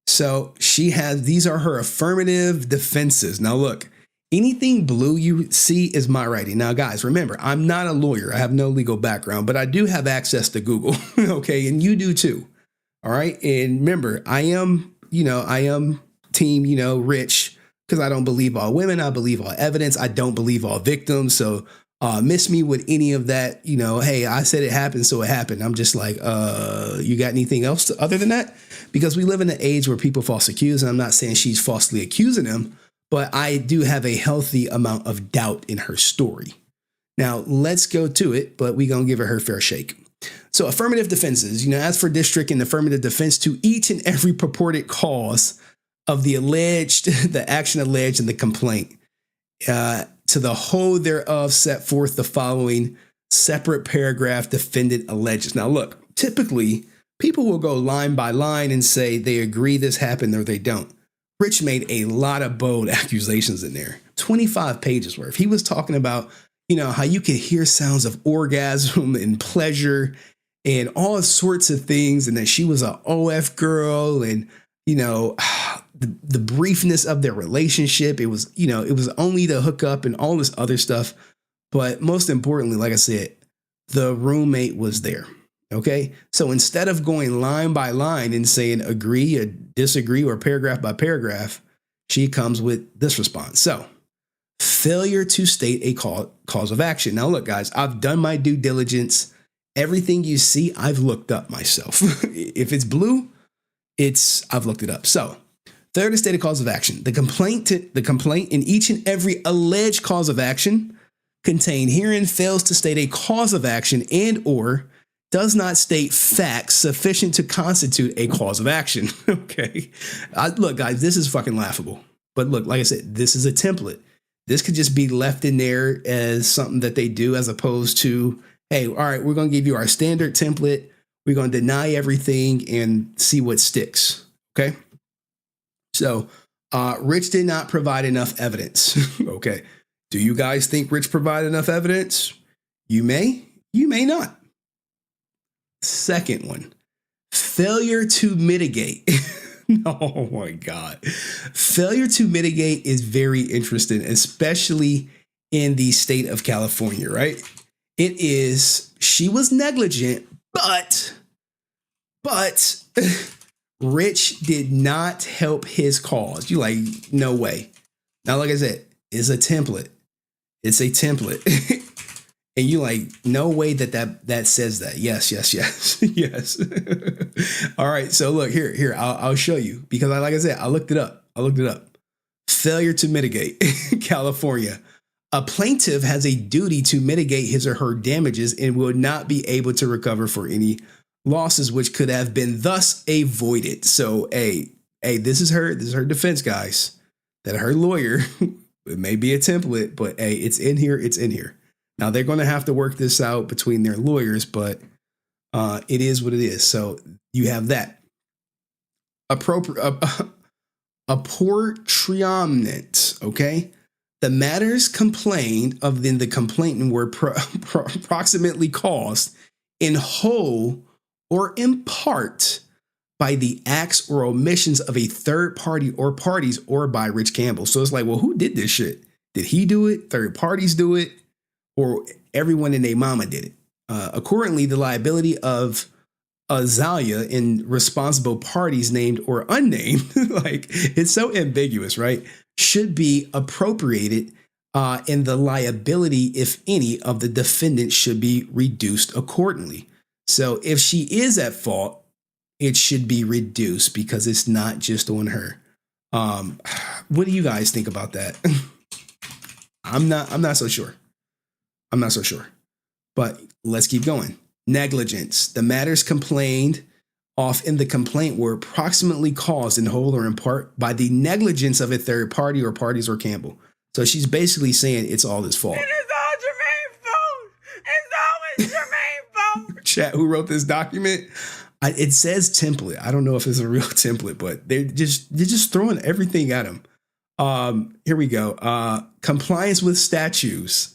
So she has, these are her affirmative defenses. Now, look, anything blue you see is my writing. Now, guys, remember, I'm not a lawyer. I have no legal background, but I do have access to Google. Okay. And you do too. All right. And remember, I am team, you know, Rich, because I don't believe all women. I believe all evidence. I don't believe all victims. So miss me with any of that, you know, hey, I said it happened, so it happened. I'm just like, you got anything else other than that? Because we live in an age where people false accuse, and I'm not saying she's falsely accusing him, but I do have a healthy amount of doubt in her story. Now, let's go to it, but we're going to give her fair shake. So affirmative defenses, you know, as for district and affirmative defense to each and every purported cause of the action alleged in the complaint, to the whole thereof set forth the following separate paragraph defendant alleges. Now, look, typically people will go line by line and say they agree this happened or they don't. Rich made a lot of bold accusations in there, 25 pages worth. He was talking about, you know, how you could hear sounds of orgasm and pleasure and all sorts of things, and that she was a OF girl, and, you know, the briefness of their relationship. It was, you know, it was only to hook up and all this other stuff. But most importantly, like I said, the roommate was there. Okay. So instead of going line by line and saying agree or disagree or paragraph by paragraph, she comes with this response. So, failure to state a cause of action. Now, look, guys, I've done my due diligence. Everything you see, I've looked up myself. If it's blue, I've looked it up. So, failure to state a cause of action. The complaint in each and every alleged cause of action contained herein fails to state a cause of action and or does not state facts sufficient to constitute a cause of action. Okay. Look, guys, this is fucking laughable. But look, like I said, this is a template. This could just be left in there as something that they do, as opposed to, hey, all right, we're going to give you our standard template. We're going to deny everything and see what sticks. Okay. So, Rich did not provide enough evidence. Okay. Do you guys think Rich provided enough evidence? You may not. Second one, failure to mitigate. Oh my God. Failure to mitigate is very interesting, especially in the state of California, right? It is, she was negligent, but Rich did not help his cause. You like, no way. Now, like I said, it's a template. It's a template. And you like, no way that says that. Yes. Yes. All right. So look, here, I'll show you, because like I said, I looked it up. Failure to mitigate. California. A plaintiff has a duty to mitigate his or her damages and will not be able to recover for any losses which could have been thus avoided. So, hey, this is her defense, guys. That her lawyer, it may be a template, but hey, it's in here. Now they're going to have to work this out between their lawyers, but it is what it is. So you have that. Apportionment, okay? The matters complained of in the complainant were approximately caused in whole or in part by the acts or omissions of a third party or parties or by Rich Campbell. So it's like, well, who did this shit? Did he do it? Third parties do it? Or everyone and their mama did it? Accordingly, the liability of Azalea and responsible parties named or unnamed, like it's so ambiguous, right? Should be appropriated, and the liability, if any, of the defendant should be reduced accordingly. So if she is at fault, it should be reduced because it's not just on her. What do you guys think about that? I'm not so sure. But let's keep going. Negligence. The matters complained of in the complaint were approximately caused in whole or in part by the negligence of a third party or parties or Campbell. So she's basically saying it's all his fault. It is all Jermaine's fault. It's always Jermaine's fault. Chat, who wrote this document? It says template. I don't know if it's a real template, but they're just throwing everything at him. Here we go. Compliance with statutes.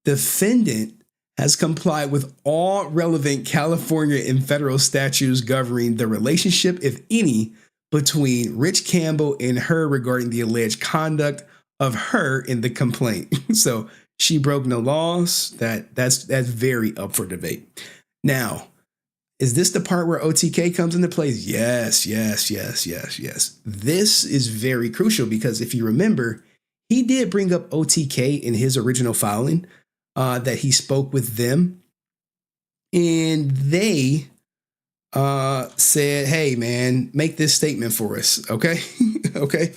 Defendant has complied with all relevant California and federal statutes governing the relationship, if any, between Rich Campbell and her regarding the alleged conduct of her in the complaint. So she broke no laws. That's very up for debate. Now, is this the part where OTK comes into play? Yes. This is very crucial because if you remember, he did bring up OTK in his original filing. That he spoke with them, and they said, hey, man, make this statement for us. Okay. Okay.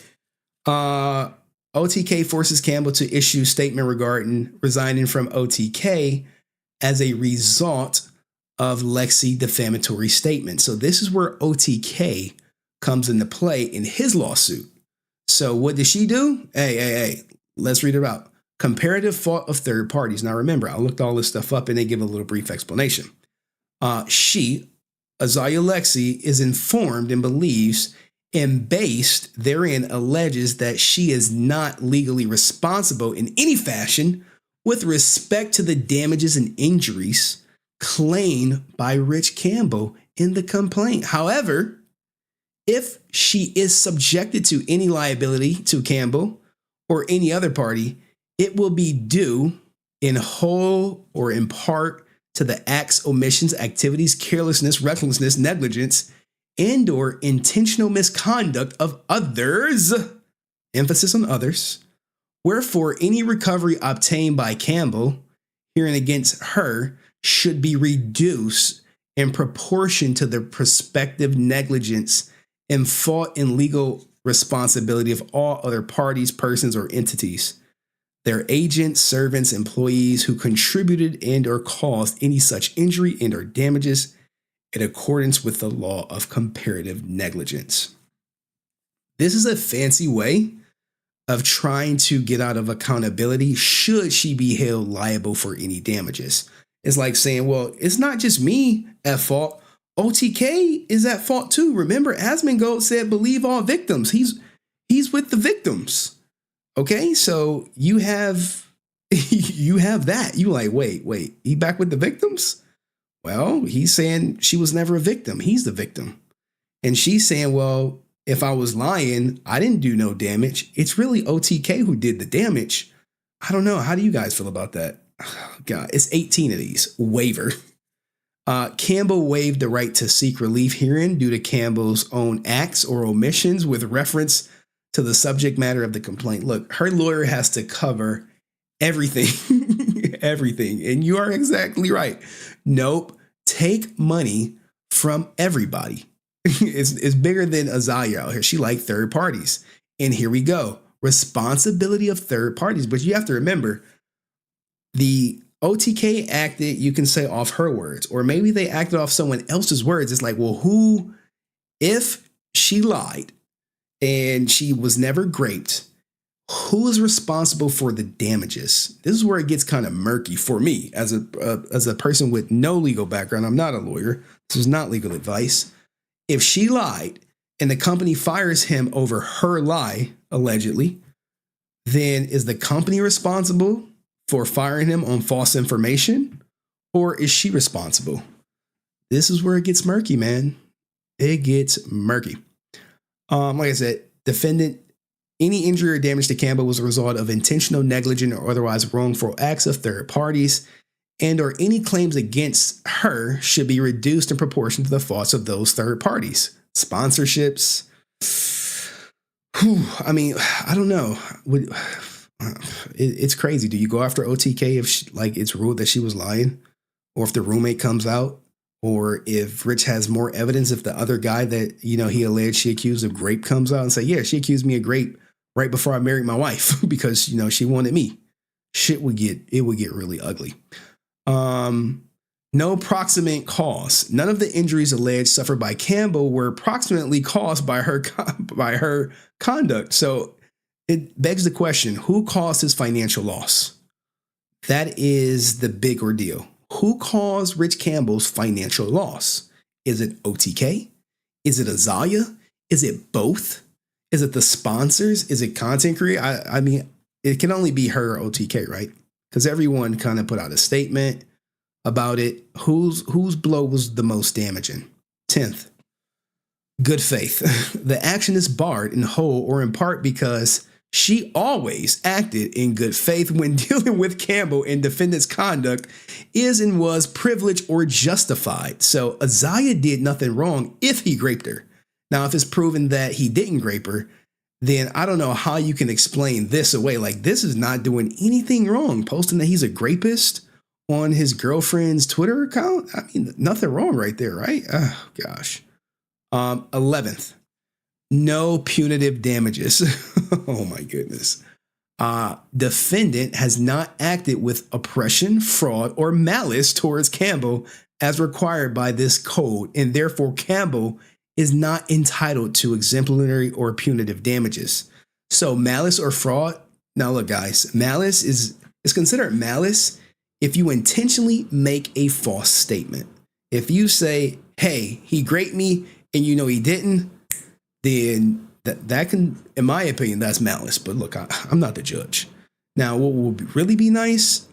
OTK forces Campbell to issue statement regarding resigning from OTK as a result of Lexi defamatory statement. So this is where OTK comes into play in his lawsuit. So what did she do? Hey, let's read it out. Comparative fault of third parties. Now, remember, I looked all this stuff up and they give a little brief explanation. She, Azalea Lexi, is informed and believes and based therein alleges that she is not legally responsible in any fashion with respect to the damages and injuries claimed by Rich Campbell in the complaint. However, if she is subjected to any liability to Campbell or any other party, it will be due in whole or in part to the acts, omissions, activities, carelessness, recklessness, negligence, and or intentional misconduct of others, emphasis on others. Wherefore, any recovery obtained by Campbell, herein against her, should be reduced in proportion to the prospective negligence and fault and legal responsibility of all other parties, persons, or entities, their agents, servants, employees who contributed and or caused any such injury and or damages in accordance with the law of comparative negligence. This is a fancy way of trying to get out of accountability should she be held liable for any damages. It's like saying, well, it's not just me at fault. OTK is at fault too. Remember, Asmongold said, believe all victims. He's with the victims. Okay, so you have that. You like, wait, he back with the victims? Well, he's saying she was never a victim. He's the victim. And she's saying, well, if I was lying, I didn't do no damage. It's really OTK who did the damage. I don't know. How do you guys feel about that? Oh, God, it's 18 of these. Waiver. Campbell waived the right to seek relief herein due to Campbell's own acts or omissions with reference to the subject matter of the complaint. Look, her lawyer has to cover everything, everything. And you are exactly right. Nope. Take money from everybody. It's bigger than Azalea out here. She like third parties. And here we go. Responsibility of third parties. But you have to remember, the OTK acted, you can say, off her words, or maybe they acted off someone else's words. It's like, well, who, if she lied and she was never graped, who is responsible for the damages? This is where it gets kind of murky for me as a person with no legal background. I'm not a lawyer. This is not legal advice. If she lied and the company fires him over her lie, allegedly, then is the company responsible for firing him on false information, or is she responsible? This is where it gets murky, man. It gets murky. Like I said, defendant, any injury or damage to Campbell was a result of intentional, negligent, or otherwise wrongful acts of third parties, and or any claims against her should be reduced in proportion to the faults of those third parties. Sponsorships. Whew, I mean, I don't know. It's crazy. Do you go after OTK if it's ruled that she was lying, or if the roommate comes out, or if Rich has more evidence, if the other guy that, he alleged she accused of Grape comes out and say, yeah, she accused me of Grape right before I married my wife because, she wanted me. Shit would get really ugly. No proximate cause. None of the injuries alleged suffered by Campbell were proximately caused by her conduct. So it begs the question, who caused his financial loss? That is the big ordeal. Who caused Rich Campbell's financial loss? Is it OTK? Is it Azalea? Is it both? Is it the sponsors? Is it content creator? I mean, it can only be her or OTK, right? Because everyone kind of put out a statement about it. Whose blow was the most damaging? 10th, good faith. The action is barred in whole or in part because she always acted in good faith when dealing with Campbell, and defendant's conduct is and was privileged or justified. So Azalea did nothing wrong if he graped her. Now, if it's proven that he didn't grape her, then I don't know how you can explain this away. Like, this is not doing anything wrong. Posting that he's a grapist on his girlfriend's Twitter account. I mean, nothing wrong right there, right? Oh, gosh. 11th. No punitive damages. Oh my goodness. Defendant has not acted with oppression, fraud, or malice towards Campbell as required by this code, and therefore Campbell is not entitled to exemplary or punitive damages. So malice or fraud. Now look, guys, malice is considered malice if you intentionally make a false statement. If you say, hey, he graped me, and he didn't, then that can, in my opinion, that's malice. But look, I'm not the judge. Now, what will really be nice,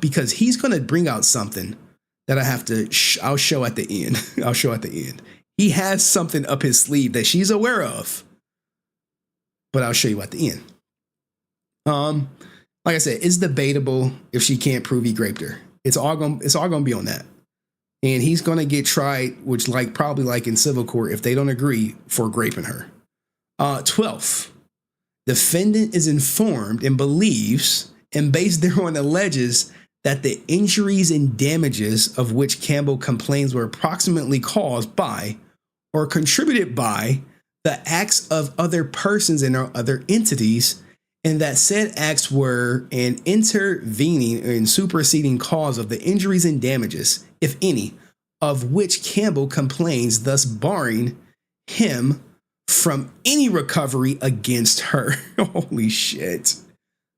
because he's going to bring out something that I have to, I'll show at the end. I'll show at the end. He has something up his sleeve that she's aware of, but I'll show you at the end. Like I said, it's debatable if she can't prove he raped her. It's all gonna be on that. And he's gonna get tried, which probably like in civil court, if they don't agree, for raping her. 12th, defendant is informed and believes and based thereon alleges that the injuries and damages of which Campbell complains were approximately caused by or contributed by the acts of other persons and or other entities, and that said acts were an intervening and superseding cause of the injuries and damages, if any, of which Campbell complains, thus barring him from any recovery against her. Holy shit.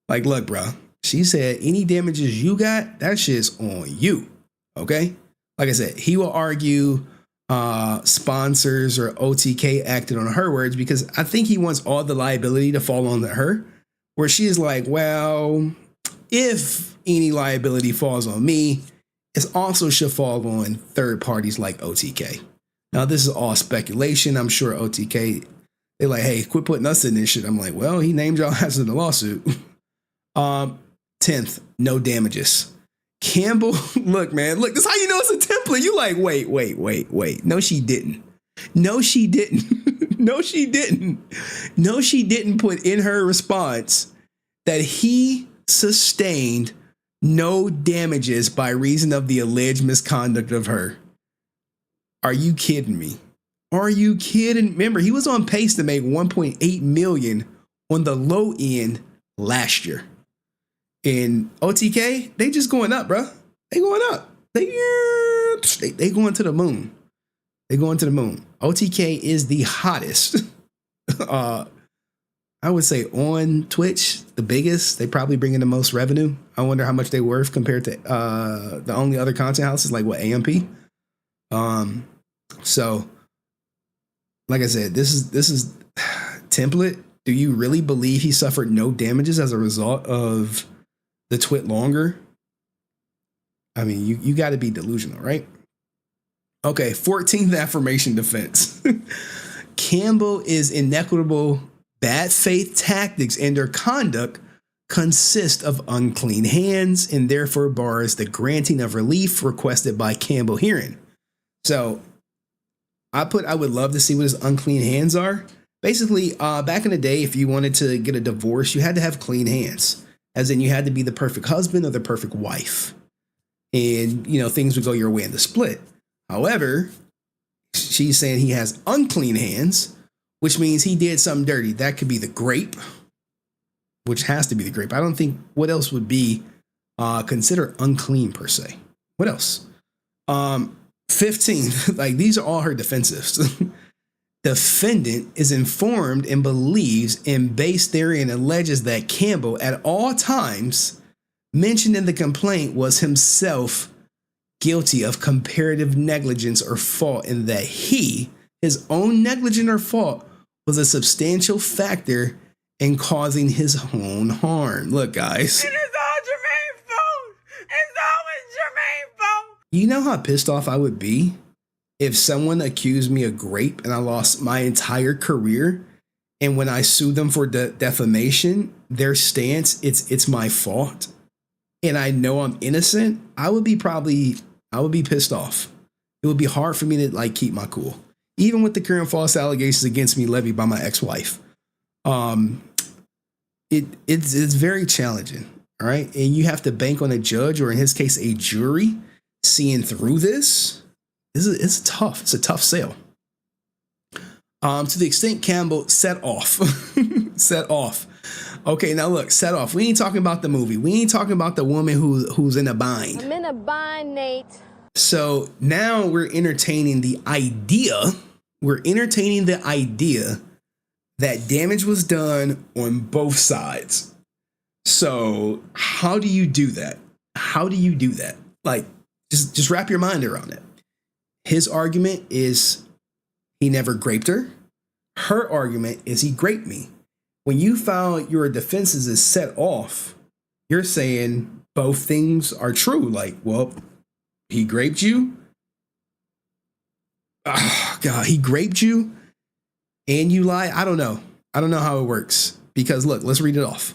Like, look, bro, she said any damages you got, that shit's on you. Okay? Like I said, he will argue sponsors or OTK acted on her words, because I think he wants all the liability to fall on her, where she is like, well, if any liability falls on me, it also should fall on third parties like OTK. Now, this is all speculation. I'm sure OTK, they're like, hey, quit putting us in this shit. I'm like, well, he named y'all as in the lawsuit. 10th, no damages. Campbell, look, man, look, this is how you know it's a template. You like, wait. No, she didn't. No, she didn't. No, she didn't. No, she didn't put in her response that he sustained no damages by reason of the alleged misconduct of her. Are you kidding me? Are you kidding? Remember, he was on pace to make 1.8 million on the low end last year. And OTK, they just going up, bro. They going up. They going to the moon. They going to the moon. OTK is the hottest. I would say on Twitch, the biggest. They probably bring in the most revenue. I wonder how much they worth compared to the only other content houses like what, AMP. So, like I said, this is template. Do you really believe he suffered no damages as a result of the twit longer? I mean, you got to be delusional, right? Okay, 14th affirmation defense. Campbell is inequitable. Bad faith tactics and their conduct consist of unclean hands and therefore bars the granting of relief requested by Campbell herein. So I would love to see what his unclean hands are. Basically, back in the day, if you wanted to get a divorce, you had to have clean hands, as in you had to be the perfect husband or the perfect wife. And, you know, things would go your way in the split. However, she's saying he has unclean hands, which means he did something dirty. That could be the grape, which has to be the grape. I don't think what else would be considered unclean per se. What else? 15, like these are all her defensives. Defendant is informed and believes and based therein alleges that Campbell at all times mentioned in the complaint was himself guilty of comparative negligence or fault, and that his own negligence or fault was a substantial factor in causing his own harm. Look, guys. It is all Jermaine's fault. It's always Jermaine's fault. You know how pissed off I would be if someone accused me of rape and I lost my entire career, and when I sue them for defamation, their stance, it's my fault, and I know I'm innocent. I would be pissed off. It would be hard for me to like keep my cool, even with the current false allegations against me levied by my ex-wife. It's very challenging. All right. And you have to bank on a judge, or in his case, a jury, seeing through this. It's tough. It's a tough sale. To the extent Campbell set off. Okay, now look, set off. We ain't talking about the movie. We ain't talking about the woman who's in a bind. I'm in a bind, Nate. So now we're entertaining the idea. That damage was done on both sides. So how do you do that? Like, just wrap your mind around it. His argument is he never graped her. Her argument is he graped me. When you file your defenses as set off, you're saying both things are true. Like, well, he graped you. Oh, God, he graped you and you lie. I don't know. I don't know how it works because look, let's read it off.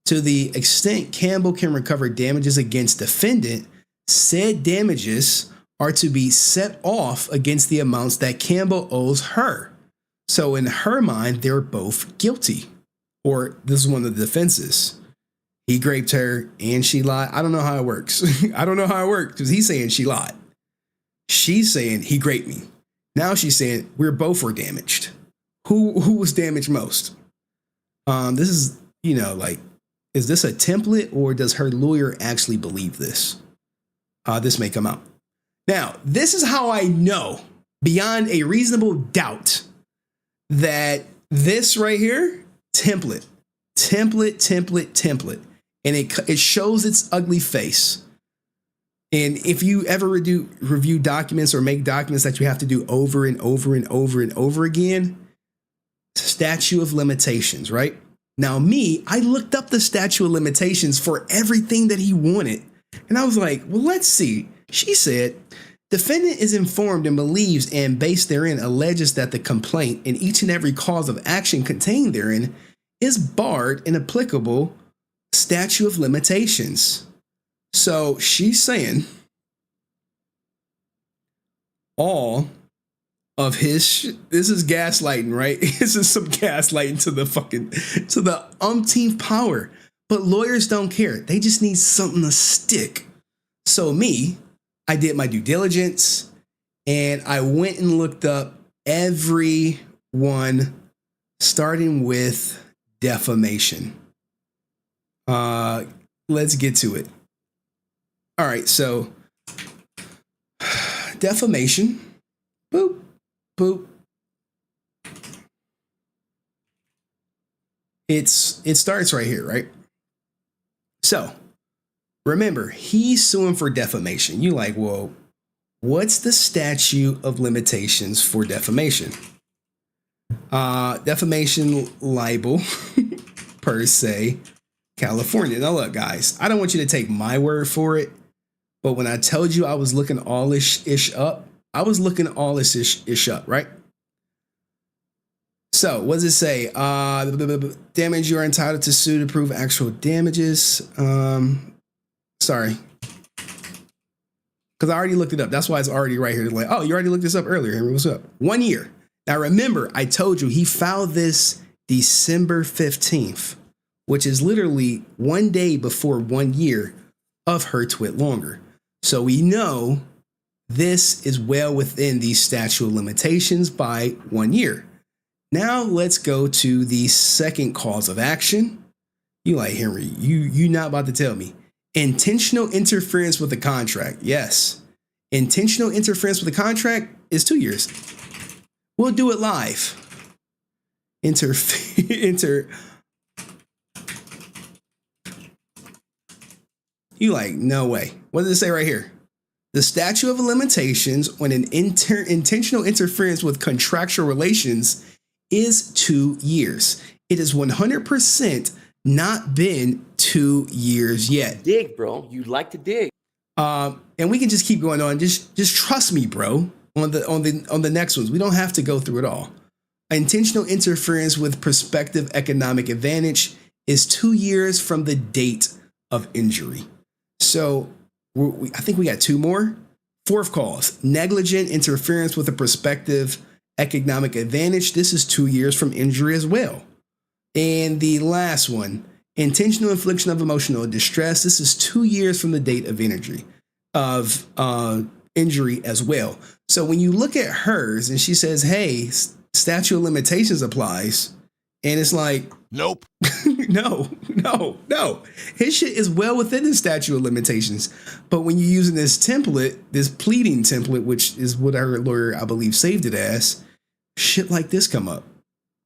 To the extent Campbell can recover damages against defendant, said damages are to be set off against the amounts that Campbell owes her. So in her mind, they're both guilty. Or this is one of the defenses. He graped her and she lied. I don't know how it works. I don't know how it works because he's saying she lied. She's saying he graped me. Now she's saying we're both were damaged. Who was damaged most? This is, you know, like, is this a template or does her lawyer actually believe this? This may come out. Now, this is how I know beyond a reasonable doubt that this right here, template. And it shows its ugly face. And if you ever review documents or make documents that you have to do over and over and over and over again, statute of limitations, right? Now I looked up the statute of limitations for everything that he wanted. And I was like, well, let's see. She said, defendant is informed and believes and based therein alleges that the complaint and each and every cause of action contained therein is barred in applicable statute of limitations. So she's saying all of his this is gaslighting, right? This is some gaslighting to the umpteenth power. But lawyers don't care. They just need something to stick. So I did my due diligence and I went and looked up every one starting with defamation. Let's get to it. All right, so defamation, boop, boop. It starts right here, right? So remember, he's suing for defamation. You like, well, what's the statute of limitations for defamation? Defamation libel per se, California. Now look, guys, I don't want you to take my word for it, but when I told you I was looking all this ish up, I was looking all this ish up, right? So what does it say? Damage you are entitled to sue to prove actual damages. Sorry. Because I already looked it up. That's why it's already right here. Like, oh, you already looked this up earlier, Henry. What's up? 1 year. Now remember, I told you he filed this December 15th, which is literally 1 day before 1 year of her twit longer. So we know this is well within the statute of limitations by 1 year. Now let's go to the second cause of action. You like, Henry, you not about to tell me. Intentional interference with the contract. Yes. Intentional interference with the contract is 2 years. We'll do it live. You like, no way. What does it say right here? The statute of limitations when an intentional interference with contractual relations is 2 years. It is 100% not been 2 years yet. Dig, bro. You like to dig. And we can just keep going on. Just trust me, bro. On the next ones, we don't have to go through it all. Intentional interference with prospective economic advantage is 2 years from the date of injury. So I think we got two more. Fourth cause, negligent interference with a prospective economic advantage. This is 2 years from injury as well. And the last one, intentional infliction of emotional distress. This is 2 years from the date of injury as well. So when you look at hers and she says, hey, statute of limitations applies, and it's like, nope. No. His shit is well within the statute of limitations. But when you're using this template, this pleading template, which is what her lawyer, I believe, saved it as, shit like this come up.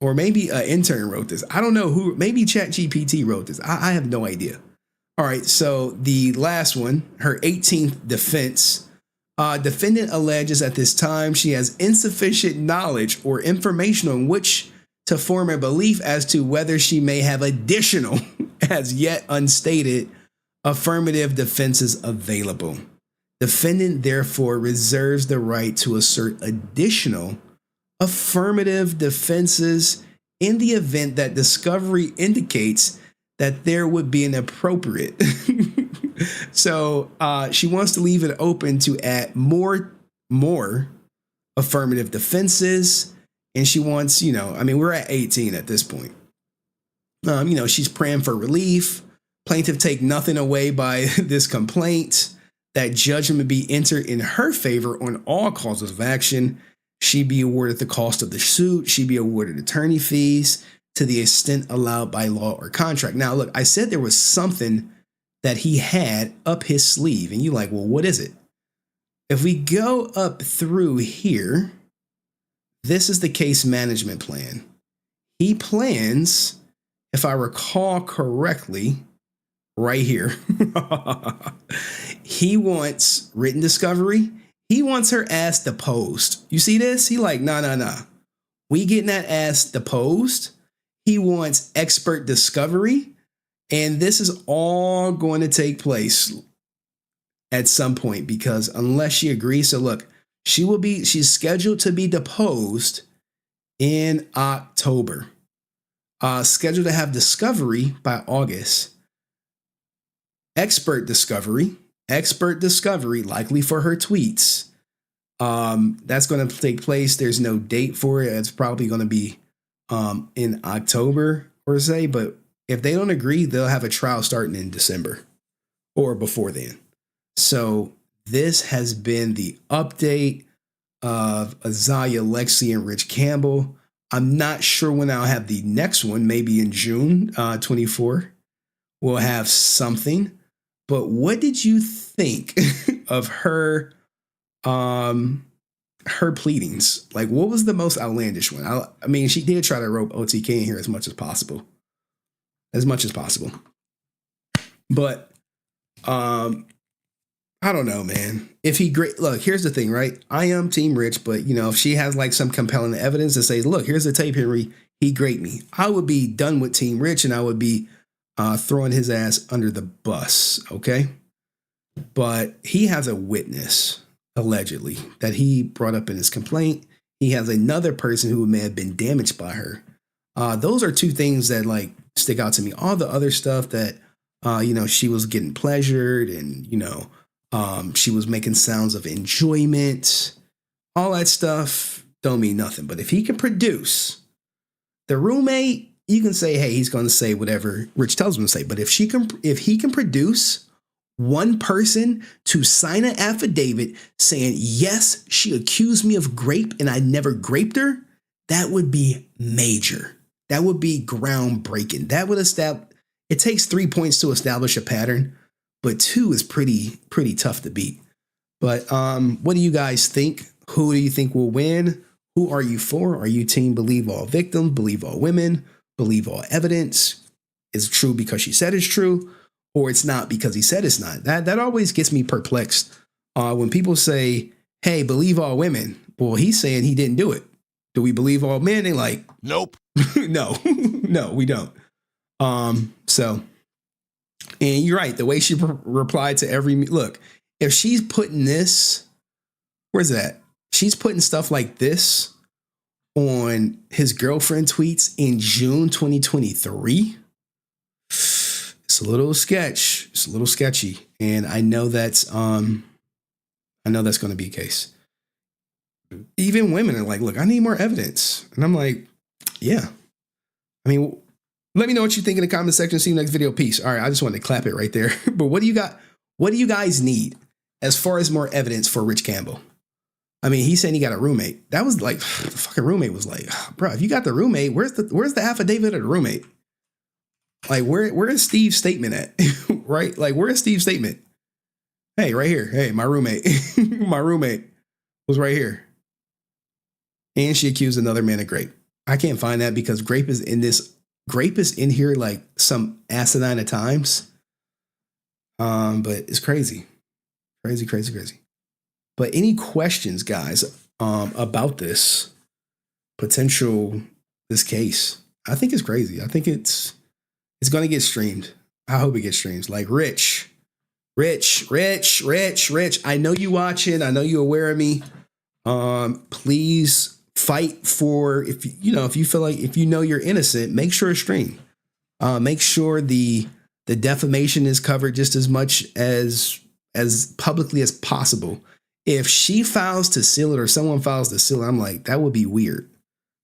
Or maybe an intern wrote this. I don't know who, maybe ChatGPT wrote this. I have no idea. All right, so the last one, her 18th defense. Defendant alleges at this time she has insufficient knowledge or information on which to form a belief as to whether she may have additional, as yet unstated, affirmative defenses available. Defendant therefore reserves the right to assert additional affirmative defenses in the event that discovery indicates that there would be an appropriate. So she wants to leave it open to add more affirmative defenses. And she wants, we're at 18 at this point. She's praying for relief. Plaintiff take nothing away by this complaint. That judgment be entered in her favor on all causes of action. She be awarded the cost of the suit. She be awarded attorney fees to the extent allowed by law or contract. Now, look, I said there was something that he had up his sleeve. And you're like, well, what is it? If we go up through here, this is the case management plan. He plans, if I recall correctly, right here. He wants written discovery. He wants her ass deposed. You see this? He like, nah. We getting that ass deposed. He wants expert discovery. And this is all going to take place at some point because unless she agrees. So look, she's scheduled to be deposed in October. Scheduled to have discovery by August. Expert discovery, likely for her tweets. That's going to take place. There's no date for it. It's probably going to be in October or say, but if they don't agree, they'll have a trial starting in December or before then. So this has been the update of Azalea, Lexi, and Rich Campbell. I'm not sure when I'll have the next one, maybe in June 24. We'll have something. But what did you think of her pleadings? Like, what was the most outlandish one? I mean, she did try to rope OTK in here as much as possible. But I don't know, man. If he look, here's the thing, right? I am Team Rich, but if she has like some compelling evidence to say, look, here's the tape, Henry, he graped me, I would be done with Team Rich and I would be throwing his ass under the bus, okay? But he has a witness, allegedly, that he brought up in his complaint. He has another person who may have been damaged by her. Those are two things that like stick out to me. All the other stuff that, she was getting pleasured and, she was making sounds of enjoyment. All that stuff don't mean nothing. But if he can produce the roommate, you can say, hey, he's going to say whatever Rich tells him to say. But if he can produce one person to sign an affidavit saying, yes, she accused me of grape and I never graped her, that would be major. That would be groundbreaking. That would establish, it takes 3 points to establish a pattern, but 2 is pretty tough to beat. But what do you guys think? Who do you think will win? Who are you for? Are you team believe all victims, believe all women? Believe all evidence is true because she said it's true, or it's not because he said it's not. That always gets me perplexed. When people say, hey, believe all women. Well, he's saying he didn't do it. Do we believe all men? They like, nope. No, we don't. So, and you're right. The way she replied to every, look, if she's putting this, where's that? She's putting stuff like this on his girlfriend tweets in June 2023. It's a little sketch. It's a little sketchy. And I know that's going to be a case. Even women are like, look, I need more evidence. And I'm like, yeah. I mean, let me know what you think in the comment section. See you next video. Peace. All right. I just wanted to clap it right there. But what do you got? What do you guys need as far as more evidence for Rich Campbell? I mean, he's saying he got a roommate. That was like, the fucking roommate was like, bro, if you got the roommate, where's the affidavit of the roommate? Like, where is Steve's statement at? Right? Like, where is Steve's statement? Hey, right here. Hey, my roommate. My roommate was right here. And she accused another man of grape. I can't find that because Grape is in here like some asinine at times. But it's crazy. Crazy. But any questions, guys, about this case? I think it's crazy. I think it's going to get streamed. I hope it gets streamed. Like Rich, Rich. I know you watching. I know you aware of me. Please fight for, if you feel like, if you know you're innocent, make sure it's streamed. Make sure the defamation is covered just as much as publicly as possible. If she files to seal it or someone files to seal it, I'm like, that would be weird.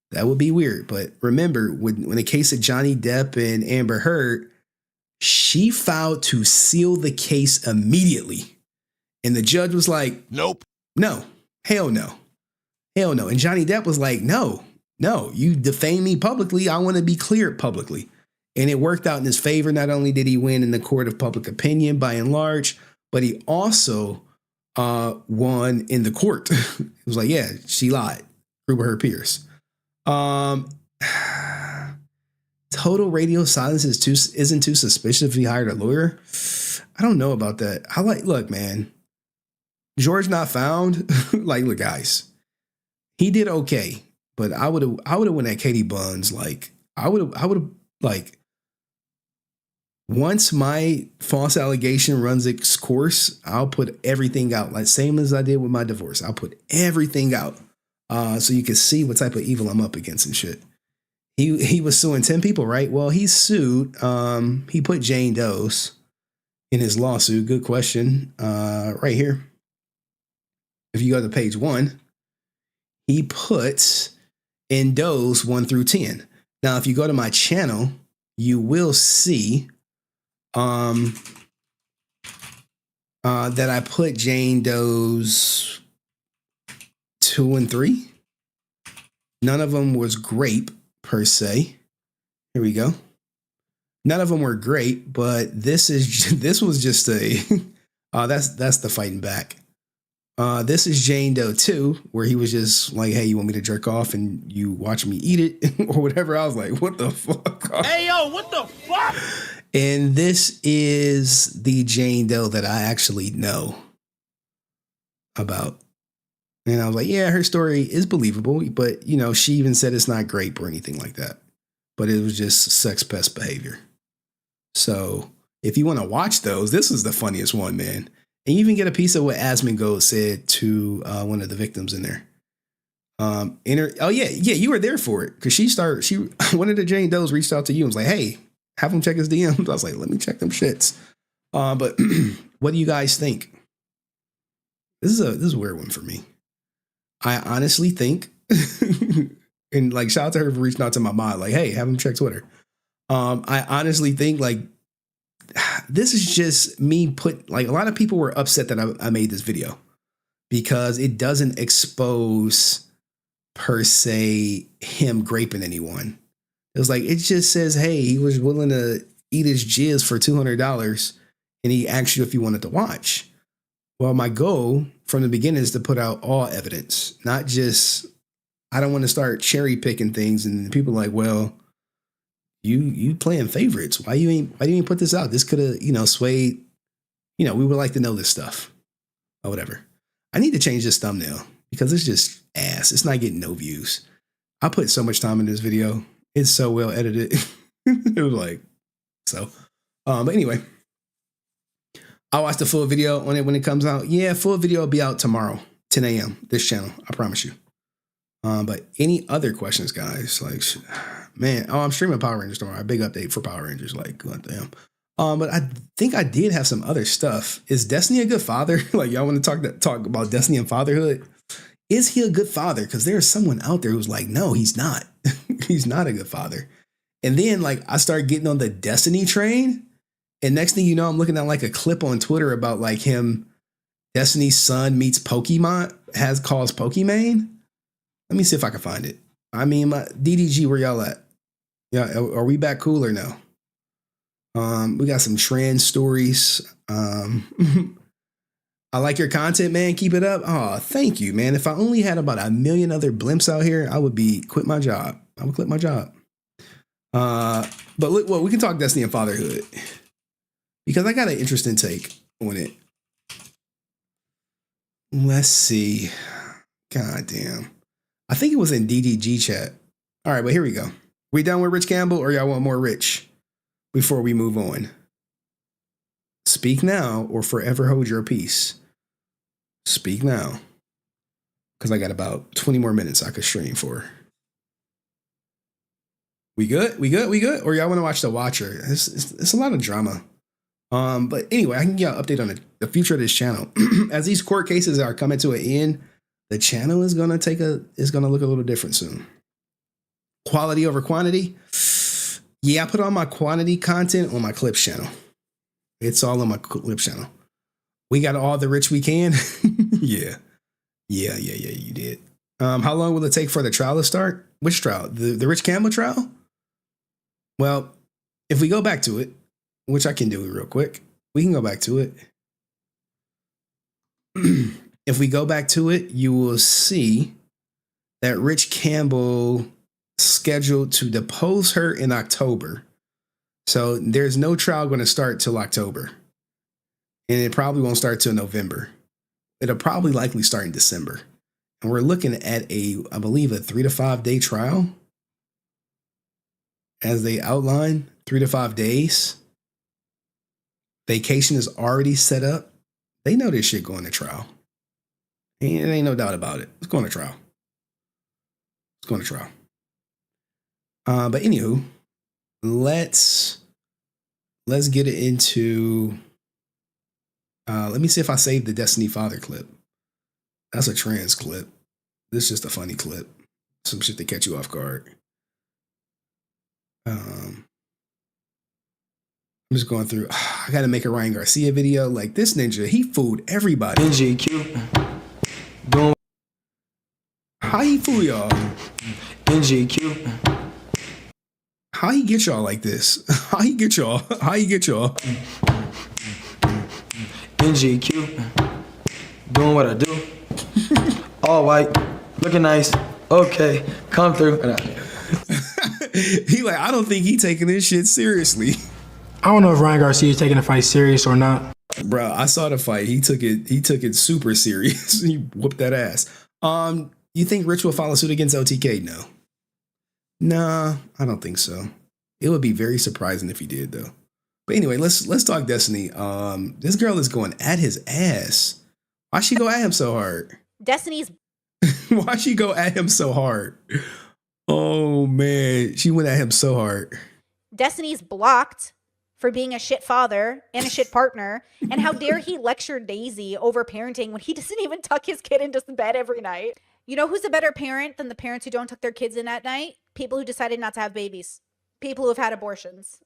That would be weird. But remember, when the case of Johnny Depp and Amber Heard, she filed to seal the case immediately. And the judge was like, nope. No. Hell no. Hell no. And Johnny Depp was like, no, you defame me publicly. I want to be cleared publicly. And it worked out in his favor. Not only did he win in the court of public opinion by and large, but he also won in the court. It was like, yeah, she lied. Prove her peers. Total radio silence isn't too suspicious if he hired a lawyer. I don't know about that. Look, man, George not found. Like, look, guys, he did okay, but I would have went at Katie Buns. Like, I would have like, once my false allegation runs its course, I'll put everything out, like same as I did with my divorce. I'll put everything out so you can see what type of evil I'm up against and shit. He was suing 10 people, right? Well, he sued. He put Jane Doe's in his lawsuit. Good question. Right here. If you go to page 1, he puts in Doe's 1 through 10. Now, if you go to my channel, you will see that I put Jane Doe's 2 and 3. None of them was Grape per se. Here we go. None of them were great, but this was just a that's the fighting back. This is Jane Doe 2, where he was just like, hey, you want me to jerk off and you watch me eat it or whatever. I was like, what the fuck? Hey, yo, what the fuck? And this is the Jane Doe that I actually know about. And I was like, yeah, her story is believable, but, she even said it's not Grape or anything like that. But it was just sex pest behavior. So if you want to watch those, this is the funniest one, man. And you even get a piece of what Asmongold said to one of the victims in there. You were there for it. Because one of the Jane Does reached out to you and was like, hey, have him check his DMs. I was like, let me check them shits. But what do you guys think? This is a weird one for me. I honestly think, and like shout out to her for reaching out to my mom, like, hey, have him check Twitter. I honestly think like this is just me like a lot of people were upset that I made this video because it doesn't expose per se him graping anyone. It was like, it just says, hey, he was willing to eat his jizz for $200 and he asked you if you wanted to watch. Well, my goal from the beginning is to put out all evidence, not just, I don't want to start cherry picking things. And people are like, well, you playing favorites. Why you ain't put this out? This could have, swayed, we would like to know this stuff or whatever. I need to change this thumbnail because it's just ass. It's not getting no views. I put so much time in this video. It's so well edited. It was like, so, but anyway, I'll watch the full video on it when it comes out. Yeah, full video will be out tomorrow, 10 a.m. This channel, I promise you. But any other questions, guys? Like, man, I'm streaming Power Rangers tomorrow. A big update for Power Rangers. Like, god damn. But I think I did have some other stuff. Is Destiny a good father? Like, y'all want to talk about Destiny and fatherhood? Is he a good father? Because there's someone out there who's like, no, he's not. He's not a good father. And then, like, I started getting on the Destiny train. And next thing you know, I'm looking at like a clip on Twitter about like him, Destiny's son meets Pokemon, calls Pokemon. Let me see if I can find it. I mean, my DDG, where y'all at? Yeah, are we back cool or no? We got some trans stories. I like your content, man. Keep it up. Oh, thank you, man. If I only had about 1 million other blimps out here, I would quit my job. I would quit my job. But look, well, we can talk Destiny and fatherhood because I got an interesting take on it. Let's see. God damn. I think it was in DDG chat. All right, but here we go. We done with Rich Campbell or y'all want more Rich before we move on? Speak now or forever hold your peace. Speak now. Because I got about 20 more minutes I could stream for. We good? We good? We good? Or y'all want to watch The Watcher? It's a lot of drama. But anyway, I can give y'all an update on the future of this channel. As these court cases are coming to an end, the channel is gonna look a little different soon. Quality over quantity. Yeah, I put all my quantity content on my clips channel. It's all on my clips channel. We got all the rich we can. Yeah, you did. How long will it take for the trial to start? Which trial? The Rich Campbell trial? Well, if we go back to it, which I can do real quick, we can go back to it. If we go back to it, you will see that Rich Campbell scheduled to depose her in October. So there's no trial going to start till October. And it probably won't start till November. It'll probably likely start in December. And we're looking at I believe, a 3 to 5 day trial. As they outline, 3 to 5 days. Vacation is already set up. They know this shit going to trial. And there ain't no doubt about it. It's going to trial. It's going to trial. But anywho, let's get it into. Let me see if I saved the Destiny Father clip. That's a trans clip. This is just a funny clip. Some shit to catch you off guard. I'm just going through. I got to make a Ryan Garcia video. Like, this ninja, he fooled everybody. NGQ. Doing. How he fool y'all? NGQ. How he get y'all like this? How he get y'all? How he get y'all? NGQ. Doing what I do. All white. Looking nice. Okay. Come through. He like, I don't think he taking this shit seriously. I don't know if Ryan Garcia is taking the fight serious or not. Bro, I saw the fight. He took it super serious. He whooped that ass. You think Rich will follow suit against LTK? No. Nah, I don't think so. It would be very surprising if he did, though. But anyway, let's talk Destiny. This girl is going at his ass. Why she go at him so hard? Destiny's. Why she go at him so hard? Oh man, she went at him so hard. Destiny's blocked for being a shit father and a shit partner. And how dare he lecture Daisy over parenting when he doesn't even tuck his kid into bed every night? You know who's a better parent than the parents who don't tuck their kids in at night? People who decided not to have babies. People who have had abortions.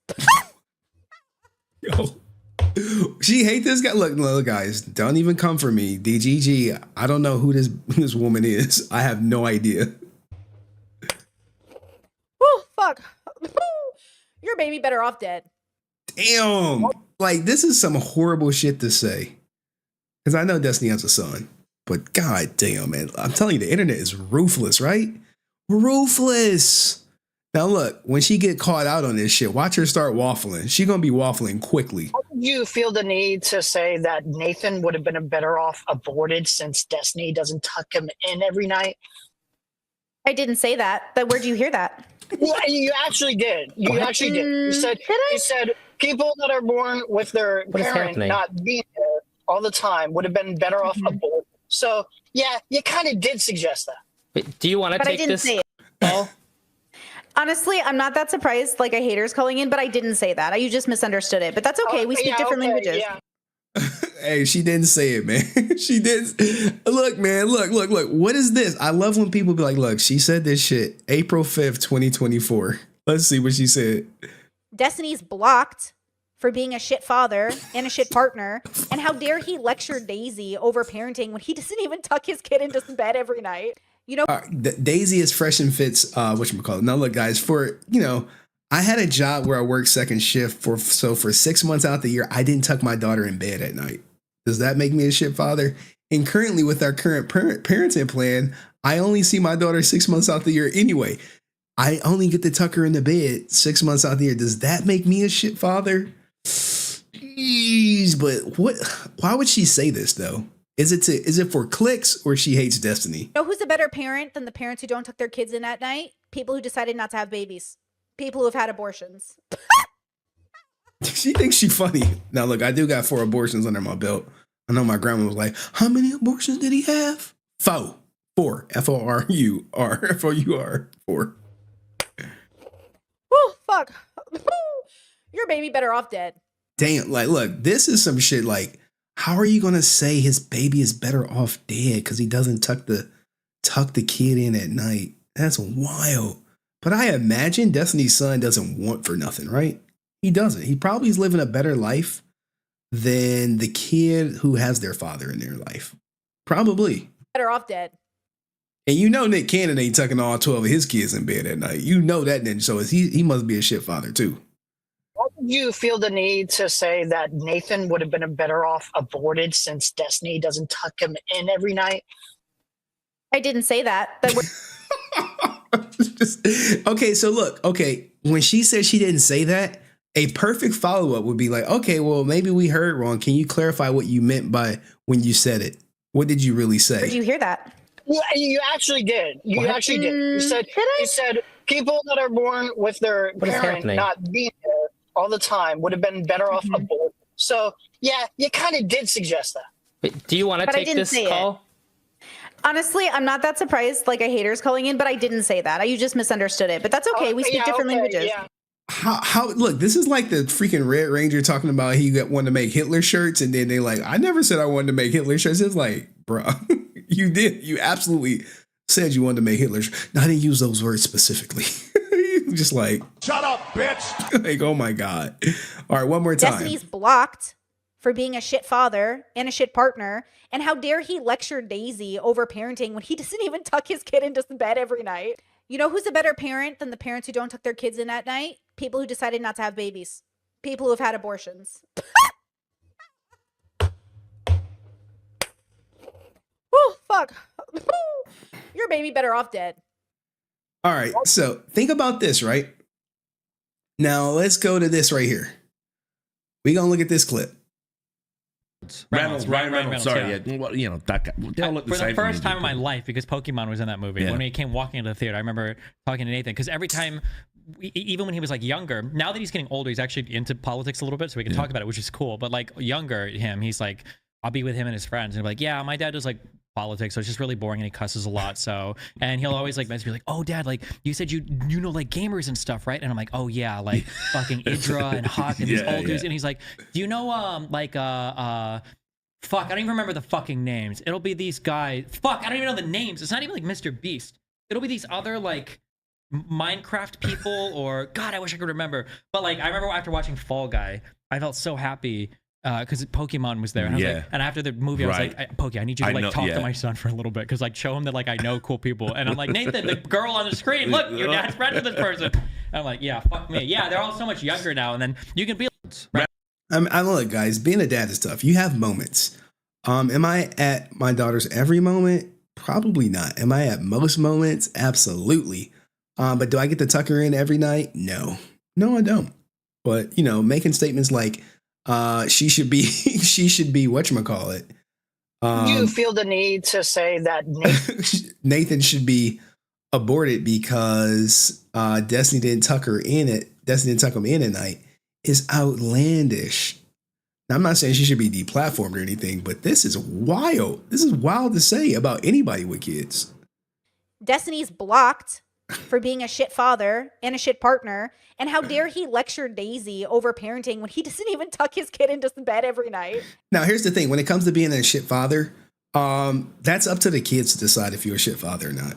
Yo, she hate this guy. Look, guys, don't even come for me. DGG, I don't know who this woman is. I have no idea. Oh, fuck. Your baby better off dead. Damn. Like, this is some horrible shit to say. Because I know Destiny has a son. But god damn, man. I'm telling you, the internet is ruthless, right? Ruthless. Now look, when she get caught out on this shit, watch her start waffling. She gonna be waffling quickly. How did you feel the need to say that Nathan would have been better off aborted since Destiny doesn't tuck him in every night? I didn't say that. But where'd you hear that? Yeah, you actually did. You actually did. You said people that are born with their parent not being there all the time would have been better off aborted. So yeah, you kind of did suggest that. Wait, do you want to take this? Say it. Honestly, I'm not that surprised. Like a hater's calling in, but I didn't say that. You just misunderstood it. But that's okay. We speak different languages. Yeah. Hey, she didn't say it, man. She did. Look, man. Look. What is this? I love when people be like, look, she said this shit April 5th, 2024. Let's see what she said. Destiny's blocked for being a shit father and a shit partner. And how dare he lecture Daisy over parenting when he doesn't even tuck his kid into bed every night? You know, Daisy is fresh and fits. Whatchamacallit. Now, look, guys, I had a job where I worked second shift for 6 months out the year. I didn't tuck my daughter in bed at night. Does that make me a shit father? And currently, with our current parenting plan, I only see my daughter 6 months out the year anyway. I only get to tuck her in the bed 6 months out the year. Does that make me a shit father? Jeez, but what? Why would she say this though? Is it for clicks or she hates Destiny? You know who's a better parent than the parents who don't tuck their kids in at night? People who decided not to have babies. People who have had abortions. She thinks she funny. Now look, I do got 4 abortions under my belt. I know my grandma was like, how many abortions did he have? 4. F-O-R-U-R. F-O-U-R. 4. Oh, fuck. Your baby better off dead. Damn, like, look, this is some shit like, how are you going to say his baby is better off dead because he doesn't tuck the kid in at night? That's wild. But I imagine Destiny's son doesn't want for nothing, right? He doesn't. He probably is living a better life than the kid who has their father in their life. Probably. Better off dead. And you know Nick Cannon ain't tucking all 12 of his kids in bed at night. You know that then. So he must be a shit father too. Why did you feel the need to say that Nathan would have been better off aborted since Destiny doesn't tuck him in every night? I didn't say that. Okay, so look, when she said she didn't say that, a perfect follow-up would be like, okay, well, maybe we heard wrong. Can you clarify what you meant by when you said it? What did you really say? Did you hear that? Yeah, you actually did. You actually did. You said people that are born with their parent not being there all the time would have been better off aborted. So yeah, you kind of did suggest that. Wait, do you want to take this call? Honestly, I'm not that surprised. Like a hater's calling in, but I didn't say that. You just misunderstood it. But that's okay. We speak different languages. Yeah. How look, this is like the freaking Red Ranger talking about he wanted to make Hitler shirts, and then they like, I never said I wanted to make Hitler shirts. It's like, bro, you did. You absolutely said you wanted to make Hitler shirts. No, I didn't use those words specifically. Just like, shut up, bitch. Like, oh my God. All right, one more time. Destiny's blocked for being a shit father and a shit partner. And how dare he lecture Daisy over parenting when he doesn't even tuck his kid into bed every night? You know who's a better parent than the parents who don't tuck their kids in at night? People who decided not to have babies. People who have had abortions. Oh, fuck. Your baby better off dead. All right, so think about this, right? Now let's go to this right here. We're going to look at this clip. Ryan Reynolds. Sorry, yeah. Well, you know, that guy. They all look the For same the first time in my life, because Pokemon was in that movie, Yeah. when he came walking into the theater, I remember talking to Nathan, because every time, even when he was like younger, now that he's getting older, he's actually into politics a little bit, so we can talk about it, which is cool. But like younger him, he's like, I'll be with him and his friends, and be like, yeah, my dad does like politics, so it's just really boring, and he cusses a lot. So, and he'll always like be like, oh, dad, like you said you know like gamers and stuff, right? And I'm like, oh yeah, like fucking Idra and Huck and these old dudes. And he's like, do you know fuck, I don't even remember the fucking names. It'll be these guys. Fuck, I don't even know the names. It's not even like Mr. Beast. It'll be these other like Minecraft people or God, I wish I could remember. But like, I remember after watching Fall Guy, I felt so happy because Pokemon was there. And I was like, and after the movie, I was like, Pokey, I need you to like talk to my son for a little bit because like show him that like I know cool people. And I'm like, Nathan, the girl on the screen, look, your dad's friends with this person. And I'm like, yeah, fuck me. Yeah, they're all so much younger now. And then you can be like, I look, guys, being a dad is tough. You have moments. Am I at my daughter's every moment? Probably not. Am I at most moments? Absolutely. But do I get to tuck her in every night? No, I don't. But you know, making statements like she should be whatchamacallit. You feel the need to say that Nathan should be aborted because Destiny didn't tuck him in at night is outlandish. Now, I'm not saying she should be deplatformed or anything, but this is wild. This is wild to say about anybody with kids. Destiny's blocked for being a shit father and a shit partner. And how dare he lecture Daisy over parenting when he doesn't even tuck his kid into bed every night? Now, here's the thing. When it comes to being a shit father, that's up to the kids to decide if you're a shit father or not.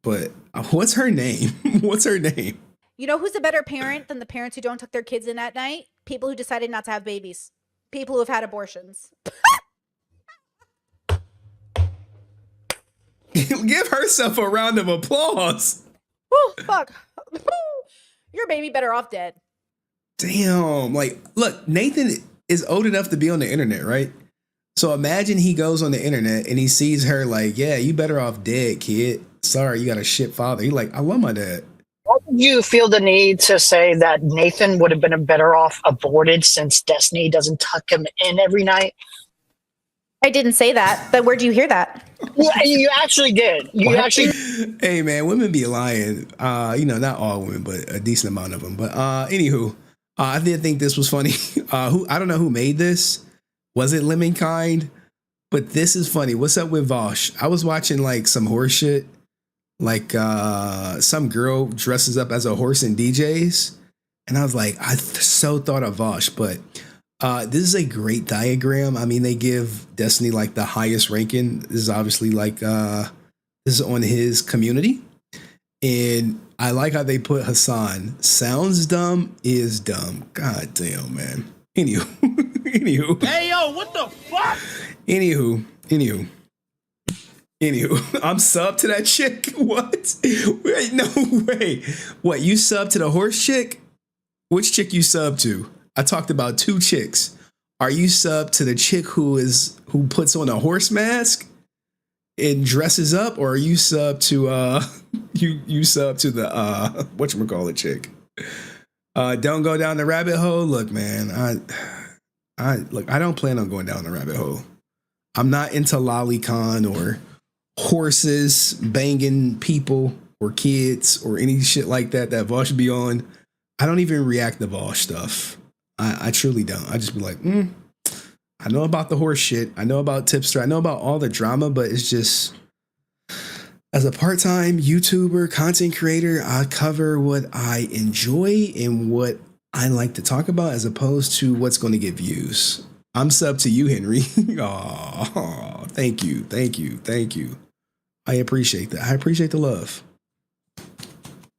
But what's her name? What's her name? You know who's a better parent than the parents who don't tuck their kids in at night? People who decided not to have babies. People who have had abortions. Give herself a round of applause. Oh, fuck. Your baby better off dead. Damn. Like, look, Nathan is old enough to be on the internet, right? So imagine he goes on the internet and he sees her like, yeah, you better off dead, kid. Sorry, you got a shit father. He's like, I love my dad. Why did you feel the need to say that Nathan would have been better off aborted since Destiny doesn't tuck him in every night? I didn't say that, but where'd you hear that? Yeah, you actually did. Hey, man, women be lying. You know, not all women, but a decent amount of them. But anywho, I did think this was funny. I don't know who made this. Was it Lemonkind? But this is funny. What's up with Vosh? I was watching like some horse shit. Like some girl dresses up as a horse and DJs. And I was like, I so thought of Vosh. But this is a great diagram. I mean, they give Destiny like the highest ranking. This is obviously like, this is on his community. And I like how they put Hassan. Sounds dumb, is dumb. God damn, man. Anywho. Hey, yo, what the fuck? Anywho, I'm sub to that chick. What? Wait, no way. What, you sub to the horse chick? Which chick you sub to? I talked about 2 chicks. Are you sub to the chick who puts on a horse mask and dresses up, or are you sub to you sub to the whatchamacallit chick? Don't go down the rabbit hole. Look, man, I don't plan on going down the rabbit hole. I'm not into lolicon or horses banging people or kids or any shit like that Vosh be on. I don't even react to Vosh stuff. I truly don't. I just be like, I know about the horse shit. I know about Tipster. I know about all the drama, but it's just, as a part-time YouTuber, content creator, I cover what I enjoy and what I like to talk about as opposed to what's going to get views. I'm sub to you, Henry. Oh, thank you. I appreciate that. I appreciate the love.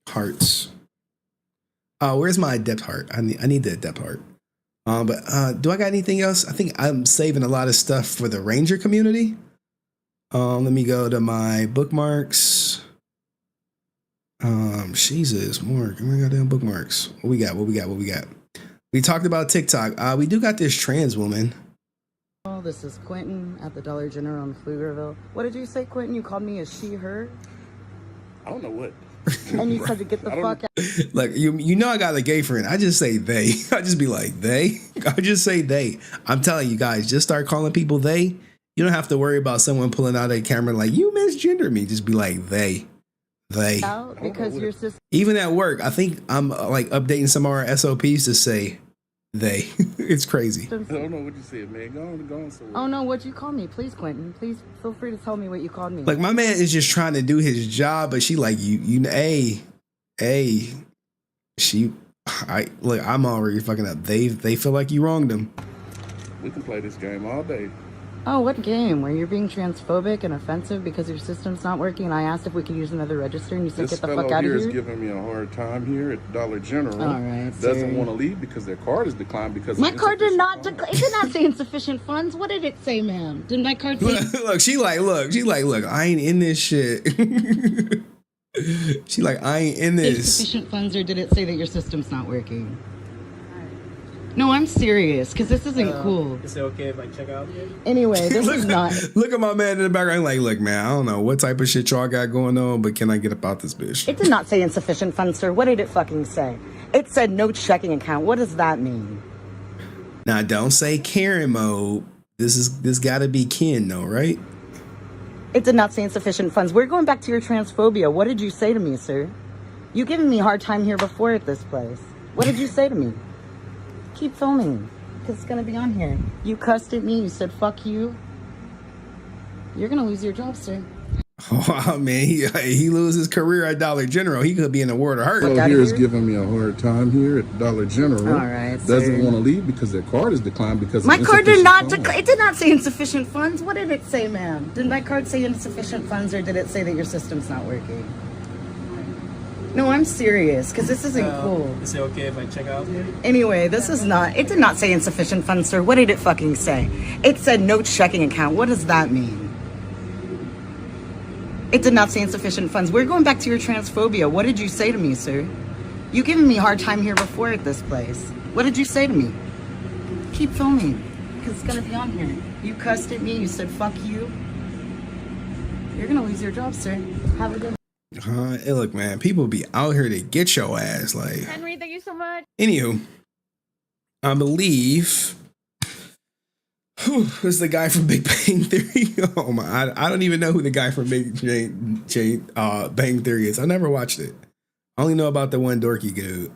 Hearts. Where's my adept heart? I need the adept heart. But do I got anything else? I think I'm saving a lot of stuff for the Ranger community. Let me go to my bookmarks. Jesus, more. Oh my goddamn bookmarks. What we got? We talked about TikTok. We do got this trans woman. Oh, this is Quentin at the Dollar General in Pflugerville. What did you say, Quentin? You called me a she, her? I don't know what. And you said to get the fuck out. Like, you know I got a gay friend. I just say they. I just be like, they. I just say they. I'm telling you guys, just start calling people they. You don't have to worry about someone pulling out a camera like, you misgender me. Just be like, they. Because your sister. Even at work, I think I'm like updating some of our SOPs to say they. It's crazy. I don't know what you said, man. Go on. Oh no, what'd you call me? Please, Quentin. Please feel free to tell me what you called me. Like, my man is just trying to do his job, but she like, I'm already fucking up. They feel like you wronged them. We can play this game all day. Oh, what game? Where you're being transphobic and offensive because your system's not working, and I asked if we could use another register, and you said get the fuck out of here? This fellow here is giving me a hard time here at Dollar General. All right, doesn't want to leave because their card is declined because my card did not decline. It did not say insufficient funds. What did it say, ma'am? Did my card say? Look, she like, I ain't in this shit. She like, I ain't in this. Insufficient funds, or did it say that your system's not working? No, I'm serious, because this isn't cool. Is it okay if I check out? Anyway, this is not. Look at my man in the background. Like, look, man, I don't know what type of shit y'all got going on, but can I get about this bitch? It did not say insufficient funds, sir. What did it fucking say? It said no checking account. What does that mean? Now, don't say Karen mode. This got to be Ken, though, right? It did not say insufficient funds. We're going back to your transphobia. What did you say to me, sir? You giving me a hard time here before at this place. What did you say to me? Keep filming, because it's going to be on here. You cussed at me. You said, fuck you. You're going to lose your job, sir. Oh, man, he lose his career at Dollar General. He could be in the world of hurt. So here is giving me a hard time here at Dollar General. All right, doesn't want to leave because their card is declined because my card did not decline. It did not say insufficient funds. What did it say, ma'am? Did my card say insufficient funds, or did it say that your system's not working? No, I'm serious, because this isn't cool. Is it okay if I check out? Anyway, this is not. It did not say insufficient funds, sir. What did it fucking say? It said no checking account. What does that mean? It did not say insufficient funds. We're going back to your transphobia. What did you say to me, sir? You giving me a hard time here before at this place. What did you say to me? Keep filming, because it's going to be on here. You cussed at me. You said, fuck you. You're going to lose your job, sir. Have a good Hey, look, man, people be out here to get your ass. Like, Henry, thank you so much. Anywho, I believe this is the guy from Big Bang Theory. Oh my, I don't even know who the guy from Bang Theory is. I never watched it. I only know about the one dorky dude.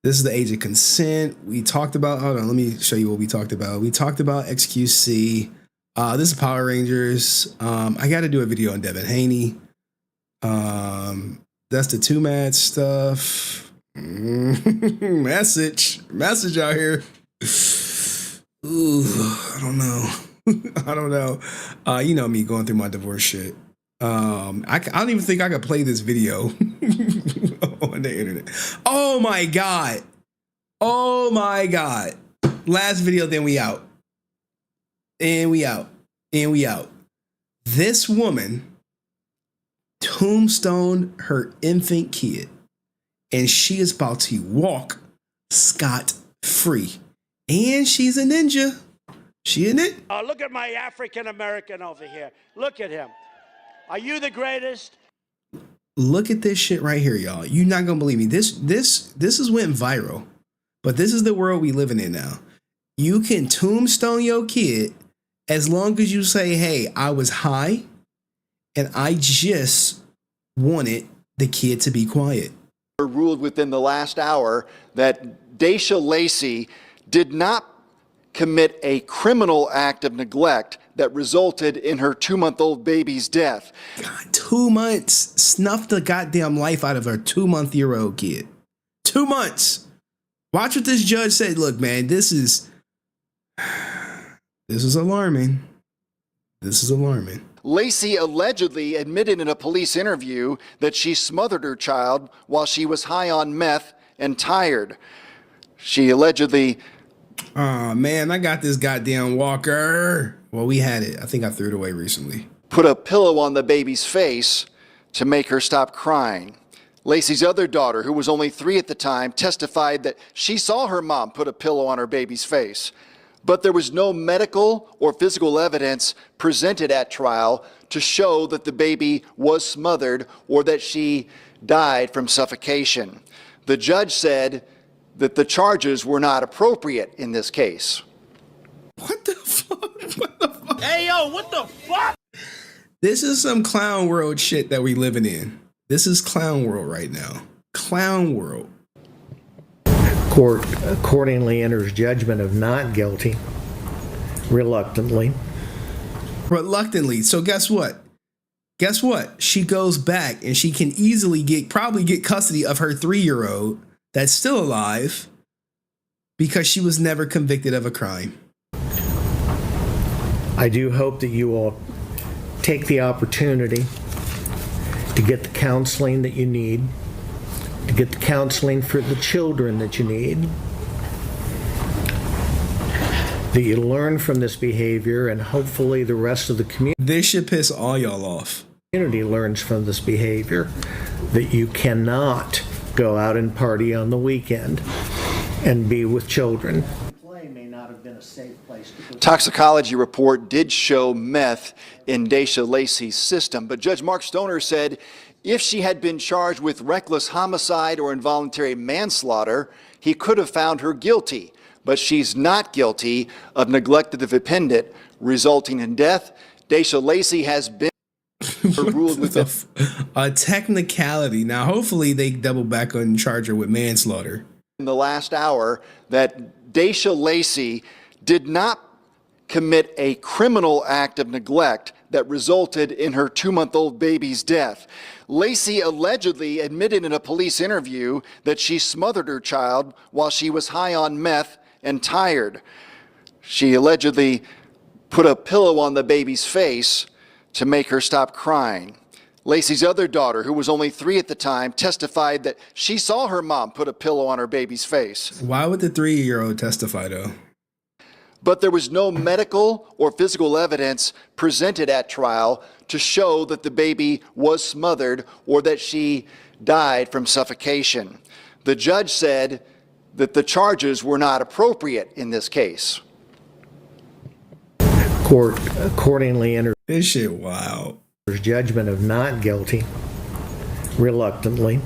This is the age of consent. We talked about, hold on, let me show you what we talked about. We talked about XQC. This is Power Rangers. I got to do a video on Devin Haney. That's the Too Mad stuff. Message out here. Ooh, I don't know. I don't know. You know me going through my divorce shit. I don't even think I could play this video on the internet. Oh my God. Oh my God. Last video, then we out. And we out. And we out. This woman tombstoned her infant kid, and she is about to walk scot-free. And she's a ninja. She in it? Look at my African American over here. Look at him. Are you the greatest? Look at this shit right here, y'all. You're not gonna believe me. This is went viral, but this is the world we living in now. You can tombstone your kid as long as you say, "Hey, I was high, and I just wanted the kid to be quiet." Ruled within the last hour that Daisha Lacey did not commit a criminal act of neglect that resulted in her 2-month-old baby's death. God, 2 months. Snuffed the goddamn life out of her 2-month-old kid. 2 months. Watch what this judge said. Look, man, this is alarming. This is alarming. Lacey allegedly admitted in a police interview that she smothered her child while she was high on meth and tired. She allegedly... Oh, man, I got this goddamn walker. Well, we had it. I think I threw it away recently. Put a pillow on the baby's face to make her stop crying. Lacey's other daughter, who was only 3 at the time, testified that she saw her mom put a pillow on her baby's face. But there was no medical or physical evidence presented at trial to show that the baby was smothered or that she died from suffocation. The judge said that the charges were not appropriate in this case. What the fuck? What the fuck? Hey, yo, what the fuck? This is some clown world shit that we living in. This is clown world right now. Clown world. Court accordingly enters judgment of not guilty, reluctantly. Reluctantly. So guess what? Guess what? She goes back and she can easily probably get custody of her 3-year-old that's still alive because she was never convicted of a crime. I do hope that you will take the opportunity to get the counseling that you need, to get the counseling for the children that you need, that you learn from this behavior, and hopefully the rest of the community. This should piss all y'all off. Community learns from this behavior that you cannot go out and party on the weekend and be with children. May not have been a safe place to go. Toxicology report did show meth in Daisha Lacey's system, but Judge Mark Stoner said if she had been charged with reckless homicide or involuntary manslaughter, he could have found her guilty. But she's not guilty of neglect of the dependent, resulting in death. Daisha Lacey has been ruled with a technicality. Now, hopefully they double back on charge her with manslaughter. In the last hour that Daisha Lacey did not commit a criminal act of neglect that resulted in her 2-month-old baby's death. Lacey allegedly admitted in a police interview that she smothered her child while she was high on meth and tired. She allegedly put a pillow on the baby's face to make her stop crying. Lacey's other daughter, who was only 3 at the time, testified that she saw her mom put a pillow on her baby's face. Why would the 3-year-old testify, though? But there was no medical or physical evidence presented at trial to show that the baby was smothered or that she died from suffocation. The judge said that the charges were not appropriate in this case. Court accordingly enters. This shit, wow. Judgment of not guilty, reluctantly.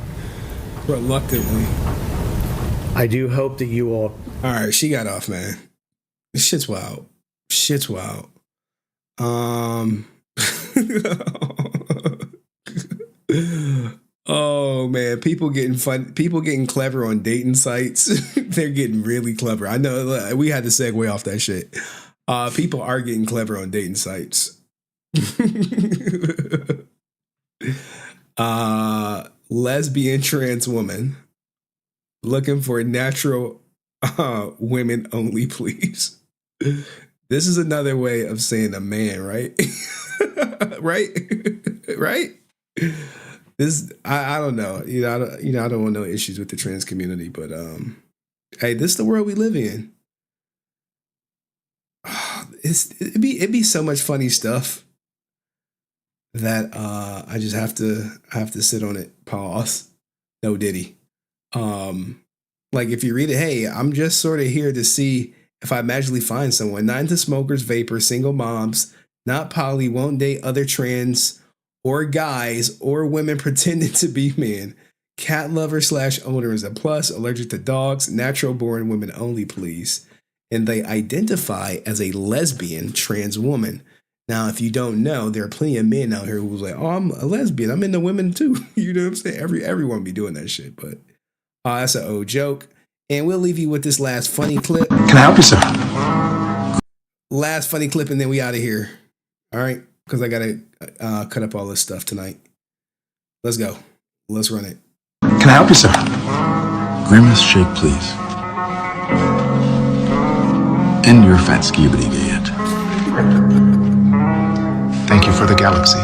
Reluctantly. I do hope that you will. All right, she got off, man. This shit's wild. Shit's wild. Oh man, people getting clever on dating sites. They're getting really clever. I know we had to segue off that shit. People are getting clever on dating sites. Lesbian trans woman looking for natural women only, please. This is another way of saying a man, right? right? This I don't know. I don't want no issues with the trans community, but hey, this is the world we live in. It'd be so much funny stuff that I just have to sit on it. Pause. No diddy. Like if you read it, hey, I'm just sort of here to see if I magically find someone. Not into smokers, vapors, single moms, not poly, won't date other trans or guys or women pretending to be men. Cat lover / owner is a plus. Allergic to dogs. Natural born women only, please. And they identify as a lesbian trans woman. Now, if you don't know, there are plenty of men out here who's like, oh, I'm a lesbian. I'm into women too. You know what I'm saying? Everyone be doing that shit. But that's an old joke. And we'll leave you with this last funny clip. Can I help you, sir? Last funny clip, and then we out of here. All right? Because I got to cut up all this stuff tonight. Let's go. Let's run it. Can I help you, sir? Grimace shake, please. End your fat skibidi gayet. Thank you for the galaxy.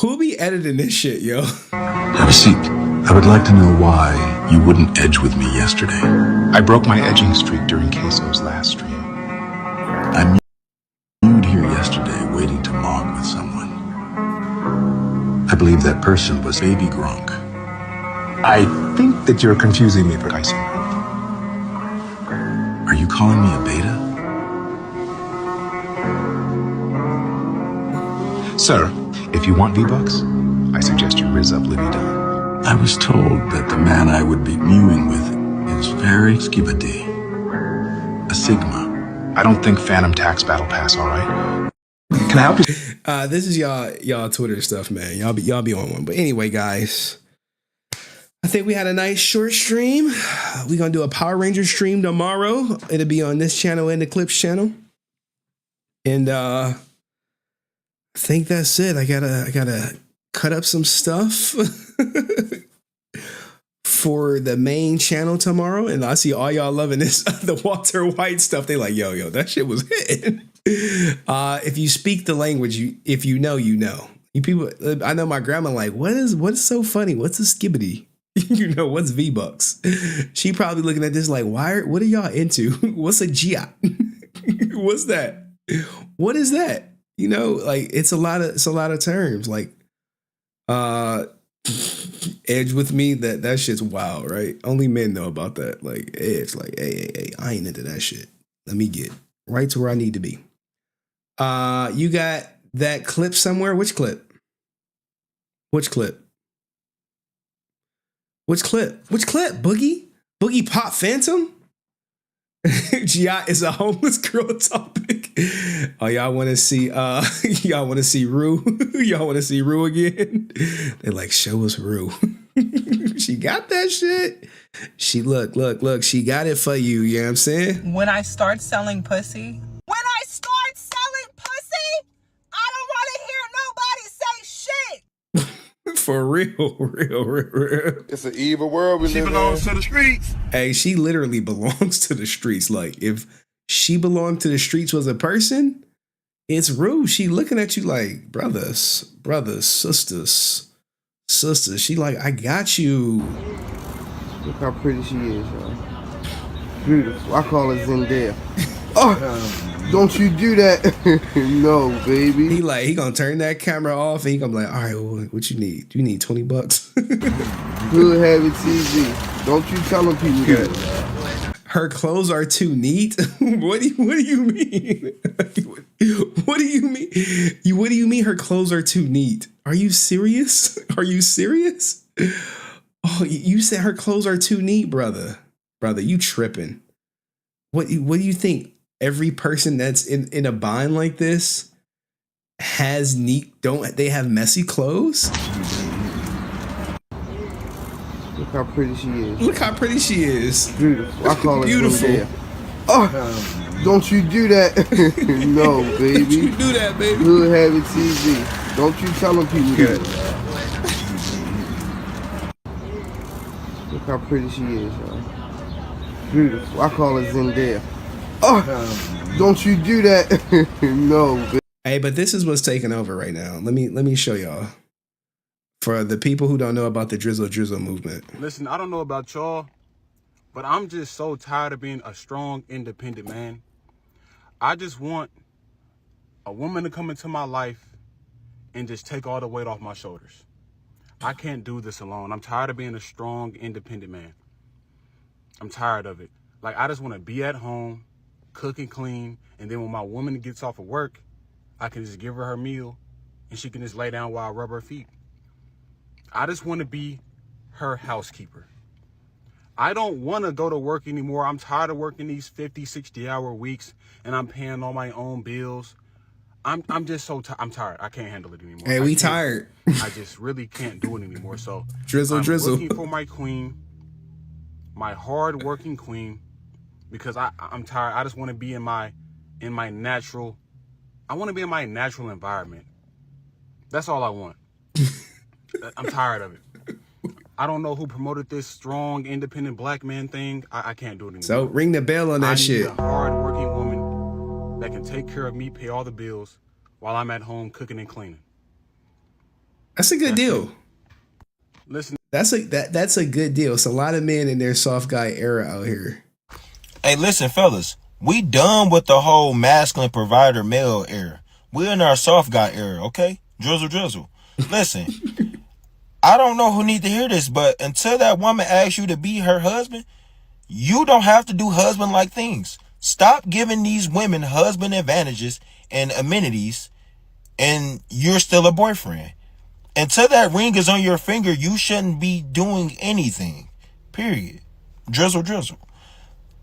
Who be editing this shit, yo? Have a seat. I would like to know why you wouldn't edge with me yesterday. I broke my edging streak during Queso's last stream. I viewed here yesterday waiting to mock with someone. I believe that person was Baby Gronk. I think that you're confusing me for Tyson. Are you calling me a beta? Sir, if you want V-Bucks, I suggest you rizz up Livy Dunn. I was told that the man I would be mewing with is very skibidi. A Sigma. I don't think Phantom Tax Battle Pass, all right? Can I help you? This is y'all Twitter stuff, man. Y'all be on one. But anyway, guys, I think we had a nice short stream. We're gonna do a Power Rangers stream tomorrow. It'll be on this channel and the Clips channel. And I think that's it. I gotta cut up some stuff for the main channel tomorrow. And I see all y'all loving this, the Walter White stuff. They like, yo, that shit was hitting. If you speak the language, if you know, you know. You people, I know my grandma like, what's so funny? What's a skibidi? You know, what's V-Bucks? She probably looking at this like, what are y'all into? What's a Giat? What's that? What is that? You know, like it's a lot of terms. Like edge with me, that shit's wild, right? Only men know about that. Like edge, like, hey, I ain't into that shit. Let me get right to where I need to be. You got that clip somewhere? Which clip? Which clip? Boogie? Boogie Pop Phantom? Giat is a homeless girl topic. Oh, y'all want to see Rue? Y'all want to see Rue again? They're like, show us Rue. She got that shit. She look, she got it for you. You know what I'm saying? When I start selling pussy, I don't want to hear nobody say shit. For real. It's an evil world we live in. She belongs to the streets. Hey, she literally belongs to the streets. Like, if she belonged to the streets was a person, it's Rue. She looking at you like, brothers, sisters. She like, I got you. Look how pretty she is, y'all. Beautiful. I call her Zendaya. Oh, don't you do that. No, baby. He gonna turn that camera off and he gonna be like, all right, well, what you need? You need $20. Good having TV. Don't you tell them people that. Her clothes are too neat. What do you mean? What do you mean her clothes are too neat? Are you serious? Oh, you said her clothes are too neat, brother. Brother, you tripping. What do you think? Every person that's in a bind like this has neat, don't they have messy clothes? how pretty she is. Look how pretty she is. Beautiful. I call her Beautiful. Zendaya. Oh, don't you do that. No, baby. Don't you do that, baby. Hood Habit TV. Don't you tell them people that. Look how pretty she is, y'all. Beautiful. I call her Zendaya. Oh, don't you do that. No, baby. Hey, but this is what's taking over right now. Let me show y'all. For the people who don't know about the Drizzle Drizzle movement. Listen, I don't know about y'all, but I'm just so tired of being a strong, independent man. I just want a woman to come into my life and just take all the weight off my shoulders. I can't do this alone. I'm tired of being a strong, independent man. I'm tired of it. Like, I just want to be at home, cook and clean, and then when my woman gets off of work, I can just give her her meal, and she can just lay down while I rub her feet. I just want to be her housekeeper. I don't want to go to work anymore. I'm tired of working these 50, 60-hour weeks, and I'm paying all my own bills. I'm just so tired. I'm tired. I can't handle it anymore. Hey, we tired. I just really can't do it anymore. So Drizzle I'm Drizzle. looking for my queen, my hard-working queen, because I'm tired. I just want to be in my natural. I want to be in my natural environment. That's all I want. I'm tired of it. I don't know who promoted this strong, independent black man thing. I can't do it anymore. So ring the bell on that shit. I need a hard-working woman that can take care of me, pay all the bills, while I'm at home cooking and cleaning. That's a good deal. Listen, that's a good deal. It's a lot of men in their soft guy era out here. Hey, listen, fellas, we done with the whole masculine provider male era. We're in our soft guy era, okay? Drizzle Drizzle. Listen. I don't know who need to hear this, but until that woman asks you to be her husband, you don't have to do husband-like things. Stop giving these women husband advantages and amenities, and you're still a boyfriend. Until that ring is on your finger, you shouldn't be doing anything. Period. Drizzle Drizzle.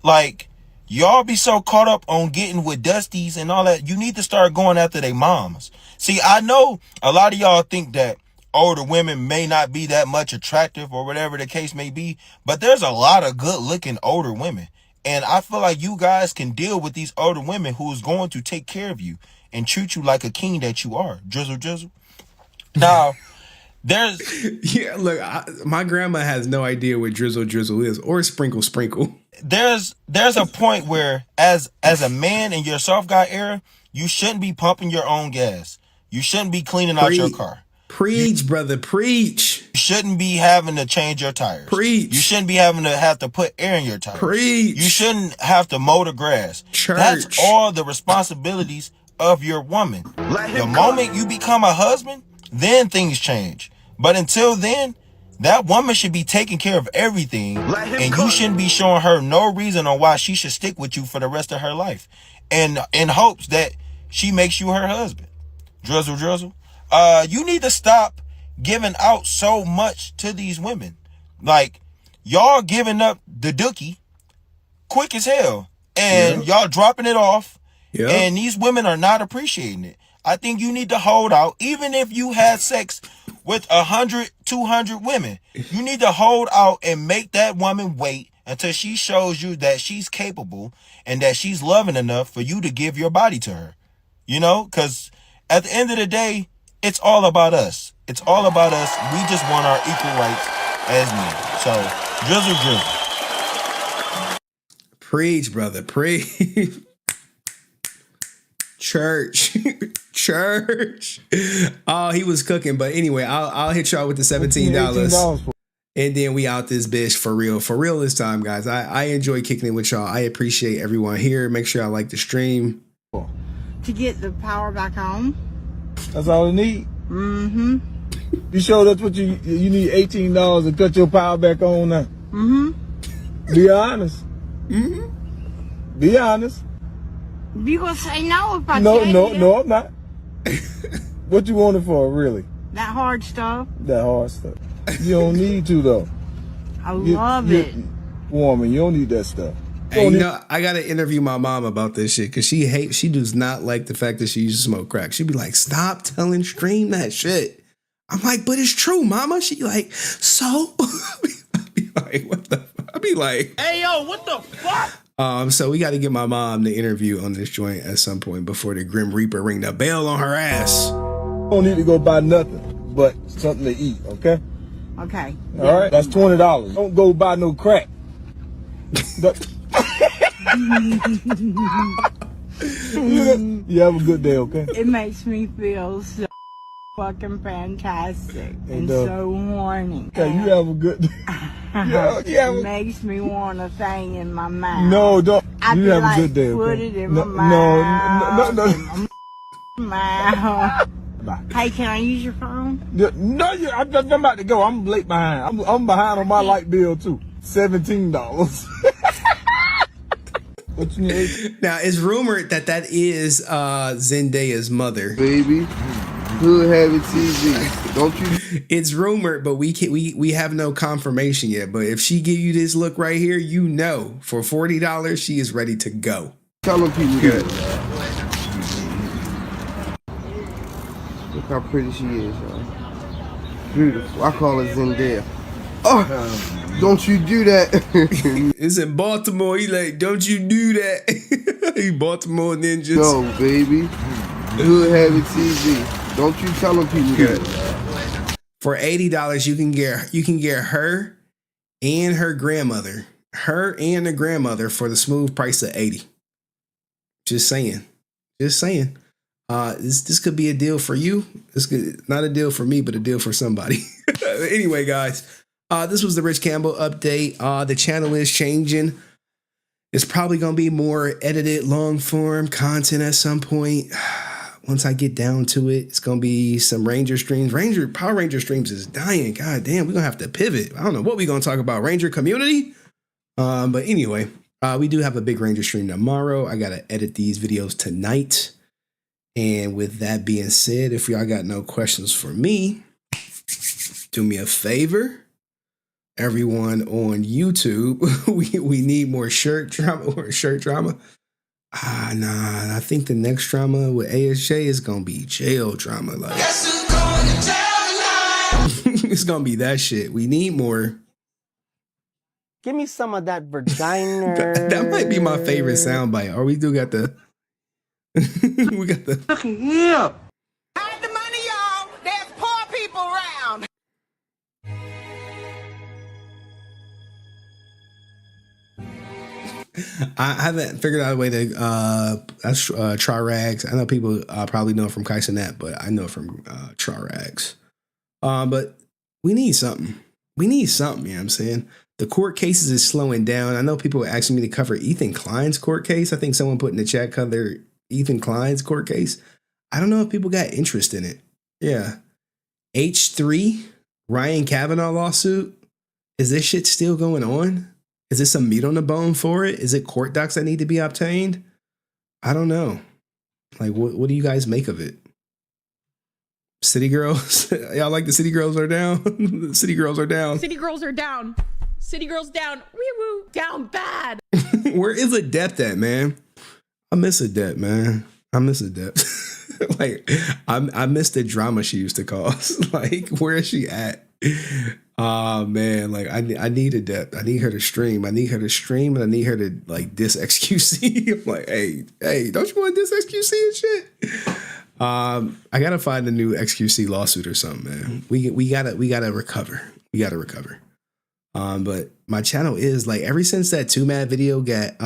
Like, y'all be so caught up on getting with Dusties and all that, you need to start going after their moms. See, I know a lot of y'all think that older women may not be that much attractive or whatever the case may be, but there's a lot of good looking older women. And I feel like you guys can deal with these older women who's going to take care of you and treat you like a king that you are. Drizzle Drizzle. Now, there's... Yeah, look, my grandma has no idea what Drizzle Drizzle is or Sprinkle Sprinkle. There's a point where as a man in your soft guy era, you shouldn't be pumping your own gas. You shouldn't be cleaning out your car. Preach, brother, preach. You shouldn't be having to change your tires. Preach. You shouldn't be having to have to put air in your tires. Preach. You shouldn't have to mow the grass. Church. That's all the responsibilities of your woman. The moment you become a husband, then things change. But until then, that woman should be taking care of everything, and you shouldn't be showing her no reason on why she should stick with you for the rest of her life, and in hopes that she makes you her husband. Drizzle Drizzle. You need to stop giving out so much to these women. Like, y'all giving up the dookie quick as hell, and y'all dropping it off, and these women are not appreciating it. I think you need to hold out, even if you had sex with 100, 200 women. You need to hold out and make that woman wait until she shows you that she's capable and that she's loving enough for you to give your body to her. You know, because at the end of the day, it's all about us. It's all about us. We just want our equal rights as men. So, Drizzle Drizzle. Preach, brother. Preach. Church. Church. Oh, he was cooking. But anyway, I'll hit y'all with the $17. And then we out this bitch for real. For real this time, guys. I enjoy kicking it with y'all. I appreciate everyone here. Make sure y'all like the stream. To get the power back on. That's all you need. Mm-hmm. You sure that's what you need $18 to cut your power back on now? Mm-hmm. Be honest. Mm-hmm. Be honest. You gonna say no if I No, tell no, you? no, I'm not. What you want it for, really? That hard stuff. That hard stuff. You don't need to, though. I love it. Woman, you don't need that stuff. Hey, you know, I gotta interview my mom about this shit because she does not like the fact that she used to smoke crack. She'd be like, "Stop telling Stream that shit." I'm like, "But it's true, mama." She like, "So?" I'd be like, what the? I be like, Hey, yo, what the fuck? So we got to get my mom the interview on this joint at some point before the Grim Reaper ring the bell on her ass. Don't need to go buy nothing but something to eat, okay? Okay. All right, that's $20. Don't go buy no crack. You have a good day, okay? It makes me feel so fucking fantastic and so horny. Okay, you have a good day. It makes me want a thing in my mouth. No, don't. I You feel have like a good day, put okay? it in my mouth. No. Mouth. Hey, can I use your phone? No, I'm about to go. I'm late behind. I'm behind on my light bill too. $17. What you need? Now it's rumored that is Zendaya's mother. Baby. Hood Habit TV. Don't you? It's rumored, but we have no confirmation yet. But if she give you this look right here, you know, for $40, she is ready to go. Tell them people good. Look how pretty she is, y'all. Beautiful. I call her Zendaya. Oh, don't you do that. It's in Baltimore. He like, don't you do that. He Baltimore ninjas. No, baby. Hood Habit TV. Don't you tell them people that. For $80, you can get her and her grandmother. Her and the grandmother for the smooth price of $80. Just saying. Just saying. This could be a deal for you. Not a deal for me, but a deal for somebody. Anyway, guys, this was the Rich Campbell update. The channel is changing. It's probably going to be more edited, long form content at some point. Once I get down to it, it's going to be some Ranger streams. Power Ranger streams is dying. God damn, we're going to have to pivot. I don't know what we're going to talk about. Ranger community? But anyway, we do have a big Ranger stream tomorrow. I got to edit these videos tonight. And with that being said, if y'all got no questions for me, do me a favor. Everyone on YouTube, we need more shirt drama. Nah, I think the next drama with ASJ is gonna be jail drama. Like, guess who's going to jail tonight? It's gonna be that shit. We need more. Give me some of that vagina. That might be my favorite soundbite. Or we do got the we got the Look at him. Hide the money, y'all. There's poor people around. I haven't figured out a way to try rags. I know people probably know it from Kaisenet, but I know it from try rags. But we need something. You know what I'm saying? The court cases is slowing down. I know people were asking me to cover Ethan Klein's court case. I think someone put in the chat cover Ethan Klein's court case. I don't know if people got interest in it. Yeah. H3, Ryan Kavanaugh lawsuit. Is this shit still going on? Is this some meat on the bone for it? Is it court docs that need to be obtained? I don't know. Like, what do you guys make of it? City girls? Y'all like the city girls are down? The city girls are down. City girls are down. City girls down. Wee woo. Down bad. Where is Adept at, man? I miss Adept, man. I miss Adept. Like, I miss the drama she used to cause. Like, where is she at? Oh man, like I need Adept. I need her to stream. And I need her to like diss XQC. I'm like, hey, don't you want to diss XQC and shit? I gotta find a new XQC lawsuit or something, man. We gotta recover. But my channel is like, ever since that 2Mad video got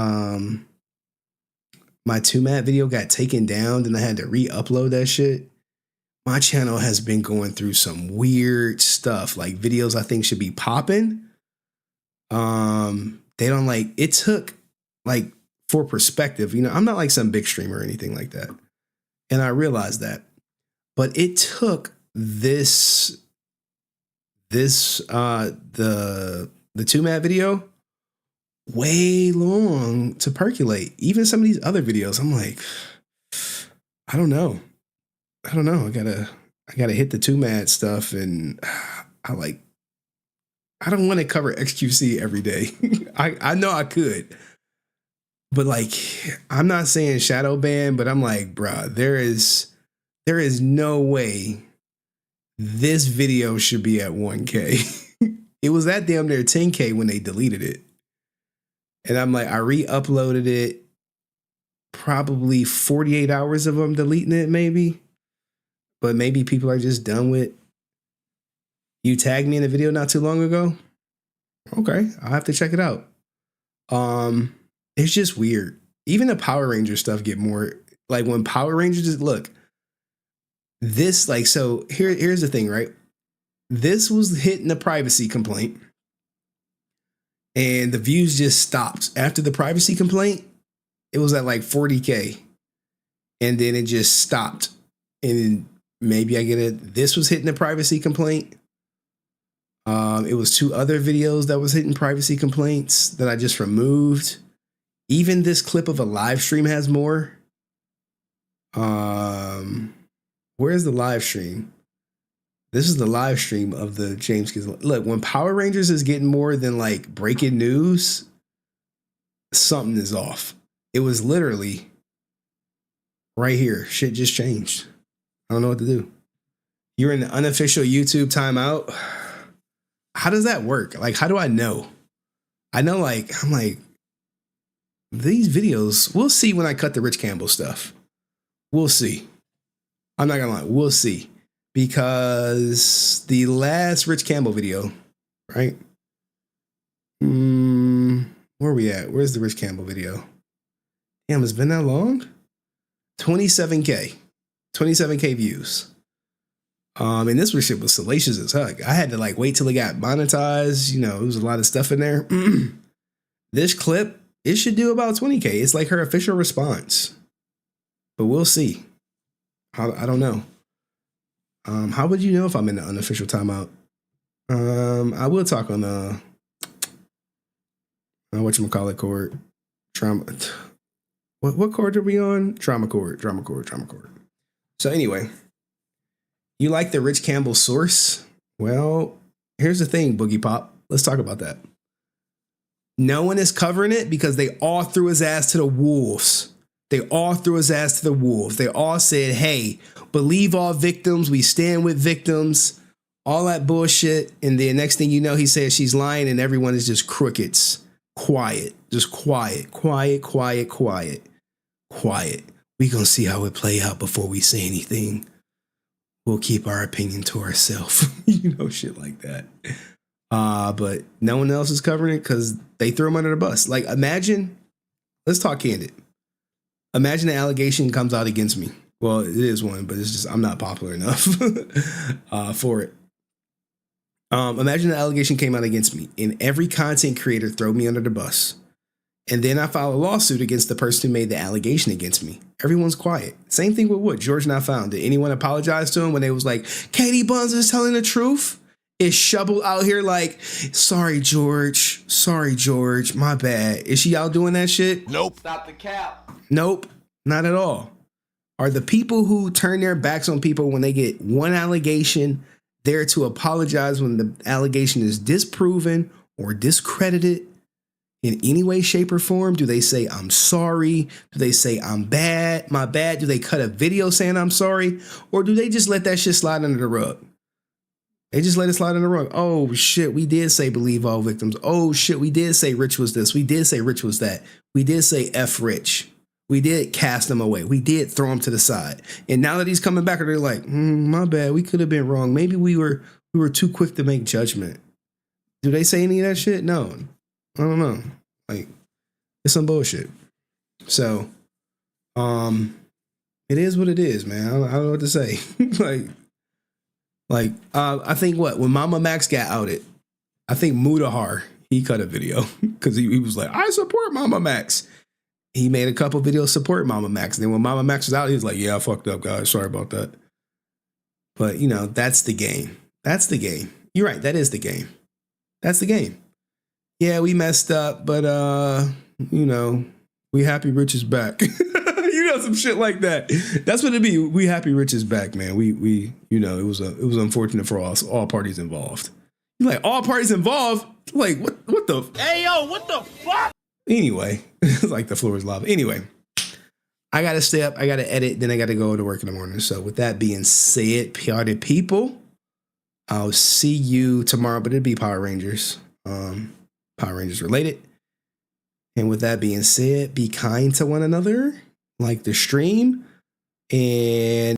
my 2Mad video got taken down, then I had to re-upload that shit. My channel has been going through some weird stuff, like videos I think should be popping. They don't like, it took like, for perspective, you know, I'm not like some big streamer or anything like that. And I realized that, but it took the 2Mad video way long to percolate. Even some of these other videos, I'm like, I don't know. I gotta hit the 2Mad stuff, and I don't want to cover XQC every day. I know I could, but like, I'm not saying shadow ban, but I'm like, bruh, there is no way this video should be at 1K. It was at damn near 10K when they deleted it. And I'm like, I re-uploaded it. Probably 48 hours of them deleting it, maybe. But maybe people are just done with. You tagged me in a video not too long ago. Okay, I'll have to check it out. It's just weird. Even the Power Ranger stuff get more like when Power Rangers look. This like so here's the thing, right? This was hitting a privacy complaint. And the views just stopped. After the privacy complaint, it was at like 40K. And then it just stopped. And maybe I get it. This was hitting a privacy complaint. It was 2 other videos that was hitting privacy complaints that I just removed. Even this clip of a live stream has more. Where's the live stream? This is the live stream of the James Kids. Look, when Power Rangers is getting more than like breaking news, something is off. It was literally right here. Shit just changed. I don't know what to do. You're in the unofficial YouTube timeout. How does that work? Like, how do I know? I know, like, I'm like, these videos, we'll see when I cut the Rich Campbell stuff. We'll see. I'm not gonna lie, we'll see. Because the last Rich Campbell video, right? Where are we at? Where's the Rich Campbell video? Damn, it's been that long? 27K. 27K views. And this shit was salacious as heck. I had to like wait till it got monetized. You know, there was a lot of stuff in there. This clip, it should do about 20K. It's like her official response. But we'll see. I don't know. How would you know if I'm in the unofficial timeout? I will talk on the whatchamacallit court. Trauma. What court are we on? Trauma court. So anyway, you like the Rich Campbell source? Well, here's the thing, Boogie Pop. Let's talk about that. No one is covering it because they all threw his ass to the wolves. They all said, hey, believe all victims. We stand with victims. All that bullshit. And then next thing you know, he says she's lying and everyone is just crickets. Quiet. Just quiet. We gonna see how it play out before we say anything. We'll keep our opinion to ourselves. You know, shit like that. But no one else is covering it because they threw him under the bus. Like, imagine, let's talk candid. Imagine the allegation comes out against me. Well, it is one, but it's just I'm not popular enough for it. Imagine the allegation came out against me and every content creator throw me under the bus. And then I file a lawsuit against the person who made the allegation against me. Everyone's quiet. Same thing with Wood. George Not Found. Did anyone apologize to him when they was like, Katie Buns is telling the truth? Is Shovel out here like, sorry, George, my bad. Is she out doing that shit? Nope. Stop the cap. Nope, not at all. Are the people who turn their backs on people when they get one allegation there to apologize when the allegation is disproven or discredited in any way, shape, or form? Do they say, I'm sorry? Do they say, I'm bad, my bad? Do they cut a video saying I'm sorry? Or do they just let that shit slide under the rug? They just let it slide under the rug. Oh, shit, we did say believe all victims. Oh, shit, we did say Rich was this. We did say Rich was that. We did say F Rich. We did cast him away. We did throw him to the side. And now that he's coming back, they're like, my bad, we could have been wrong. Maybe we were too quick to make judgment. Do they say any of that shit? No. I don't know. Like, it's some bullshit. So, it is what it is, man. I don't know what to say. I think when Mama Max got outed, I think Mudahar, he cut a video because he was like, I support Mama Max. He made a couple videos supporting Mama Max. And then when Mama Max was out, he was like, yeah, I fucked up, guys. Sorry about that. But, you know, that's the game. You're right. That is the game. That's the game. Yeah, we messed up, but, you know, we happy Rich is back. You know, some shit like that. That's what it'd be. We happy Rich is back, man. We you know, it was unfortunate for all parties involved. You're like, all parties involved? Like, what the? Hey, yo, what the fuck? Anyway, it's like the floor is lava. Anyway, I got to stay up. I got to edit. Then I got to go to work in the morning. So with that being said, party people, I'll see you tomorrow, but it'll be Power Rangers. Power Rangers related. And with that being said, be kind to one another, like the stream, and